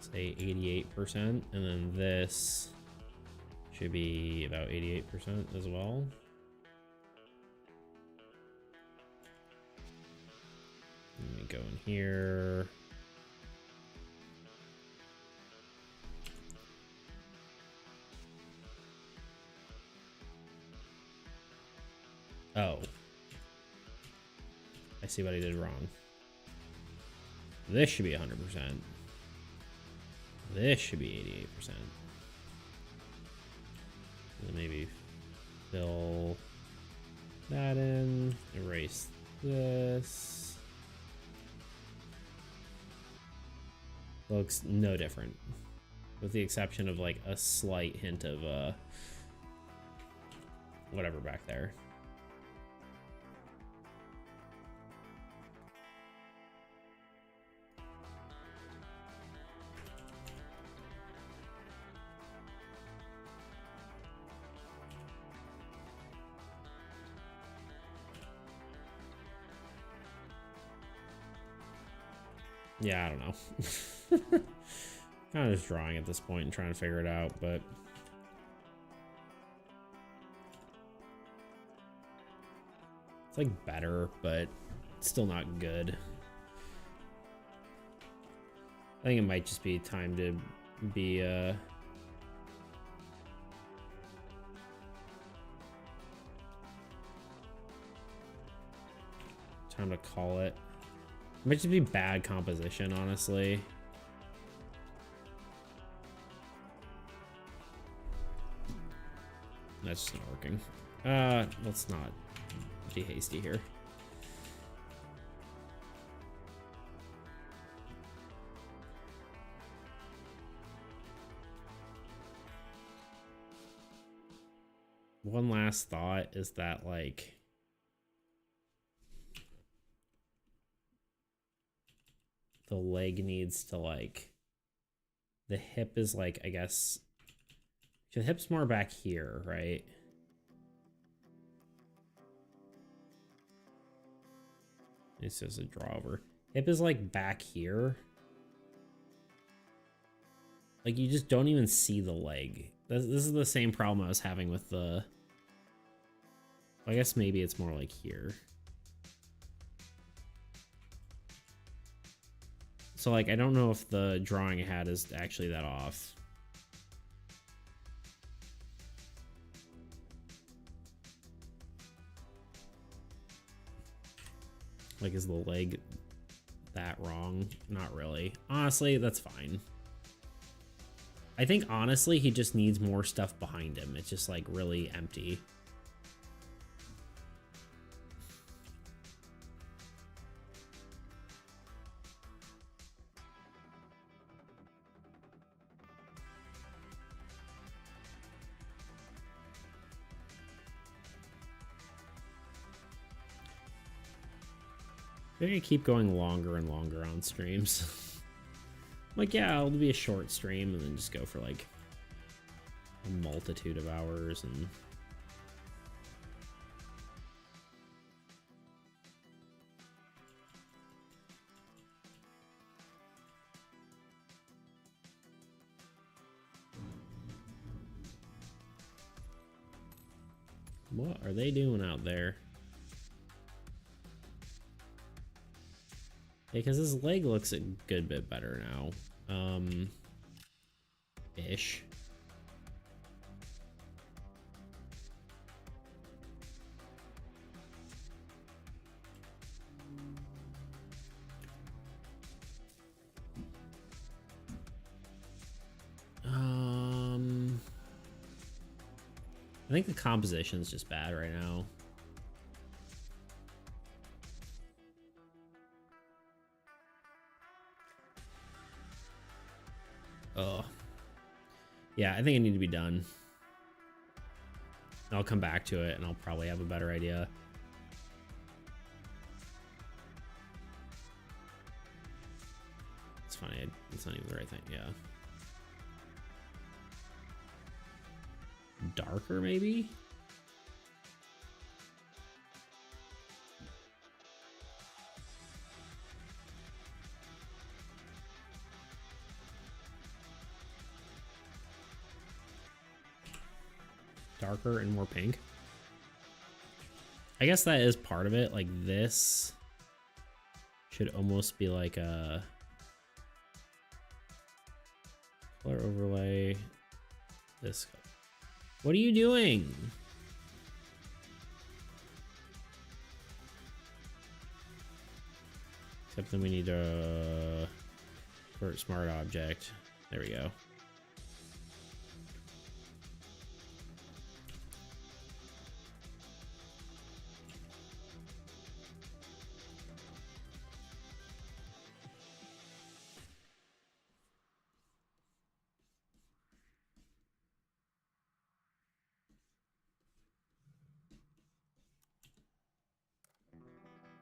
Say 88%, and then this Should be about 88% as well. Let me go in here. Oh. I see what I did wrong. This should be 100%. This should be 88%. And maybe fill that in. Erase this. Looks no different. With the exception of like a slight hint of whatever back there. Yeah, I don't know. Kind of just drawing at this point and trying to figure it out, but it's like better, but still not good. I think it might just be time to be time to call it. It might just be bad composition, honestly. That's just not working. Let's not be hasty here. One last thought is that, like, the leg needs to, like, the hip is like, I guess, the hip's more back here, right? It's just a draw over. Hip is like back here. Like, you just don't even see the leg. This is the same problem I was having with the, I guess maybe it's more like here. So, like, I don't know if the drawing I had is actually that off. Like, is the leg that wrong? Not really. Honestly, that's fine. I think, honestly, he just needs more stuff behind him. It's just, like, really empty. They're gonna keep going longer and longer on streams. Like, yeah, it'll be a short stream and then just go for like a multitude of hours and what are they doing out there? Yeah, because his leg looks a good bit better now. Ish. I think the composition is just bad right now. Oh. Yeah, I think I need to be done. I'll come back to it and I'll probably have a better idea. It's funny, it's not even the right thing, yeah. Darker, maybe? darker and more pink. I guess that is part of it. Like this should almost be like a color overlay. This. What are you doing? Except then we need to convert smart object. There we go.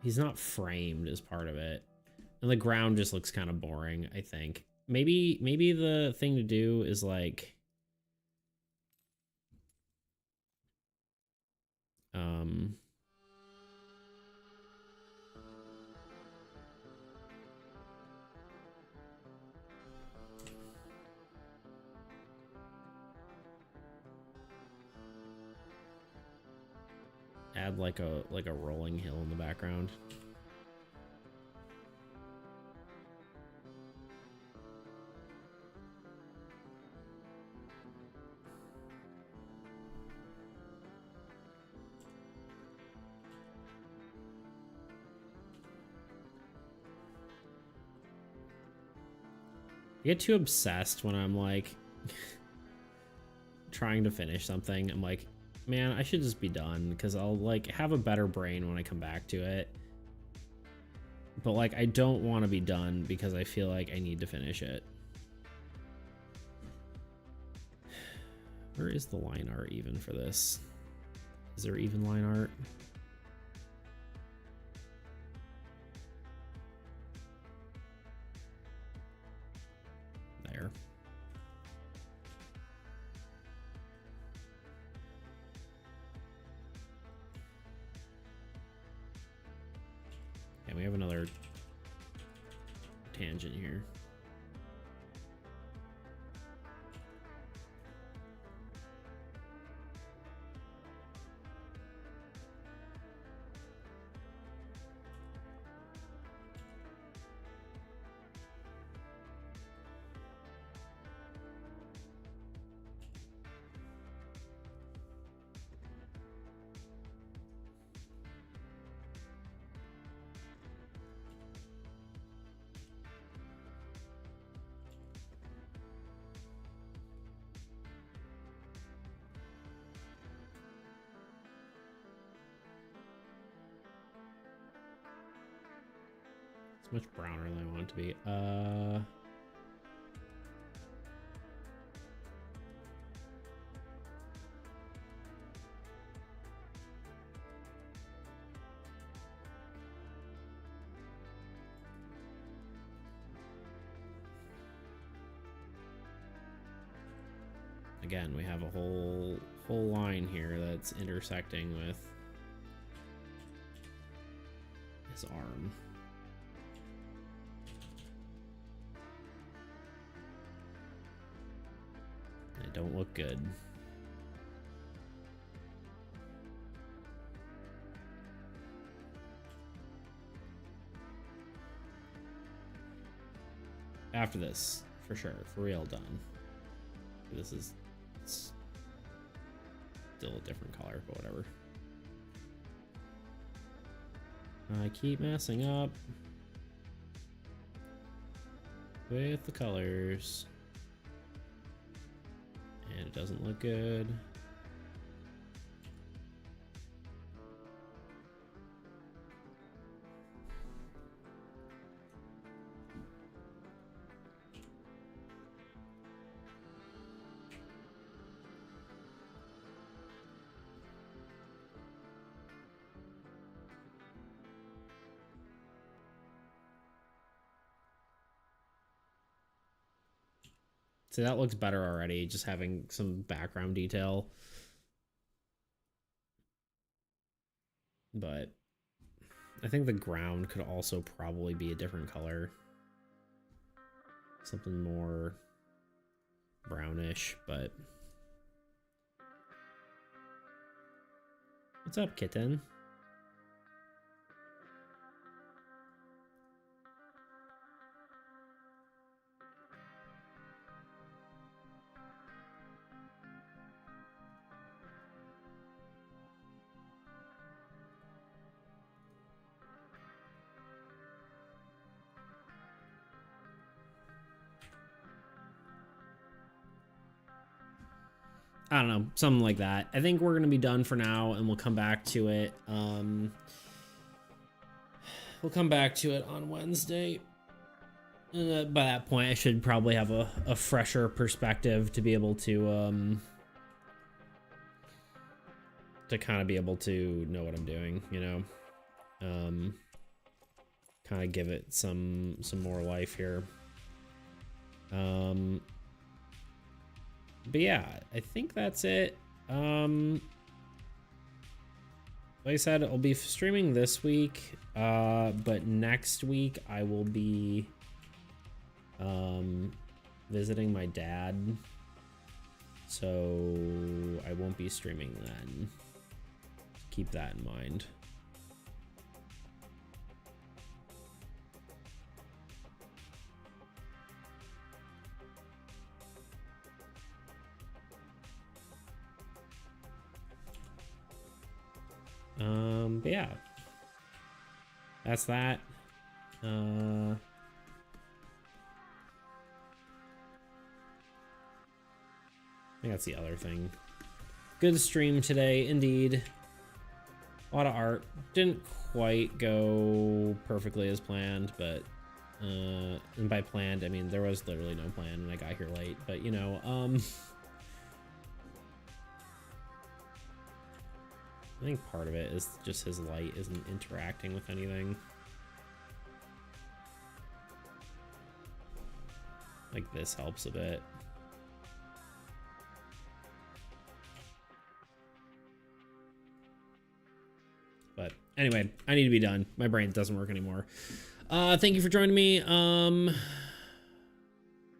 He's not framed as part of it. And the ground just looks kind of boring, I think. Maybe the thing to do is like add like a rolling hill in the background. I get too obsessed when I'm like trying to finish something. I'm like, man, I should just be done because I'll like have a better brain when I come back to it. But like, I don't want to be done because I feel like I need to finish it. Where is the line art even for this? Is there even line art? There. And we have another tangent here. Much browner than I want it to be. Again, we have a whole line here that's intersecting with his arm. Don't look good. After this, for sure, for real done. This is still a different color, but whatever. I keep messing up with the colors. And it doesn't look good. So that looks better already, just having some background detail. But I think the ground could also probably be a different color. Something more brownish, but What's up, kitten? I don't know, something like that. I think we're gonna be done for now, and we'll come back to it. We'll come back to it on Wednesday. By that point, I should probably have a fresher perspective to be able to kind of be able to know what I'm doing, you know. Kind of give it some more life here. But yeah, I think that's it. Like I said, I'll be streaming this week, but next week I will be visiting my dad, so I won't be streaming then. Keep that in mind. But yeah, that's that. I think that's the other thing. Good stream today, indeed. A lot of art. Didn't quite go perfectly as planned, but and by planned, I mean there was literally no plan when I got here late. But you know, I think part of it is just his light isn't interacting with anything. Like this helps a bit. But anyway, I need to be done. My brain doesn't work anymore. Thank you for joining me.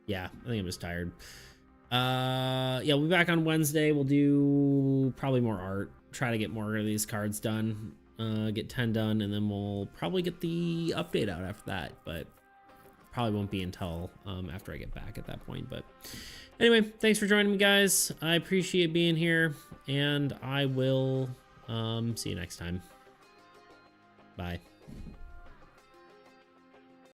Yeah, I think I'm just tired. Yeah, we'll be back on Wednesday. We'll do probably more art. Try to get more of these cards done. Get 10 done, and then we'll probably get the update out after that. But probably won't be until after I get back at that point. But anyway, thanks for joining me, guys. I appreciate being here, and I will see you next time. Bye.